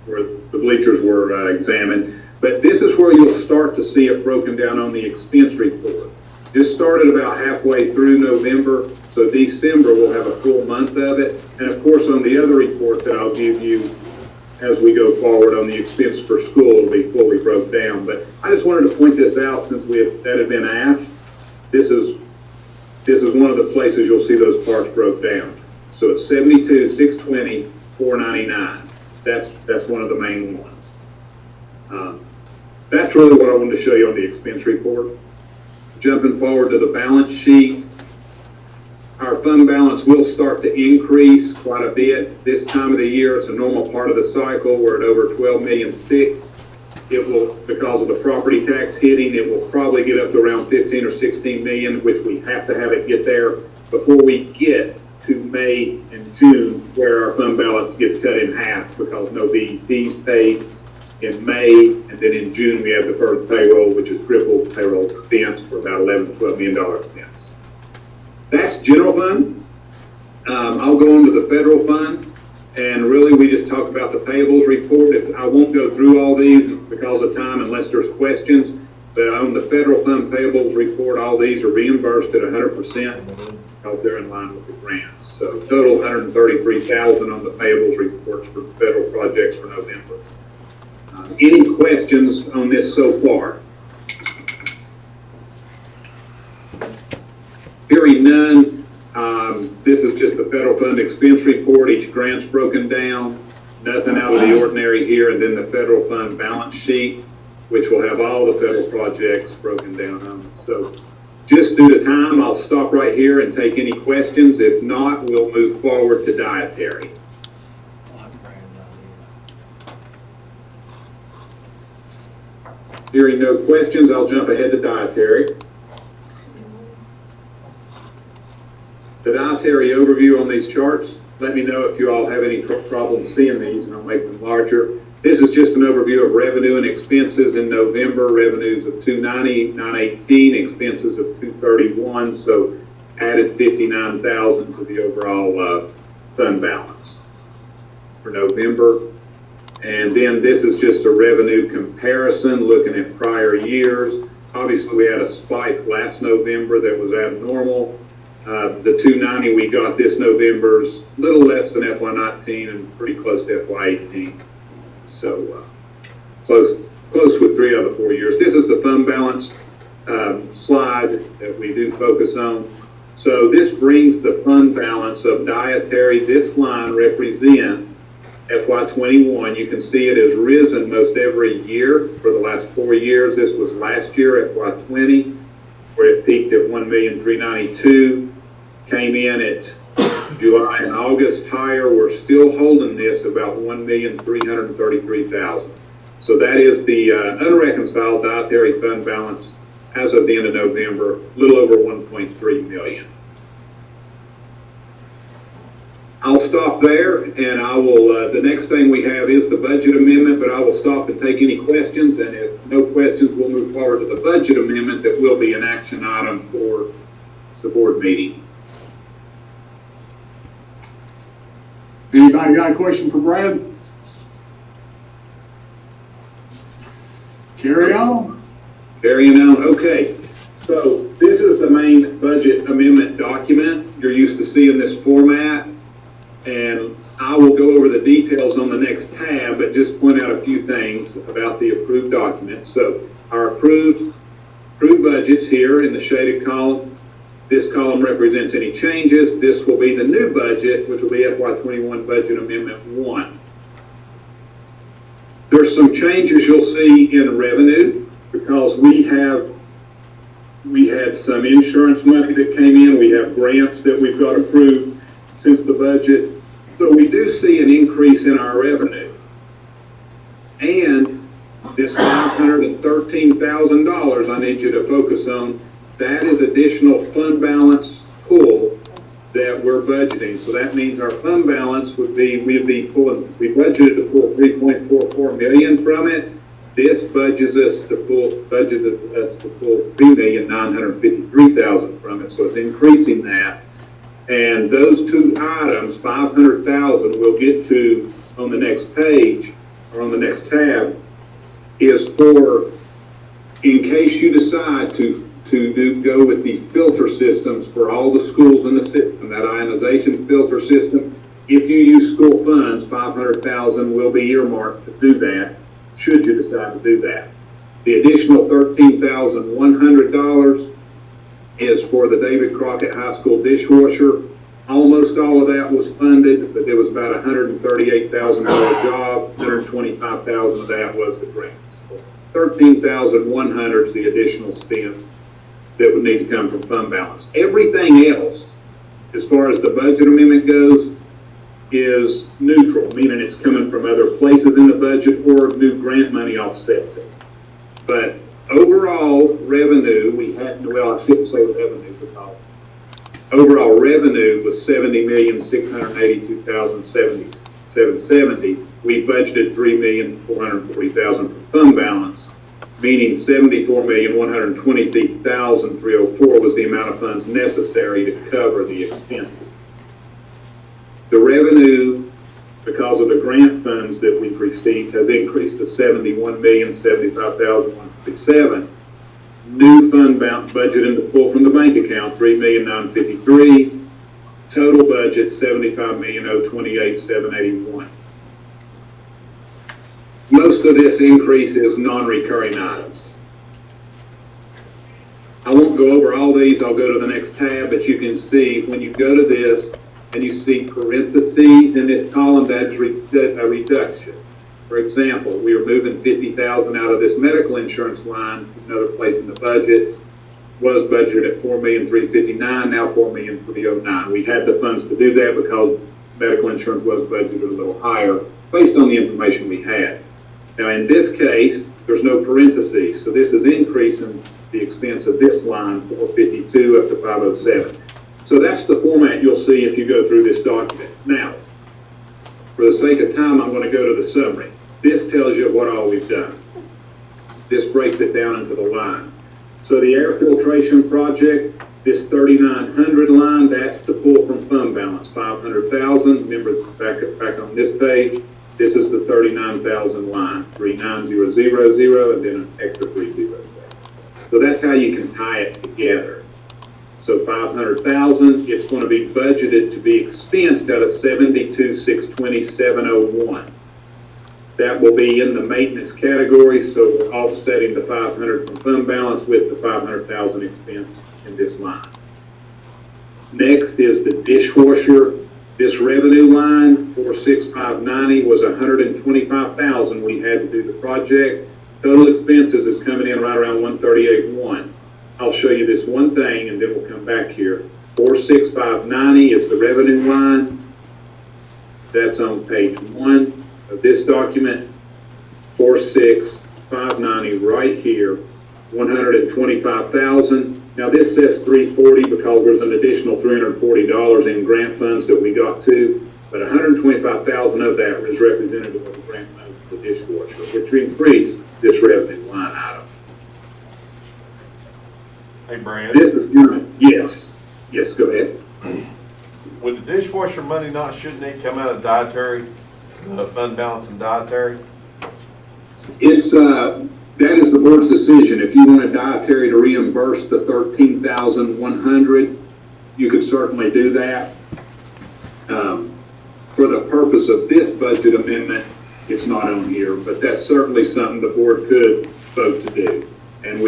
where the bleachers were examined. But this is where you'll start to see it broken down on the expense report. This started about halfway through November, so December we'll have a full month of it. And of course on the other report that I'll give you as we go forward on the expense per school, it'll be fully broke down. But I just wanted to point this out since that had been asked. This is one of the places you'll see those parts broke down. So it's 72,620, 499. That's one of the main ones. That's really what I wanted to show you on the expense report. Jumping forward to the balance sheet, our fund balance will start to increase quite a bit. This time of the year, it's a normal part of the cycle. We're at over 12.6 million. It will, because of the property tax hitting, it will probably get up to around 15 or 16 million, which we have to have it get there before we get to May and June, where our fund balance gets cut in half because no BEP's paid in May, and then in June, we have deferred payroll, which is triple payroll expense for about $11 to $12 million expense. That's general fund. I'll go on to the federal fund, and really we just talk about the payables report. I won't go through all these because of time unless there's questions, but on the federal fund payables report, all these are reimbursed at 100% because they're in line with the grants. So total $133,000 on the payables reports for federal projects for November. Any questions on this so far? Hearing none, this is just the federal fund expense report. Each grant's broken down, nothing out of the ordinary here, and then the federal fund balance sheet, which will have all the federal projects broken down on it. So just due to time, I'll stop right here and take any questions. If not, we'll move forward to dietary. Hearing no questions, I'll jump ahead to dietary. The dietary overview on these charts, let me know if you all have any problems seeing these, and I'll make them larger. This is just an overview of revenue and expenses in November. Revenues of $290, $918, expenses of $231, so added $59,000 to the overall fund balance for November. And then this is just a revenue comparison looking at prior years. Obviously, we had a spike last November that was abnormal. The 290 we got this November's a little less than FY19 and pretty close to FY18. So close with 3 out of the 4 years. This is the fund balance slide that we do focus on. So this brings the fund balance of dietary. This line represents FY21. You can see it has risen most every year for the last 4 years. This was last year, FY20, where it peaked at $1,392,000. Came in at July and August higher. We're still holding this about $1,333,000. So that is the unreconciled dietary fund balance as of the end of November, a little over $1.3 million. I'll stop there, and I will, the next thing we have is the budget amendment, but I will stop and take any questions, and if no questions, we'll move forward to the budget amendment that will be an action item for the board meeting. Anybody got a question for Brad? Carry on. Carrying on, okay. So this is the main budget amendment document. You're used to seeing this format, and I will go over the details on the next tab, but just point out a few things about the approved documents. So our approved budgets here in the shaded column. This column represents any changes. This will be the new budget, which will be FY21 Budget Amendment 1. There's some changes you'll see in revenue because we had some insurance money that came in. We have grants that we've got approved since the budget. So we do see an increase in our revenue. And this $513,000 I need you to focus on, that is additional fund balance pool that we're budgeting. So that means our fund balance would be, we budgeted to pull $3.44 million from it. This budgets us to pull $3,953,000 from it. So it's increasing that. And those two items, $500,000, we'll get to on the next page or on the next tab, is for in case you decide to go with the filter systems for all the schools in the system, that ionization filter system. If you use school funds, $500,000 will be earmarked to do that, should you decide to do that. The additional $13,100 is for the David Crockett High School dishwasher. Almost all of that was funded, but there was about a $138,000 job. $125,000 of that was the grants. $13,100 is the additional spend that would need to come from fund balance. Everything else, as far as the budget amendment goes, is neutral, meaning it's coming from other places in the budget or new grant money offsets it. But overall revenue, I shouldn't say revenue because overall revenue was $70,682,076. 770, we budgeted $3,440,000 for fund balance, meaning $74,123,304 was the amount of funds necessary to cover the expenses. The revenue, because of the grant funds that we've received, has increased to $71,075,147. New fund balance budget in the pull from the bank account, $3,953,000. Total budget, $75,028,781. Most of this increase is non-recurring items. I won't go over all these. I'll go to the next tab, but you can see when you go to this and you see parentheses in this column, that's a reduction. For example, we were moving $50,000 out of this medical insurance line, another place in the budget, was budgeted at $4,359,000, now $4,309,000. We had the funds to do that because medical insurance was budgeted a little higher based on the information we had. Now in this case, there's no parentheses, so this is increasing the expense of this line, 452 up to 507. So that's the format you'll see if you go through this document. Now, for the sake of time, I'm going to go to the summary. This tells you what all we've done. This breaks it down into the line. So the air filtration project, this 3,900 line, that's to pull from fund balance, 500,000. Remember, back on this page, this is the 39,000 line, 39000, and then an extra 30. So that's how you can tie it together. So 500,000, it's going to be budgeted to be expensed out of 72,620,701. That will be in the maintenance category, so we're offsetting the 500 from fund balance with the 500,000 expense in this line. Next is the dishwasher. This revenue line, 46590, was 125,000 we had to do the project. Total expenses is coming in right around 138.1. I'll show you this one thing and then we'll come back here. 46590 is the revenue line. That's on page 1 of this document. 46590 right here, 125,000. Now this says 340 because there's an additional $340 in grant funds that we got to, but 125,000 of that is representative of the grant funds for the dishwasher, which increased this revenue line item. Hey, Brad. This is good. Yes. Yes, go ahead. With the dishwasher money, shouldn't it come out of dietary, fund balance and dietary? It's, that is the board's decision. If you want a dietary to reimburse the $13,100, you could certainly do that. For the purpose of this budget amendment, it's not on here, but that's certainly something the board could vote to do. And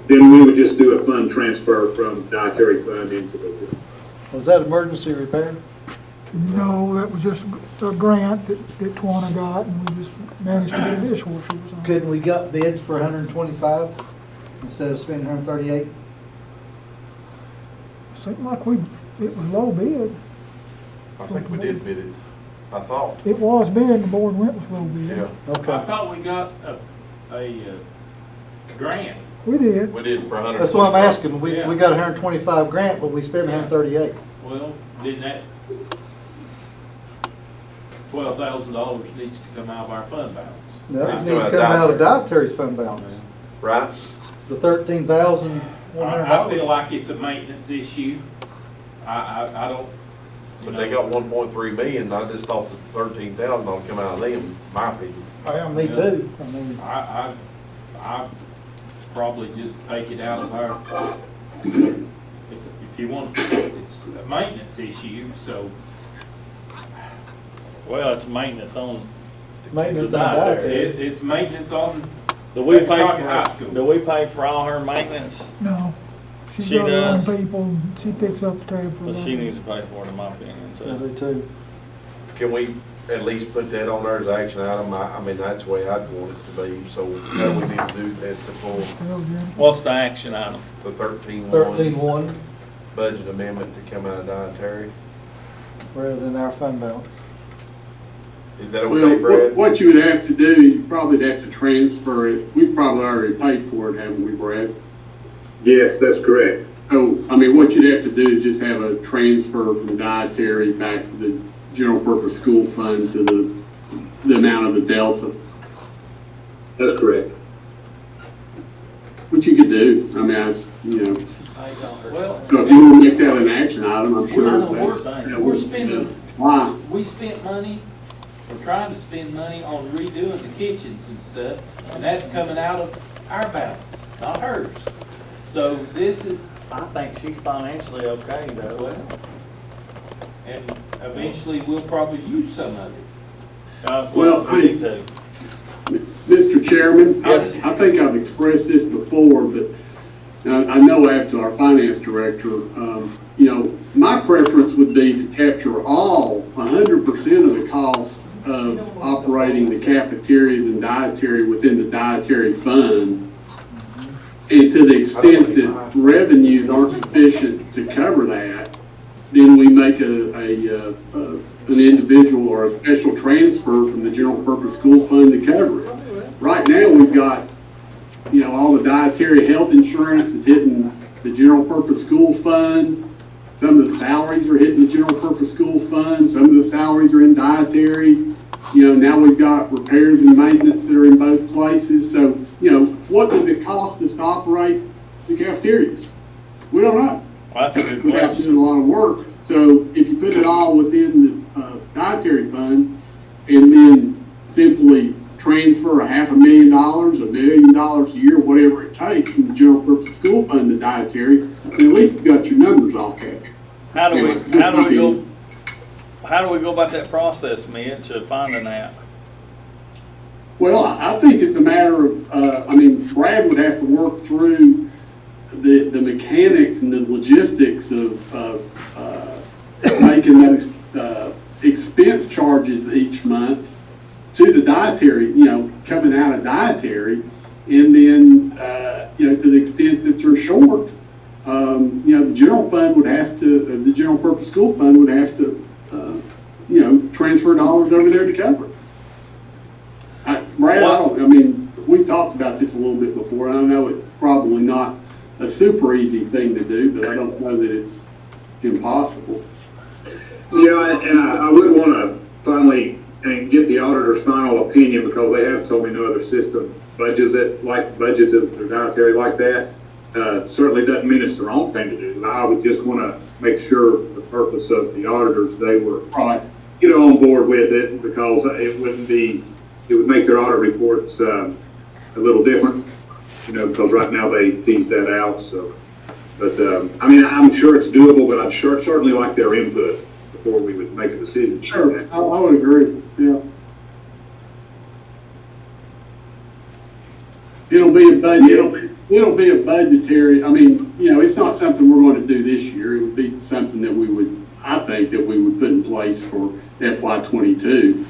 then we would just do a fund transfer from dietary fund into the board. Was that emergency repair? No, that was just a grant that Tawana got, and we just managed to get a dishwasher. Couldn't we got bids for 125 instead of spending 138? Seemed like it was low bid. I think we did bid it. I thought. It was bid, the board went with low bid. Yeah. Okay. I thought we got a grant. We did. We did for 100. That's what I'm asking. We Yeah. got 125 grant, but we spent 138. Well, didn't that $12,000 needs to come out of our fund balance? No, it Needs needs to to come come out out of of dietary's fund balance. Right? The $13,100. I feel like it's a maintenance issue. I don't. But they got 1.3 million. I just thought that 13,000 ought to come out of them, my opinion. Yeah, me too. I mean, I probably just take it out of our, if you want, it's a maintenance issue, so. Well, it's maintenance on. maintenance The on dietary. dietary. It's maintenance on. Do we pay Crockett High for, School. do we pay for all her maintenance? No. She's She got her own does. people, and she picks up the tab for Well, them. she needs to pay for it, in my opinion, I too. do too. Can we at least put that on there as action item? I mean, that's the way I'd want it to be. So how do we need to do that before What's the action item? the 13-1 13-1 budget amendment to come out of dietary? rather than our fund balance. Is that okay, Well, Brad? what you would have to do, you probably have to transfer it. We've probably already paid for it, haven't we, Brad? Yes, that's correct. Oh, I mean, what you'd have to do is just have a transfer from dietary back to the general purpose school fund to the amount of the delta. That's correct. Which you could do. I mean, Well, so if you want to make that an action item, I'm sure. I know that we're spending, why? we spent money, we're trying to spend money on redoing the kitchens and stuff, and that's coming out of our balance, not hers. So this is, I think she's financially okay though. well, and eventually we'll probably use some of it. Well, we need to. Mr. Chairman, Yes. I think I've expressed this before, but I know after our finance director, my preference would be to capture all, 100% of the cost of operating the cafeterias and dietary within the dietary fund. And to the extent that revenues aren't sufficient to cover that, then we make an individual or a special transfer from the general purpose school fund to cover it. Right now, we've got, all the dietary health insurance is hitting the general purpose school fund. Some of the salaries are hitting the general purpose school fund. Some of the salaries are in dietary. Now we've got repairs and maintenance that are in both places. So, what does it cost us to operate the cafeterias? We don't know. Well, that's a good We have to question. do a lot of work. So if you put it all within the dietary fund and then simply transfer $500,000, $1 million a year, whatever it takes from the general purpose school fund to dietary, then at least you've got your numbers all captured. How do we go about that process, Mitch, of finding that? Well, I think it's a matter of, Brad would have to work through the mechanics and the logistics of making those expense charges each month to the dietary, coming out of dietary, and then, to the extent that you're short, the general fund would have to, the general purpose school fund would have to, transfer dollars over there to cover it. Brad, we've talked about this a little bit before, and I know it's probably not a super easy thing to do, but I don't know that it's impossible. Yeah, and I would want to finally get the auditor's final opinion, because they have told me no other system budgets as their dietary like that. Certainly doesn't mean it's the wrong thing to do. I would just want to make sure, for the purpose of the auditors, they were Right. On board with it, because it would make their audit reports a little different, because right now they tease that out. So, but I'm sure it's doable, but I'd certainly like their input before we would make a decision. Sure, I would agree, yeah. It'll be a budgetary, it's not something we're going to do this year. It would be something that I think that we would put in place for FY22.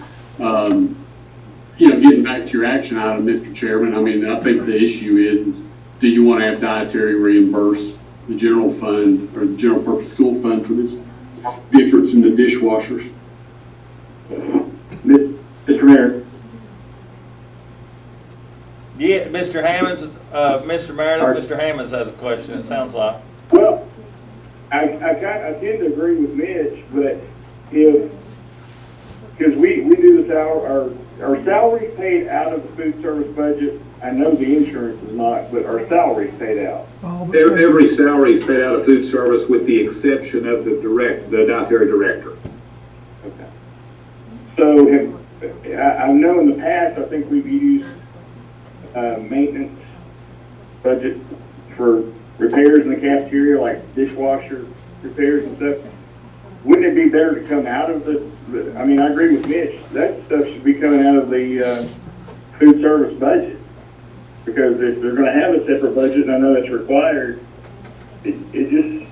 Getting back to your action item, Mr. Chairman, I think the issue is do you want to have dietary reimburse the general fund or the general purpose school fund for this difference in the dishwashers? Mr. Mayor. Yeah, Mr. Hammonds, Mr. Meredith, Mr. Hammonds has a question, it sounds like. Well, I tend to agree with Mitch, but because we do this, our salaries paid out of the food service budget. I know the insurance is not, but our salaries paid out. Every salary is paid out of food service with the exception of the dietary director. Okay. So I know in the past, I think we've used maintenance budget for repairs in the cafeteria, like dishwasher repairs and stuff. Wouldn't it be better to come out of I agree with Mitch, that stuff should be coming out of the food service budget. Because if they're gonna have a separate budget, and I know it's required, it just,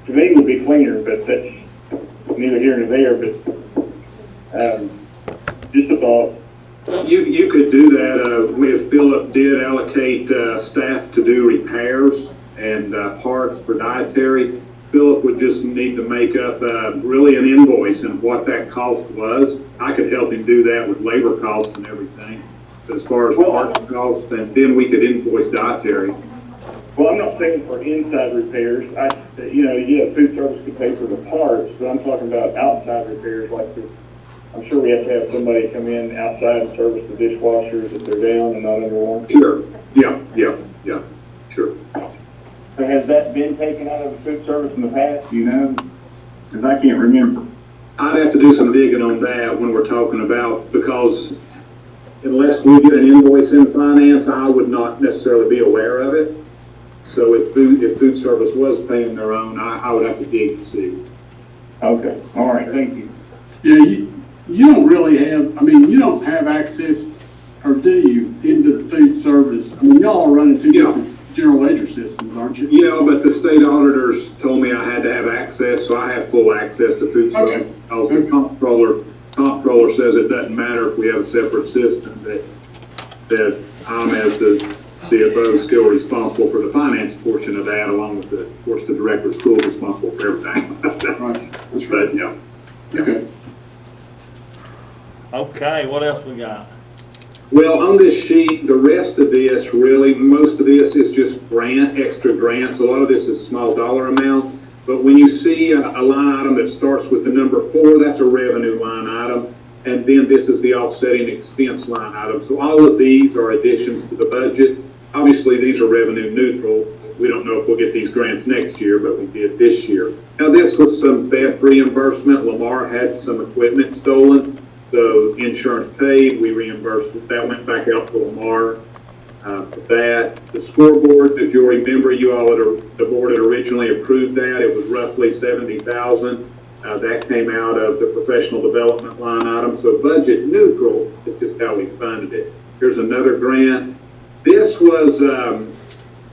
to me, would be cleaner, but that's neither here nor there, but just a thought. You could do that if Philip did allocate staff to do repairs and parts for dietary. Philip would just need to make up really an invoice and what that cost was. I could help him do that with labor costs and everything. But as far as parts costs, then we could invoice dietary. Well, I'm not saying for inside repairs. you know, yeah, food service could pay for the parts, but I'm talking about outside repairs, like I'm sure we have to have somebody come in outside and service the dishwashers if they're down and not under warranty. Sure, yeah, sure. So has that been taken out of the food service in the past, do you know? Because I can't remember. I'd have to do some digging on that when we're talking about, because unless we get an invoice in finance, I would not necessarily be aware of it. So if food service was paying their own, I would have to dig to see. Okay, all right, thank you. Yeah, you don't really have, I mean, you don't have access, or do you, into the food service? I mean, y'all are running two different general ledger systems, aren't you? Yeah, but the state auditors told me I had to have access, so I have full access to food service. Because the comptroller says it doesn't matter if we have a separate system, that I'm, as the CFO, still responsible for the finance portion of that, along with of course, the director of school responsible for everything. Right, that's right. But, yeah. Okay. Okay, what else we got? Well, on this sheet, the rest of this, really, most of this is just extra grants. A lot of this is small dollar amount. But when you see a line item that starts with the number 4, that's a revenue line item. And then this is the offsetting expense line item. So all of these are additions to the budget. Obviously, these are revenue neutral. We don't know if we'll get these grants next year, but we did this year. Now, this was some theft reimbursement. Lamar had some equipment stolen. So insurance paid, we reimbursed it. That went back out to Lamar for that. The scoreboard, if you'll remember, the board had originally approved that. It was roughly $70,000. That came out of the professional development line item. So budget neutral is just how we funded it. Here's another grant. This was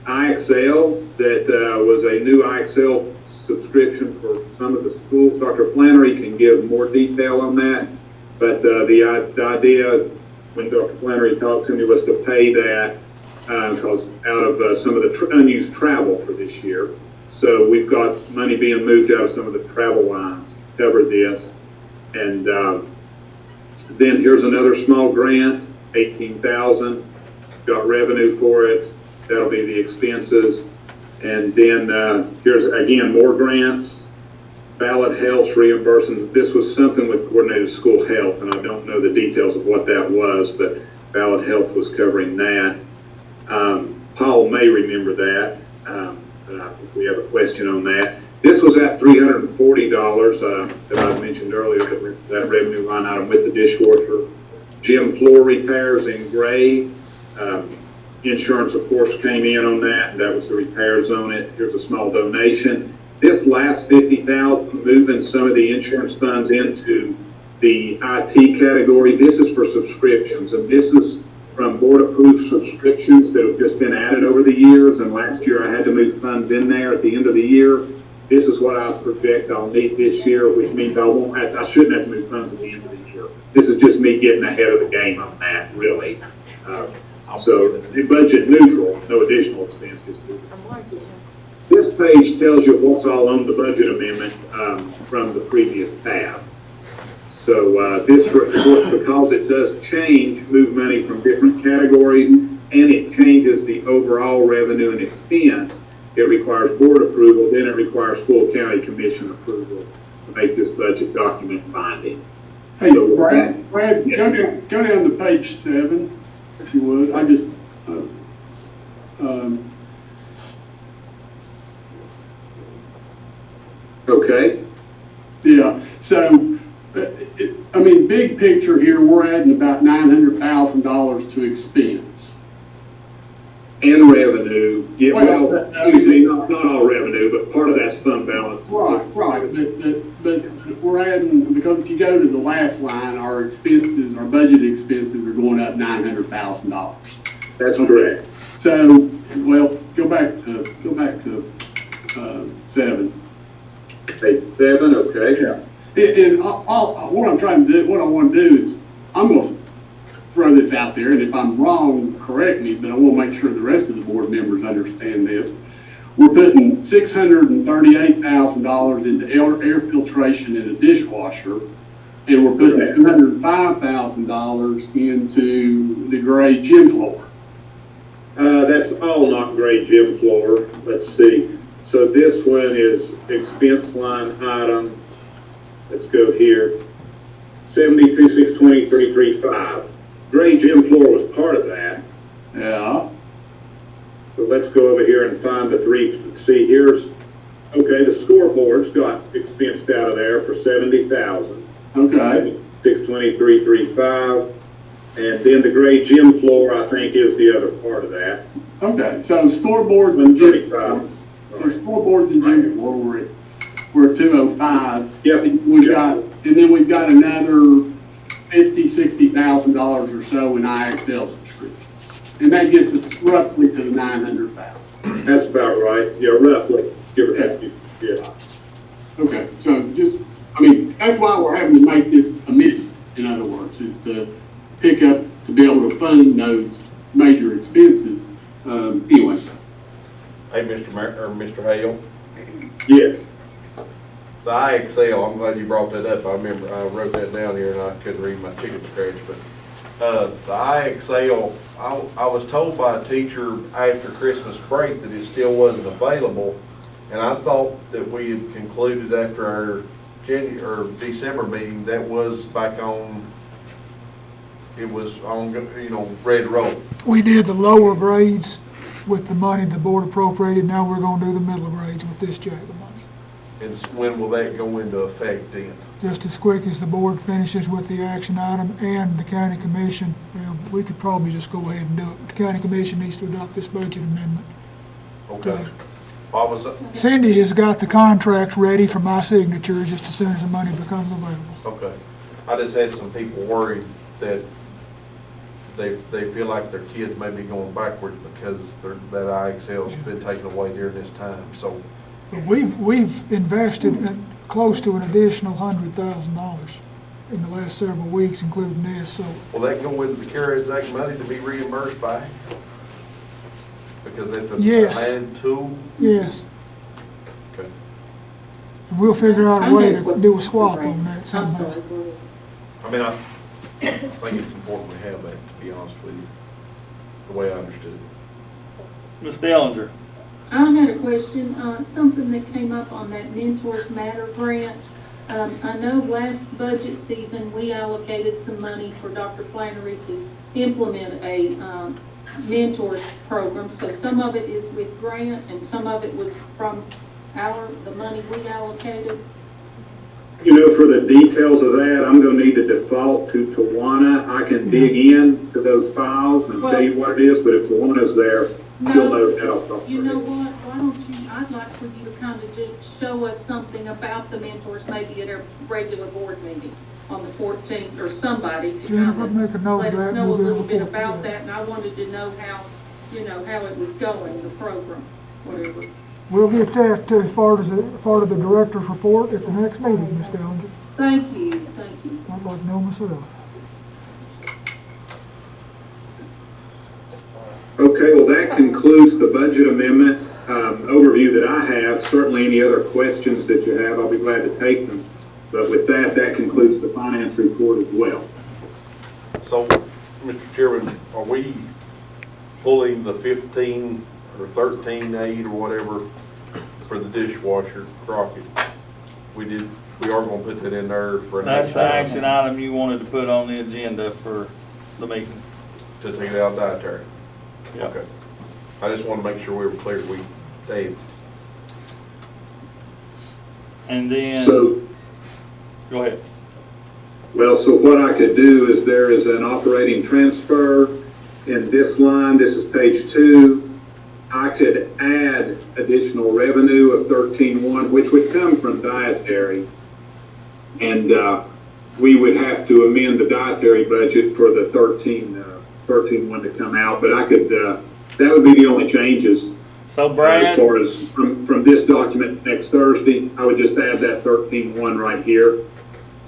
IXL, that was a new IXL subscription for some of the schools. Dr. Flannery can give more detail on that. But the idea, when Dr. Flannery talked to me, was to pay that because out of some of the unused travel for this year. So we've got money being moved out of some of the travel lines to cover this. And then here's another small grant, $18,000. Got revenue for it. That'll be the expenses. And then here's, again, more grants. Ballot Health reimbursement. This was something with coordinated school health, and I don't know the details of what that was, but Ballot Health was covering that. Paul may remember that, but if we have a question on that. This was at $340 that I mentioned earlier, that revenue line item with the dishwasher. Gym floor repairs in gray. Insurance, of course, came in on that, and that was the repairs on it. Here's a small donation. This last $50,000, moving some of the insurance funds into the IT category, this is for subscriptions, and this is from board-approved subscriptions that have just been added over the years, and last year I had to move funds in there at the end of the year. This is what I project I'll need this year, which means I shouldn't have to move funds at the end of the year. This is just me getting ahead of the game on that, really. So the budget neutral, no additional expenses. This page tells you what's all on the budget amendment from the previous tab. So this report, because it does change, move money from different categories, and it changes the overall revenue and expense, it requires board approval, then it requires full county commission approval to make this budget document binding. Hey, Brad, yeah. go down to page 7, if you would. I just, Okay. Yeah, so, I mean, big picture here, we're adding about $900,000 to expense. And revenue, yeah, well, usually not all revenue, but part of that's fund balance. Right, but we're adding, because if you go to the last line, our expenses, our budget expenses are going up $900,000. That's correct. So, well, go back to 7. Page 7, okay. Yeah. And what I'm trying to do, what I want to do is, I'm going to throw this out there, and if I'm wrong, correct me, but I want to make sure the rest of the board members understand this. We're putting $638,000 into air filtration and a dishwasher, and we're putting $205,000 into the gray gym floor. That's all not gray gym floor. Let's see. So this one is expense line item, let's go here, 72,620,335. Gray gym floor was part of that. Yeah, So let's go over here and find the three, see here's, okay, the scoreboard's got expensed out of there for 70,000. okay, 623,335. And then the gray gym floor, I think, is the other part of that. okay, so scoreboards and gym, 135. so scoreboards and gym floor, we're at 205. Yep. And then we've got another $50,000-$60,000 or so in IXL subscriptions. And that gets us roughly to the 900,000. That's about right. Yeah, roughly, give or take. Yeah. Okay, so just, I mean, that's why we're having to make this amendment, in other words, is to pick up, to be able to fund those major expenses. Anyway. Hey, Mr. Hale, Yes. the IXL, I'm glad you brought that up. I remember, I wrote that down here and I couldn't read my chicken scratch, but, the IXL, I was told by a teacher after Christmas break that it still wasn't available. And I thought that we had concluded after our December meeting, that was back on, it was on, ready to roll. We did the lower grades with the money the board appropriated. Now we're gonna do the middle grades with this jack of money. And when will that go into effect then? Just as quick as the board finishes with the action item and the county commission, we could probably just go ahead and do it. The county commission needs to adopt this budget amendment. Okay. Cindy has got the contract ready for my signature just as soon as the money becomes available. Okay. I just had some people worried that they feel like their kids may be going backwards because that IXL's been taken away during this time, so. But we've invested close to an additional $100,000 in the last several weeks, including this, so. Will that go into the CARES Act money to be reimbursed back? Because it's a Yes. added tool? Yes. Okay. We'll figure out a way to do a swap on that somehow. I mean, I think it's important we have that, to be honest with you, the way I understood it. Ms. Dellinger. I had a question, something that came up on that Mentors Matter grant. I know last budget season, we allocated some money for Dr. Flannery to implement a mentors program. So some of it is with grant and some of it was from the money we allocated. For the details of that, I'm gonna need to default to Tawana. I can dig in to those files and tell you what it is, but if Tawana's there, she'll know that I'll talk to her. You know what, why don't you, I'd like for you to kind of just show us something about the mentors, maybe at our regular board meeting on the 14th, or somebody to Jennifer, kind make a note of let of us that, know a we'll be little able bit to- about that, and I wanted to know how, how it was going, the program, whatever. We'll get that as part of the director's report at the next meeting, Ms. Dellinger. Thank you. I'd like to know myself. Okay, well, that concludes the budget amendment overview that I have. Certainly any other questions that you have, I'll be glad to take them. But with that, that concludes the finance report as well. So, Mr. Chairman, are we pulling the 15 or 13.8 or whatever for the dishwasher, Crockett? We are gonna put that in there for. That's the action item you wanted to put on the agenda for the meeting. To take it out dietary? Yeah. Okay. I just want to make sure we were clear, we danced. And then, So, go ahead. well, so what I could do is there is an operating transfer in this line. This is page 2. I could add additional revenue of 13.1, which would come from dietary. And we would have to amend the dietary budget for the 13.1 to come out. But I could, that would be the only changes. So Brad, as far as from this document next Thursday, I would just add that 13.1 right here.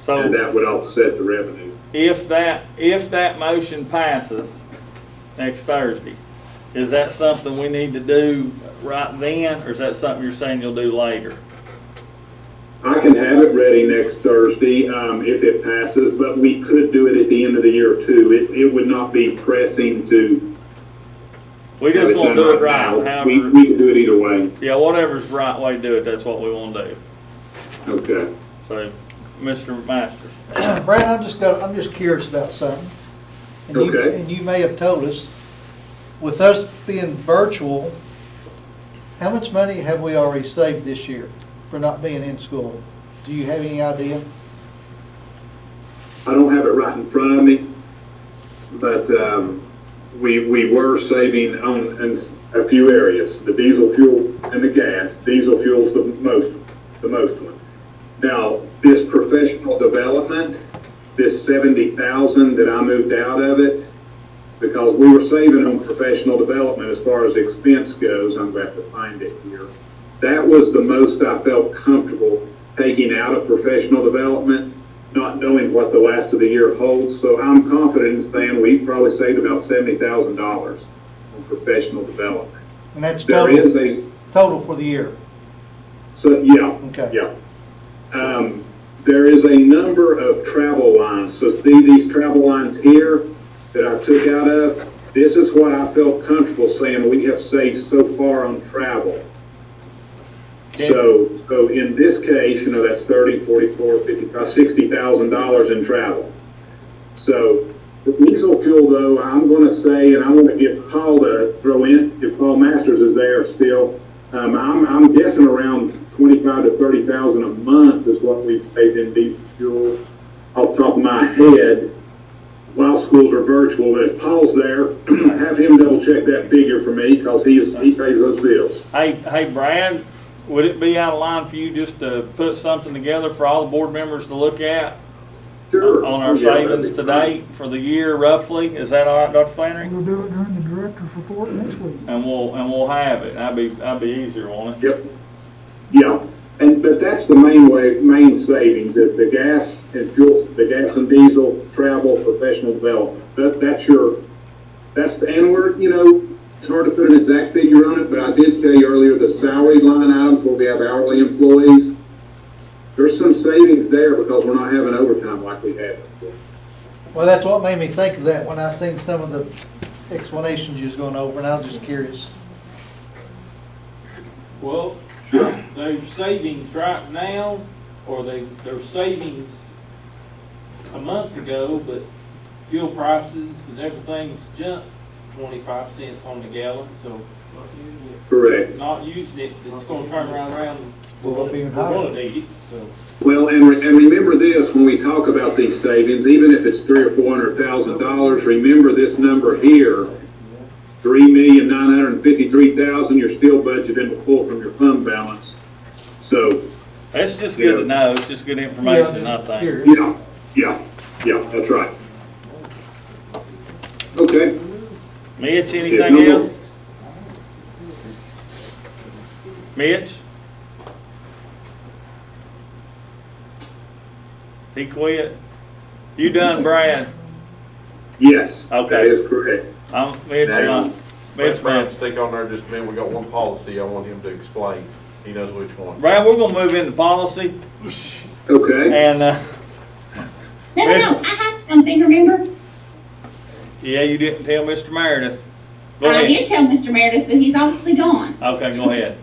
And that would offset the revenue. if that motion passes next Thursday, is that something we need to do right then, or is that something you're saying you'll do later? I can have it ready next Thursday if it passes, but we could do it at the end of the year too. It would not be pressing to We have just wanna done do it right, now. however. We can do it either way. Yeah, whatever's the right way to do it, that's what we wanna do. Okay. So, Mr. Masters. Brad, I'm just curious about something. Okay. And you may have told us, with us being virtual, how much money have we already saved this year for not being in school? Do you have any idea? I don't have it right in front of me, but we were saving in a few areas, the diesel fuel and the gas. Diesel fuel's the most one. Now, this professional development, this 70,000 that I moved out of it, because we were saving on professional development as far as expense goes, I'm going to have to find it here. That was the most I felt comfortable taking out of professional development, not knowing what the last of the year holds. So I'm confident in saying we've probably saved about $70,000 on professional development. And that's There total, is a, total for the year. so yeah, Okay. yeah. There is a number of travel lines. So see these travel lines here that I took out of? This is what I felt comfortable saying we have saved so far on travel. So in this case, that's 30, 44, 55, $60,000 in travel. So the diesel fuel though, I'm going to say, and I'm going to get Paul to throw in, if Paul Masters is there still, I'm guessing around 25 to 30,000 a month is what we've saved in diesel fuel off the top of my head while schools are virtual. But if Paul's there, have him double check that figure for me because he pays those bills. Hey, Brad, would it be out of line for you just to put something together for all the board members to look at? Sure. On our Yeah, savings to date for the year roughly? Is that all right, Dr. Flannery? We'll do it during the director's report next week. And we'll have it. That'd be easier, won't it? Yep. Yeah. But that's the main savings is the gas and fuel, the gas and diesel, travel, professional development. And we're, it's hard to put an exact figure on it, but I did tell you earlier the salary line items where we have hourly employees. There's some savings there because we're not having overtime like we had before. Well, that's what made me think of that when I seen some of the explanations you was going over, and I was just curious. Well, there's savings right now, or there's savings a month ago, but fuel prices and everything's jumped 25 cents on the gallon, so. Correct. Not using it, it's gonna turn around, we're Will be even higher. gonna need it, so. Well, and remember this, when we talk about these savings, even if it's $300,000 or $400,000, remember this number here, $3,953,000, you're still budgeting to pull from your fund balance. So. That's just good to know. It's just good information, I think. Yeah, that's right. Okay. Mitch, anything else? Mitch? He quit? You done, Brad? Yes. Okay. That is correct. Mitch, Let Brad stick on there just a minute. We got one policy I want him to explain. He knows which one. Brad, we're gonna move into policy. Okay. And, No, I have something, remember? yeah, you didn't tell Mr. Meredith. Go I ahead. did tell Mr. Meredith, but he's obviously gone. Okay, go ahead.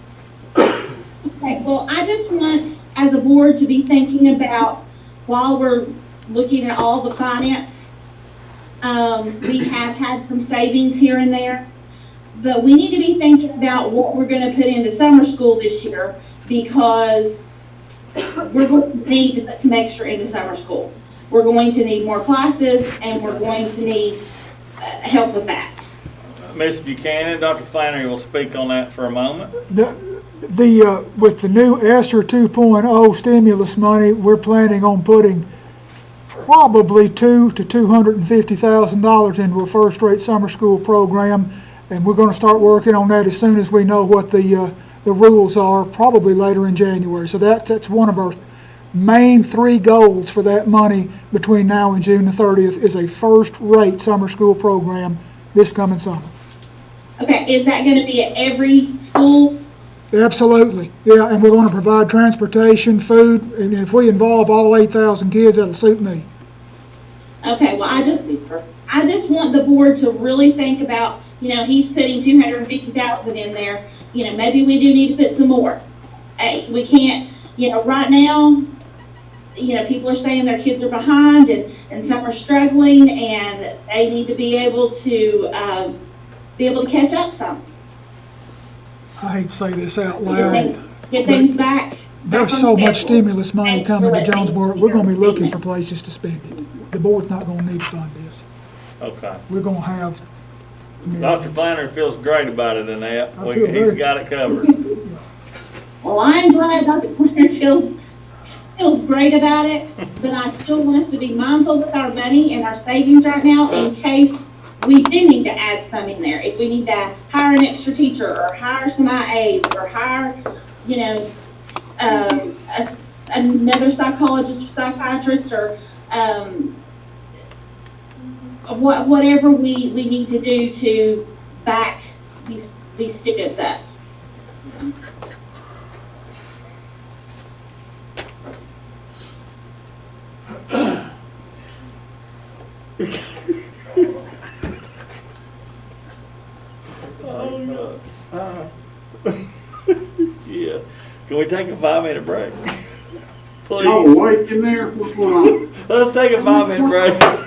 Okay, well, I just want, as a board, to be thinking about, while we're looking at all the finance, we have had some savings here and there, but we need to be thinking about what we're gonna put into summer school this year, because we're going to need to put some extra into summer school. We're going to need more classes, and we're going to need help with that. Ms. Buchanan, Dr. Flannery will speak on that for a moment. With the new ESSER 2.0 stimulus money, we're planning on putting probably $200,000 to $250,000 into a first-rate summer school program, and we're going to start working on that as soon as we know what the rules are, probably later in January. So that's one of our main 3 goals for that money between now and June the 30th is a first-rate summer school program this coming summer. Okay, is that gonna be at every school? Absolutely, yeah, and we're going to provide transportation, food, and if we involve all 8,000 kids, that'll suit me. Okay, well, I just want the board to really think about, he's putting 250,000 in there, maybe we do need to put some more. Hey, we can't, right now, people are saying their kids are behind and some are struggling and they need to be able to, catch up some. I hate to say this out Get loud. get things back. There's on so much schedule. stimulus money Thanks coming for to letting me Jonesboro, we're gonna be looking for places to spend it. The board's not gonna need to fund this. Okay. We're gonna have Dr. millions. Flannery feels great about it, Annette. I feel He's very- got it covered. Well, I'm glad Dr. Planner feels great about it, but I still want us to be mindful with our money and our savings right now in case we do need to add some in there. If we need to hire an extra teacher or hire some IAs or hire, another psychologist or psychiatrist or, whatever we need to do to back these students up. Oh, God. Yeah. Can we take a 5-minute break? Y'all Please. awake in there? What's going on? Let's take a 5-minute break.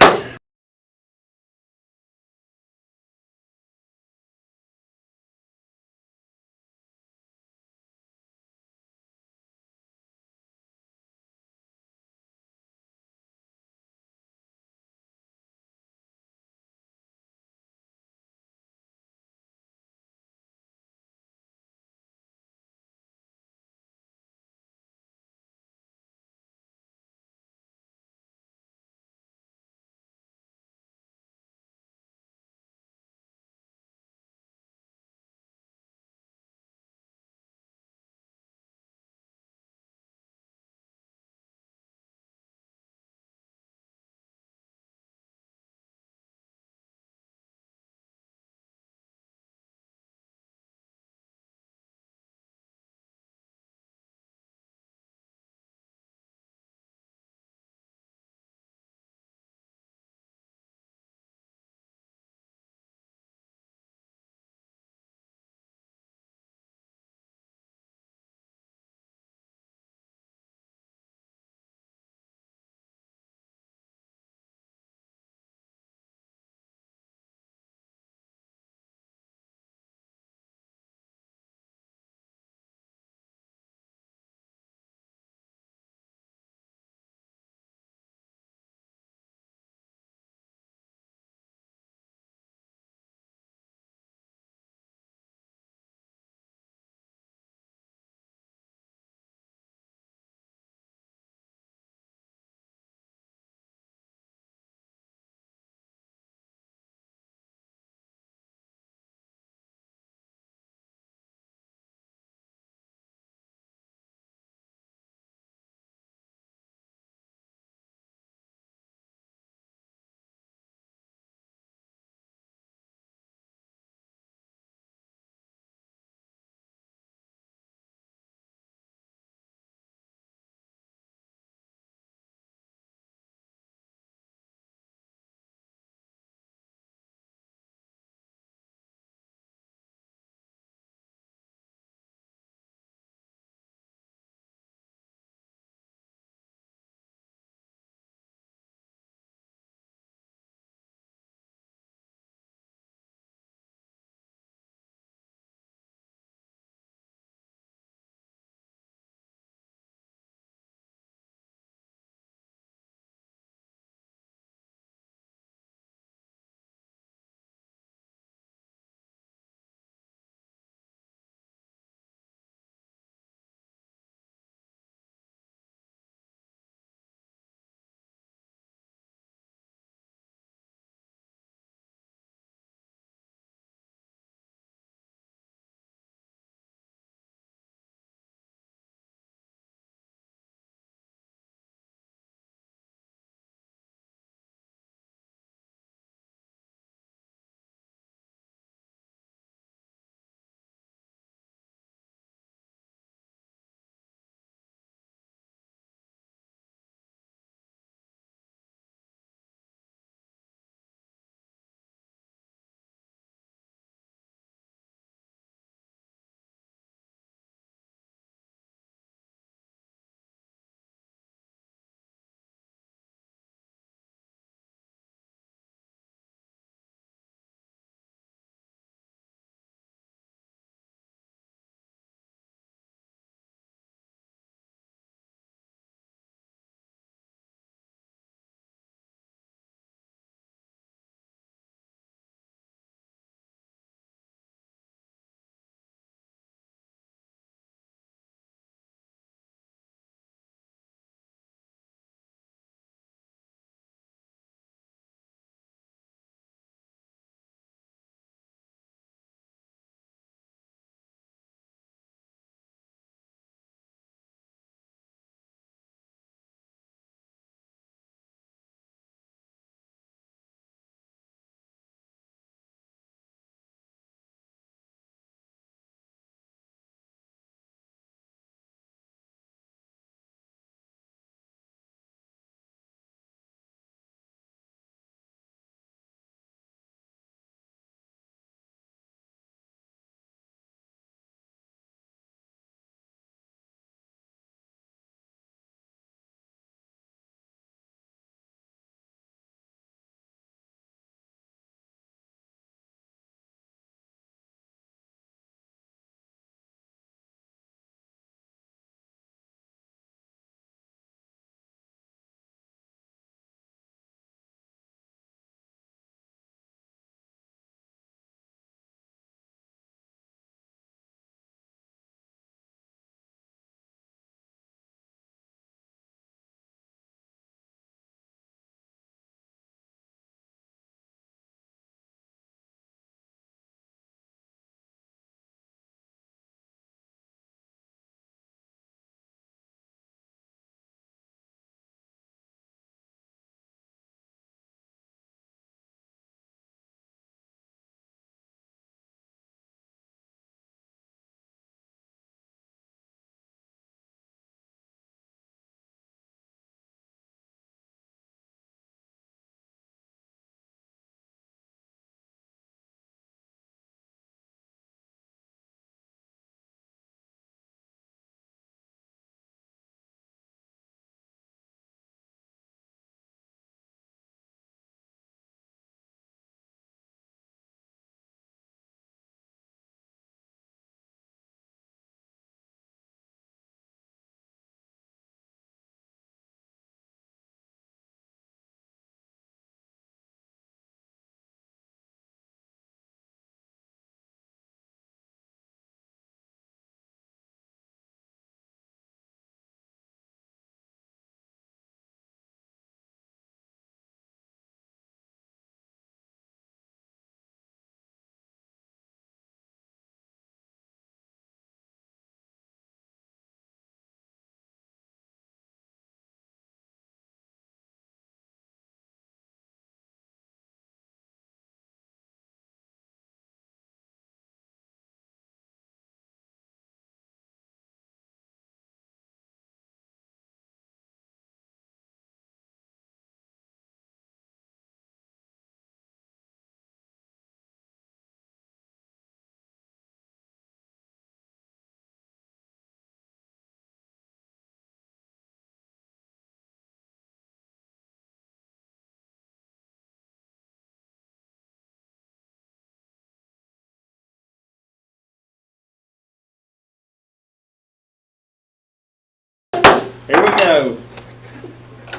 Here we go.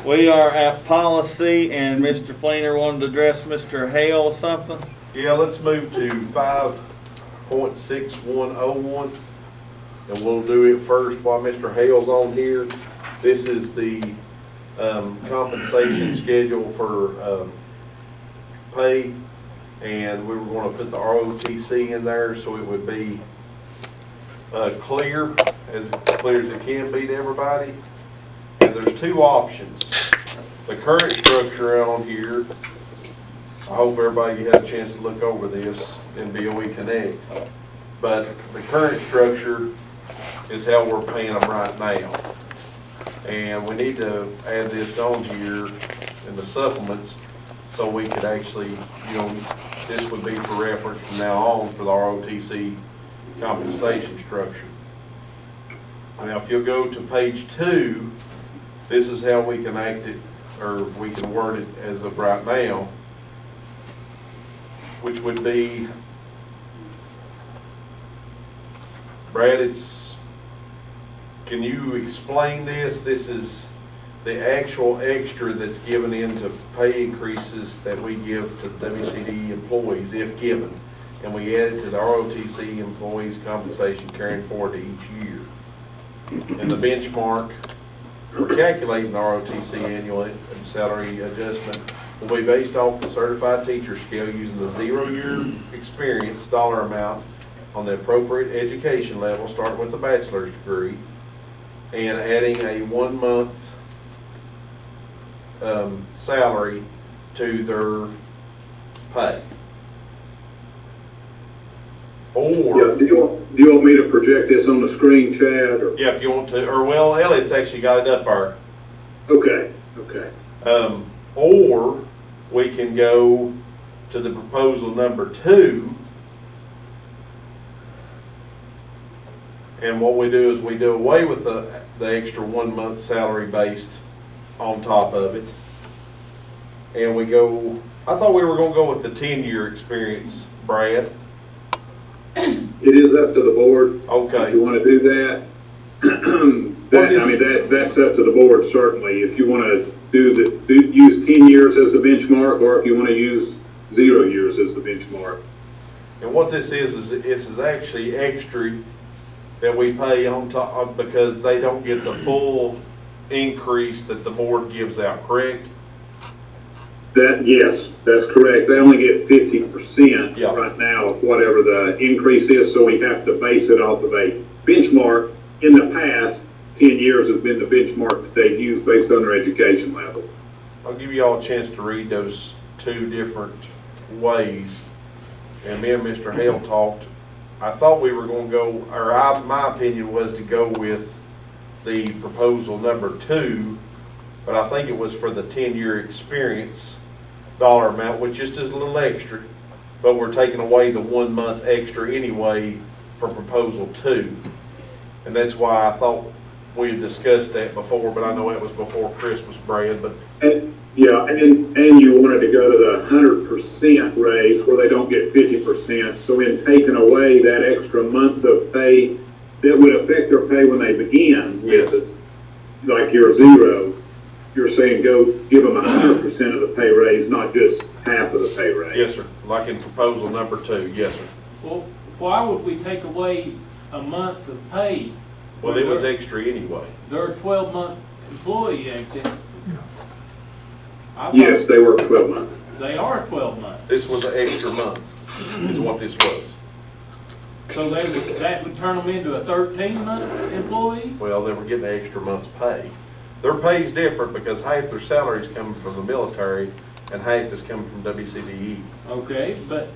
We are at policy, and Mr. Fleener wanted to address Mr. Hale or something. Yeah, let's move to 5.6101, and we'll do it first while Mr. Hale's on here. This is the compensation schedule for pay, and we were going to put the ROTC in there so it would be clear as it can be to everybody. And there's two options. The current structure on here, I hope everybody had a chance to look over this in BOE Connect, but the current structure is how we're paying them right now. And we need to add this on here in the supplements so we could actually, this would be for reference from now on for the ROTC compensation structure. Now, if you'll go to page 2, this is how we can act it, or we can word it as of right now, which would be, Brad, can you explain this? This is the actual extra that's given into pay increases that we give to WCD employees, if given, and we add it to the ROTC employees' compensation carrying forward to each year. And the benchmark for calculating the ROTC annual salary adjustment will be based off the certified teacher scale using the 0-year experience dollar amount on the appropriate education level, starting with the bachelor's degree, and adding a 1-month salary to their pay. Or, Yeah, do you want me to project this on the screen, Chad? Or? yeah, if you want to, or well, Elliot's actually got it up there. Okay. Or we can go to the proposal number 2, and what we do is we do away with the extra 1-month salary based on top of it, and we go, I thought we were going to go with the 10-year experience, Brad. It is up to the board. Okay. If you want to do that. That's up to the board, certainly. If you want to use 10 years as the benchmark, or if you want to use 0 years as the benchmark. And what this is actually extra that we pay on top because they don't get the full increase that the board gives out, correct? Yes, that's correct. They only get 50% right now of whatever the increase is, so we have to base it off of a benchmark. In the past, 10 years has been the benchmark that they've used based on their education level. I'll give you all a chance to read those 2 different ways. And me and Mr. Hale talked. I thought we were going to go, my opinion was to go with the proposal number 2, but I think it was for the 10-year experience dollar amount, which just is a little extra, but we're taking away the 1-month extra anyway for proposal 2. And that's why I thought we had discussed that before, but I know it was before Christmas, Brad, but. And you wanted to go to the 100% raise where they don't get 50%. So in taking away that extra month of pay that would affect their pay when they begin, yes, like your 0, you're saying go give them 100% of the pay raise, not just half of the pay raise. Yes, sir. Like in proposal number 2. Yes, sir. Well, why would we take away a month of pay? Well, it was extra anyway. They're a 12-month employee, ain't they? Yes, they work 12 months. They are 12 months. This was an extra month, is what this was. So that would turn them into a 13-month employee? Well, they were getting the extra month's pay. Their pay is different because half their salary is coming from the military and half is coming from WCDE. Okay, but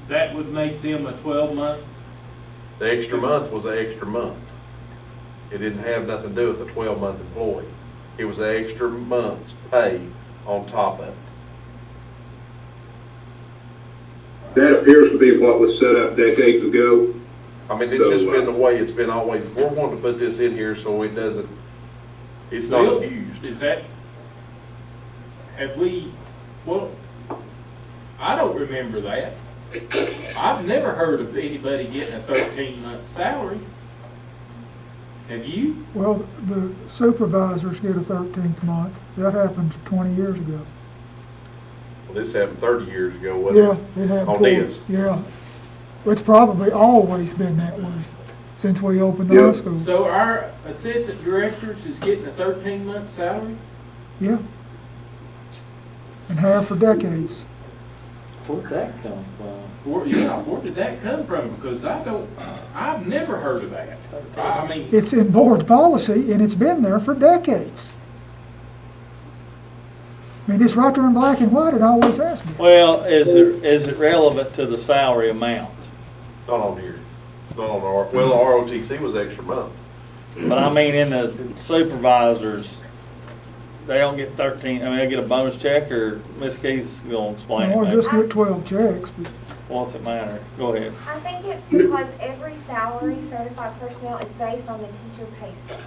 that would make them a 12-month? The extra month was an extra month. It didn't have nothing to do with a 12-month employee. It was an extra month's pay on top of it. That appears to be what was set up decades ago. I mean, it's just been the way it's been always. We're wanting to put this in here so it doesn't, it's not abused. Is that, well, I don't remember that. I've never heard of anybody getting a 13-month salary. Have you? Well, the supervisors get a 13th month. That happened 20 years ago. Well, this happened 30 years ago, wasn't Yeah, it? it happened. On this. Yeah. It's probably always been that way since we opened the high school. So our assistant directors is getting a 13-month salary? Yeah. And have for decades. Where'd that come from? Where did that come from? Because I've never heard of that. I mean, It's in board policy, and it's been there for decades. I mean, it's right there in black and white, it always has been. Well, is it relevant to the salary amount? Not on here. Not on our, well, ROTC was extra month. But I mean, in the supervisors, they don't get 13, I mean, they get a bonus check, or Ms. Keys gonna explain Or it just maybe. get 12 checks, but What's it matter? Go ahead. I think it's because every salary certified personnel is based on the teacher pay scale.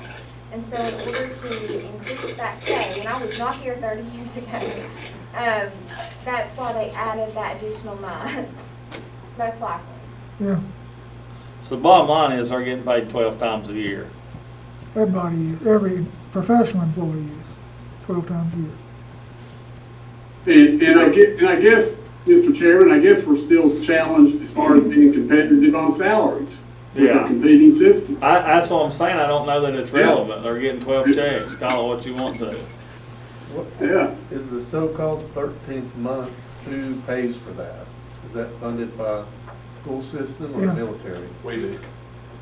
And so in order to increase that pay, and I was not here 30 years ago, that's why they added that additional month, most likely. yeah, So the bottom line is they're getting paid 12 times a year. everybody, every professional employee is 12 times a year. And I guess, Mr. Chairman, I guess we're still challenged as far as being competitive on salaries with Yeah. a competing system. That's what I'm saying, I don't know that it's Yeah. relevant. They're getting 12 checks, call it what you want to. Yeah. Is the so-called 13th month, who pays for that? Is that funded by school system or Yeah. military? We do.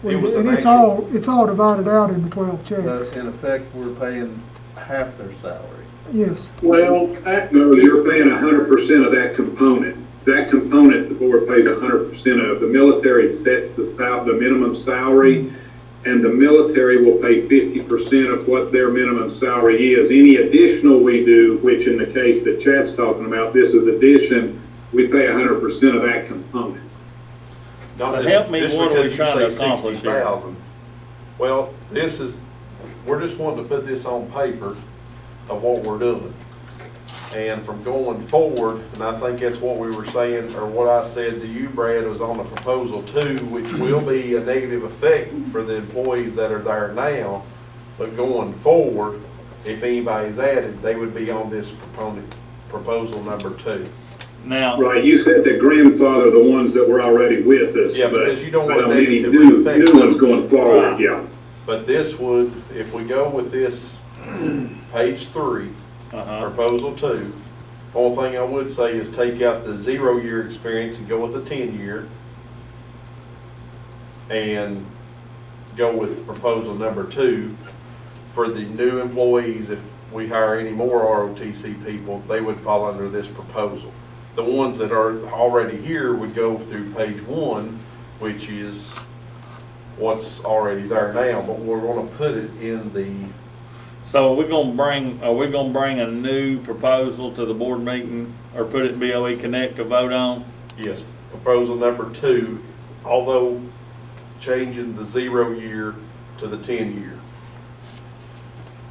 Well, It was and an it's actual- all divided out into 12 But checks. in effect, we're paying half their salary. Yes. Well, No, you're paying 100% of that component. That component, the board pays 100% of. The military sets the minimum salary, and the military will pay 50% of what their minimum salary is. Any additional we do, which in the case that Chad's talking about, this is addition, we pay 100% of that component. Not So just- help me, just what are because we you trying to say accomplish here? 60,000. Well, we're just wanting to put this on paper of what we're doing. And from going forward, and I think that's what we were saying, or what I said to you, Brad, was on the proposal too, which will be a negative effect for the employees that are there now. But going forward, if anybody's added, they would be on this proposal number 2. Now, Right, you said to grandfather the ones that were already with us. Yeah, but because you don't I want to need any negatively affect new ones those. going forward, Right. yeah. But this would, if we go with this page 3, proposal 2, only thing I would say is take out the 0-year experience and go with a 10-year. And go with proposal number 2 for the new employees. If we hire any more ROTC people, they would fall under this proposal. The ones that are already here would go through page 1, which is what's already there now, but we're gonna put it in the, so are we gonna bring a new proposal to the board meeting, or put it in BOE Connect to vote on? yes, proposal number 2, although changing the 0-year to the 10-year.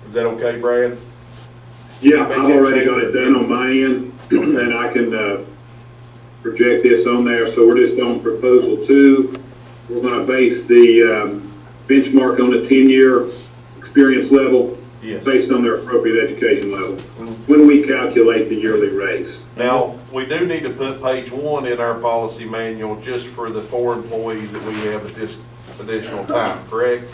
Is that okay, Brad? Yeah, I've already got it done on my end, and I can project this on there. So we're just on proposal 2. We're going to base the benchmark on a 10-year experience level, Yes. based on their appropriate education level, when we calculate the yearly raise. Now, we do need to put page 1 in our policy manual just for the 4 employees that we have at this additional time, correct?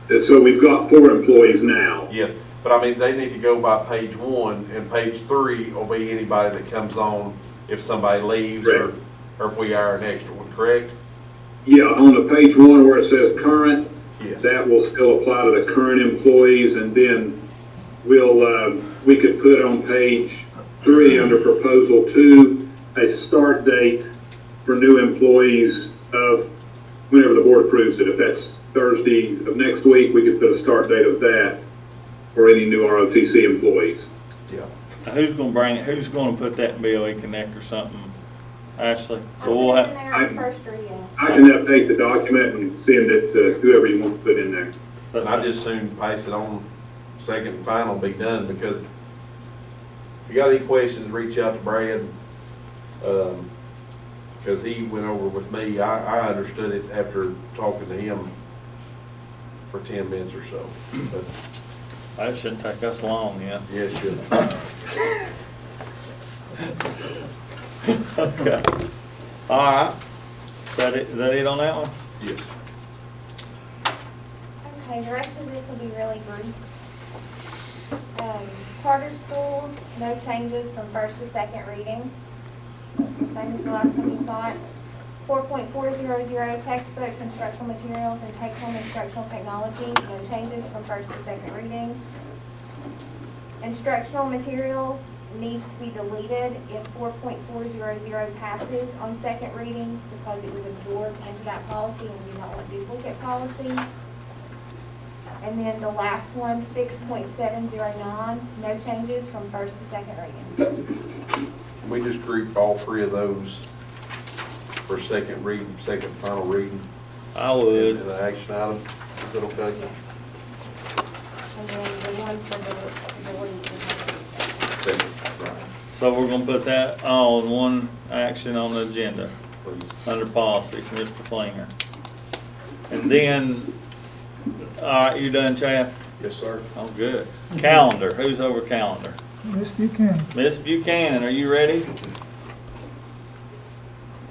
And so we've got 4 employees now. Yes, but I mean, they need to go by page 1, and page 3 will be anybody that comes on if somebody leaves or if we hire an extra one, correct? Yeah, on the page 1 where it says current, Yes. that will still apply to the current employees, and then we could put on page 3 under proposal 2, a start date for new employees of whenever the board approves it. If that's Thursday of next week, we could put a start date of that for any new ROTC employees. Yeah. Now, who's gonna put that in BOE Connect or something? Ashley? So I'll we'll put it have, in there on first reading. I can update the document and send it to whoever you want to put in there. And I just soon pass it on second and final and be done, because if you got any questions, reach out to Brad. If because he went over with me. I understood it after talking to him for 10 minutes or so. But That shouldn't take us long, yeah. yeah, it should. Okay. All right. Is that it on that one? Yes. Okay, the rest of this will be really brief. Charter schools, no changes from first to second reading. Same as the last time you saw it. 4.400 textbooks, instructional materials, and take-home instructional technology, no changes from first to second reading. Instructional materials needs to be deleted if 4.400 passes on second reading because it was absorbed into that policy and we do not want duplicate policy. And then the last one, 6.709, no changes from first to second reading. We just grouped all three of those for second reading, second final reading. I would. And an action item. Is that okay? Yes. And then the one for the Right. So we're gonna put that on one action on the agenda, Please. under policy for Mr. Flinger. And then, all right, you done, Chad? Yes, sir. Oh, good. Calendar, who's over calendar? Yes, you can. Miss Buchanan, are you ready?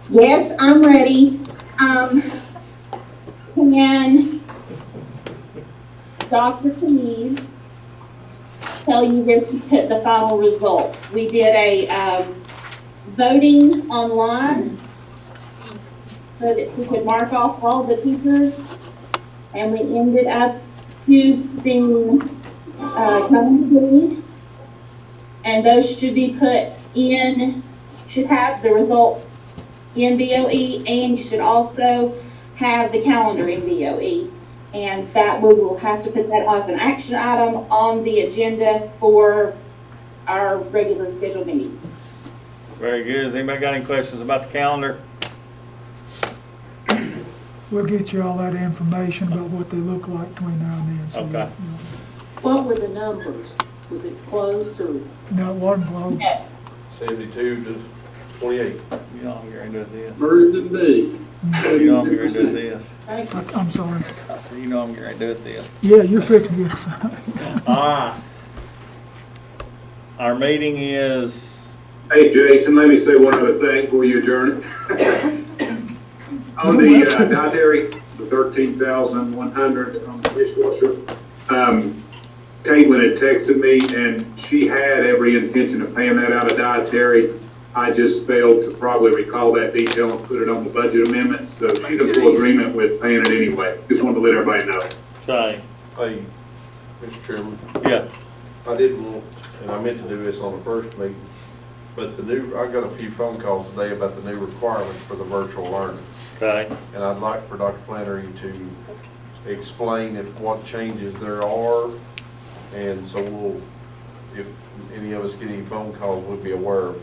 Yes, I'm ready. Can Dr. Please tell you where to put the final results? We did a voting online so that we could mark off all the teachers, and we ended up choosing company, and those should be put in, should have the result in BOE, and you should also have the calendar in BOE. And that we will have to put that as an action item on the agenda for our regular scheduled meetings. Very good. Has anybody got any questions about the calendar? We'll get you all that information about what they look like between now and then. So Okay. you What were the numbers? Was it close or? know, it wasn't close. 72 to 28. You know I'm getting ready to do this. Version B. You know I'm getting ready to do this. I'm sorry. I said, you know I'm getting ready to do this. Yeah, you're fixing to get some. All right. Our meeting is, Hey, Jason, let me say one other thing before you adjourn. On the dietary, the 13,100 on the dishwasher, Caitlin had texted me and she had every intention of paying that out of dietary. I just failed to probably recall that detail and put it on the budget amendment, so she's in full agreement with paying it anyway. Just wanted to let everybody know. Shay. Hey, Mr. Chairman, Yeah. I did want, and I meant to do this on the first meeting, but I got a few phone calls today about the new requirements for the virtual learning. Okay. And I'd like for Dr. Flannery to explain what changes there are, and so if any of us get any phone calls, we'll be aware of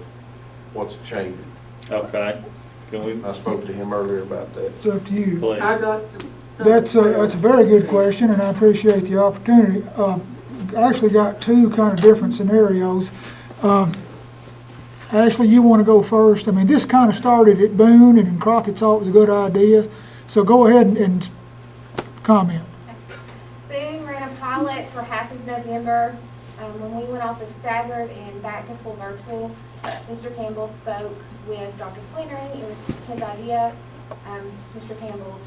what's changing. Okay. Can we, I spoke to him earlier about that. It's up to you. please? I got some. That's a very good question, and I appreciate the opportunity. I actually got two kind of different scenarios. Ashley, you want to go first? I mean, this kind of started at Boone, and Crockett thought it was a good idea. So go ahead and comment. Boone ran a pilot for half of November. When we went off of staggered and back to full virtual, Mr. Campbell spoke with Dr. Flannery. It was his idea, Mr. Campbell's,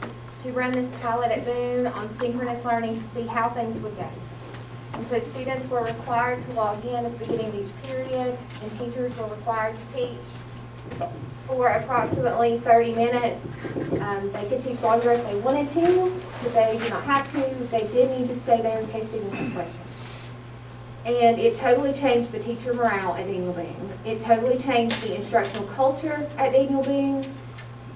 to run this pilot at Boone on synchronous learning to see how things would go. And so students were required to log in at the beginning of each period, and teachers were required to teach for approximately 30 minutes. They could teach longer if they wanted to, but they did not have to. They did need to stay there in case students had questions. And it totally changed the teacher morale at Daniel Boone. It totally changed the instructional culture at Daniel Boone.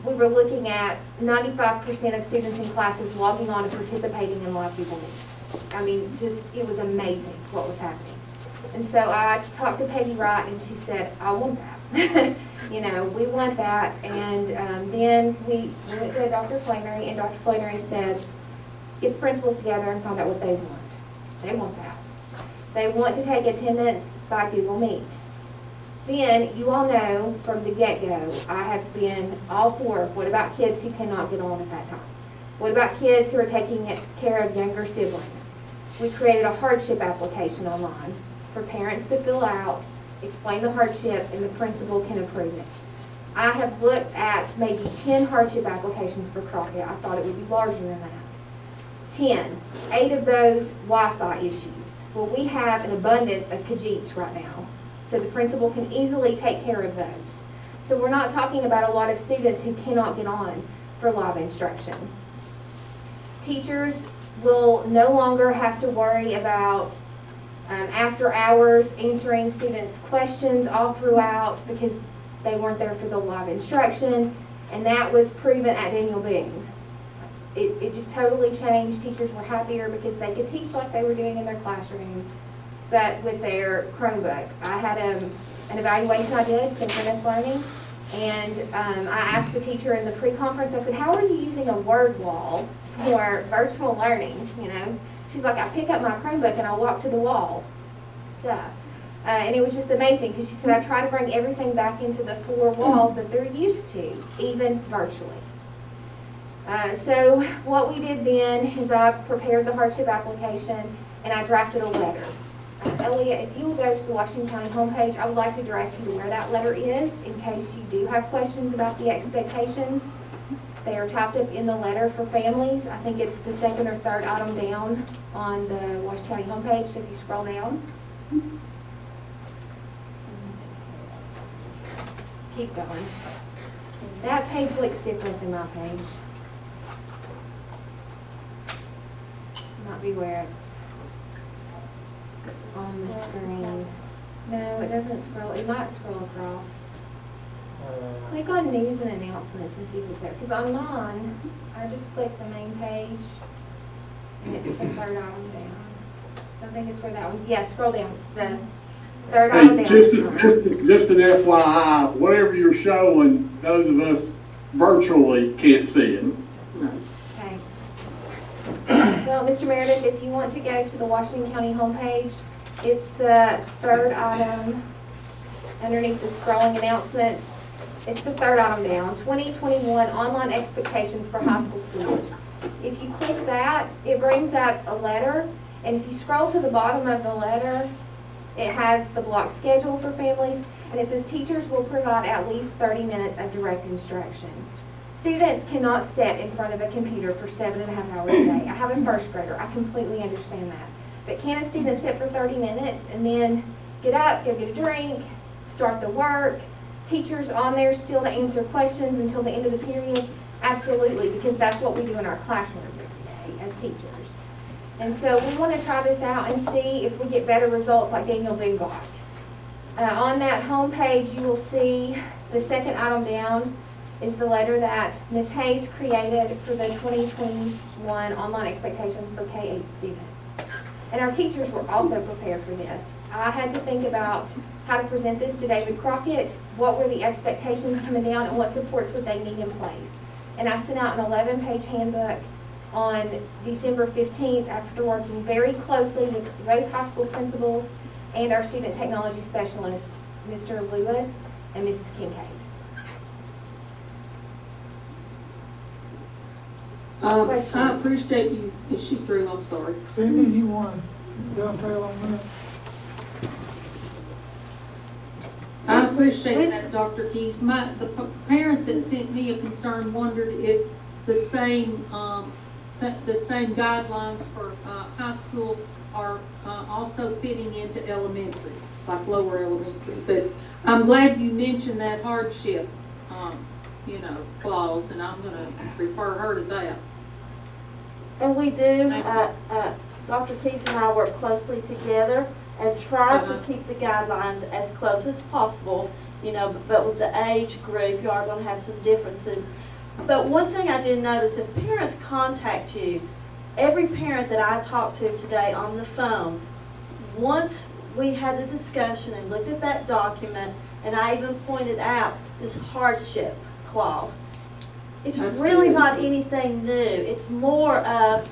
We were looking at 95% of students in classes logging on and participating in live Google Meets. I mean, just, it was amazing what was happening. And so I talked to Peggy Wright, and she said, I want that. You know, we want that. And then we went to Dr. Flannery, and Dr. Flannery said, get the principals together and find out what they want. They want that. They want to take attendance by Google Meet. Then, you all know from the get-go, I have been all for, what about kids who cannot get on at that time? What about kids who are taking care of younger siblings? We created a hardship application online for parents to fill out, explain the hardship, and the principal can approve it. I have looked at maybe 10 hardship applications for Crockett. I thought it would be larger than that. 8 of those Wi-Fi issues. Well, we have an abundance of Khajiits right now, so the principal can easily take care of those. So we're not talking about a lot of students who cannot get on for live instruction. Teachers will no longer have to worry about after hours answering students' questions all throughout because they weren't there for the live instruction, and that was proven at Daniel Boone. It just totally changed. Teachers were happier because they could teach like they were doing in their classroom, but with their Chromebook. I had an evaluation I did, synchronous learning, and I asked the teacher in the pre-conference, I said, how are you using a word wall for virtual learning? You know, she's like, I pick up my Chromebook and I walk to the wall. Duh. And it was just amazing because she said, I try to bring everything back into the 4 walls that they're used to, even virtually. So what we did then is I prepared the hardship application and I drafted a letter. Elliot, if you will go to the Washington County homepage, I would like to direct you to where that letter is in case you do have questions about the expectations. They are typed up in the letter for families. I think it's the 2nd or 3rd item down on the Washington County homepage, so if you scroll down. Keep going. That page looks different than my page. Might be where it's on the screen. No, it doesn't scroll. It might scroll across. Click on news and announcements and see if it's there. Because on mine, I just click the main page and it's the 3rd item down. So I think it's where that one's. Yeah, scroll down. It's the 3rd item down. Just an FYI, whatever you're showing, those of us virtually can't see it. Okay. Well, Mr. Meredith, if you want to go to the Washington County homepage, it's the 3rd item underneath the scrolling announcements. It's the 3rd item down, 2021 online expectations for high school students. If you click that, it brings up a letter, and if you scroll to the bottom of the letter, it has the block schedule for families, and it says teachers will provide at least 30 minutes of direct instruction. Students cannot sit in front of a computer for 7.5 hours a day. I have a 1st grader. I completely understand that. But can a student sit for 30 minutes and then get up, go get a drink, start the work? Teachers on there still to answer questions until the end of the period? Absolutely, because that's what we do in our classrooms every day as teachers. And so we want to try this out and see if we get better results like Daniel Boone got. On that home page, you will see the 2nd item down is the letter that Ms. Hayes created for the 2021 online expectations for K-8 students. And our teachers were also prepared for this. I had to think about how to present this to David Crockett, what were the expectations coming down, and what supports would they need in place. And I sent out an 11-page handbook on December 15th after working very closely with both high school principals and our student technology specialists, Mr. Lewis and Mrs. Kincaid. I appreciate you, is she through? I'm sorry. Cindy, you want to dovetail on that? I appreciate that, Dr. Keys. The parent that sent me a concern wondered if the same guidelines for high school are also fitting into elementary, like lower elementary. But I'm glad you mentioned that hardship, clause, and I'm going to refer her to that. And we do, Dr. Keys and I work closely together and try to keep the guidelines as close as possible, but with the age group, you are going to have some differences. But one thing I did notice, if parents contact you, every parent that I talked to today on the phone, once we had a discussion and looked at that document, and I even pointed out this hardship clause, it's really not anything new. It's more of,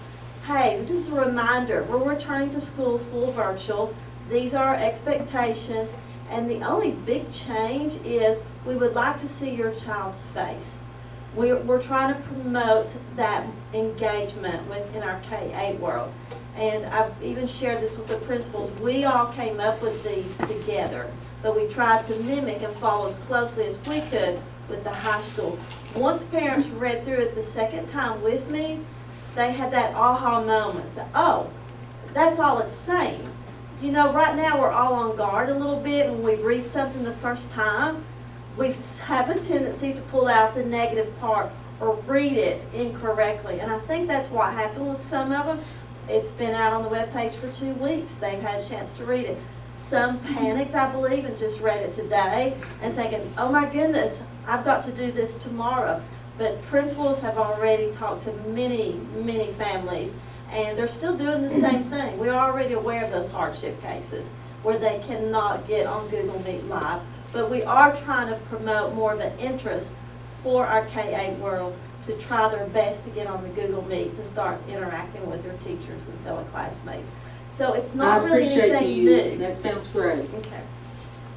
hey, this is a reminder. We're returning to school full virtual. These are our expectations. And the only big change is we would like to see your child's face. We're trying to promote that engagement within our K-8 world. And I've even shared this with the principals. We all came up with these together, but we tried to mimic and follow as closely as we could with the high school. Once parents read through it the second time with me, they had that aha moment. Oh, that's all it's saying. You know, right now we're all on guard a little bit when we read something the first time. We have a tendency to pull out the negative part or read it incorrectly. And I think that's what happened with some of them. It's been out on the webpage for 2 weeks. They've had a chance to read it. Some panicked, I believe, and just read it today and thinking, oh my goodness, I've got to do this tomorrow. But principals have already talked to many, many families, and they're still doing the same thing. We're already aware of those hardship cases where they cannot get on Google Meet Live. But we are trying to promote more of an interest for our K-8 world to try their best to get on the Google Meets and start interacting with their teachers and fellow classmates. So it's not really anything new. That sounds great. Okay.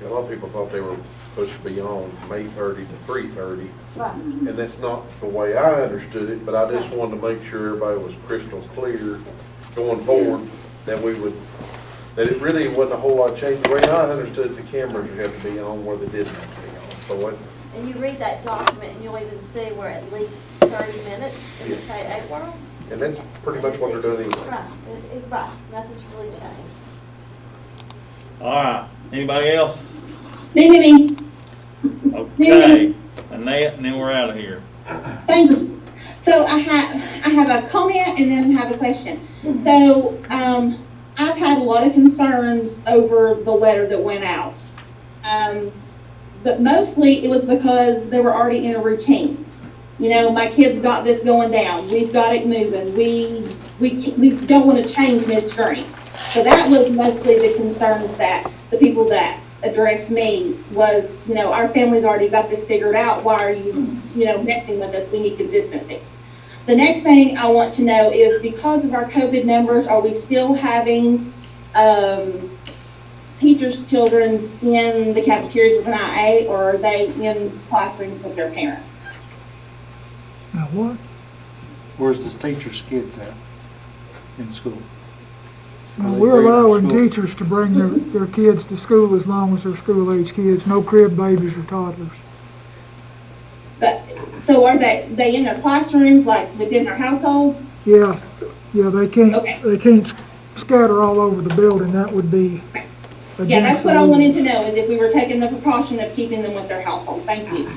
A lot of people thought they were supposed to be on from 8:30 to 3:30. Right. And that's not the way I understood it, but I just wanted to make sure everybody was crystal clear going forward that that it really wasn't a whole lot of change. The way I understood the cameras would have to be on where they didn't have to be on. So And you read that document and you'll even see we're at least 30 minutes in the Yes. K-8 world. and that's pretty much what they're doing anyway. Right, right, nothing's really changed. All right, anybody else? Me. Okay, Annette, and then we're out of here. Thank you. So I have a comment and then I have a question. So I've had a lot of concerns over the letter that went out. But mostly it was because they were already in a routine. You know, my kids got this going down. We've got it moving. We don't want to change midstream. So that was mostly the concerns that the people that addressed me was, you know, our family's already got this figured out. Why are you, messing with us? We need consistency. The next thing I want to know is, because of our COVID numbers, are we still having teachers' children in the cafeterias with an IA, or are they in classrooms with their parents? Now what? Where's the teacher's kids at in school? Now, we're allowing teachers to bring their kids to school as long as they're school-age kids, no crib babies or toddlers. But, so are they in their classrooms, like within their household? Yeah, they can't scatter all over the building. That would be Yeah, that's what I wanted to know, is if we were taking the precaution of keeping them with their household. Thank you.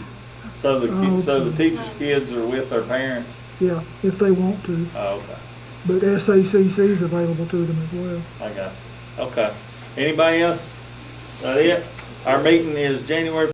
So the teachers' kids are with their parents? Yeah, if they want to. Oh, okay. But SACC is available to them as well. I got you. Okay. Anybody else? That it? Our meeting is January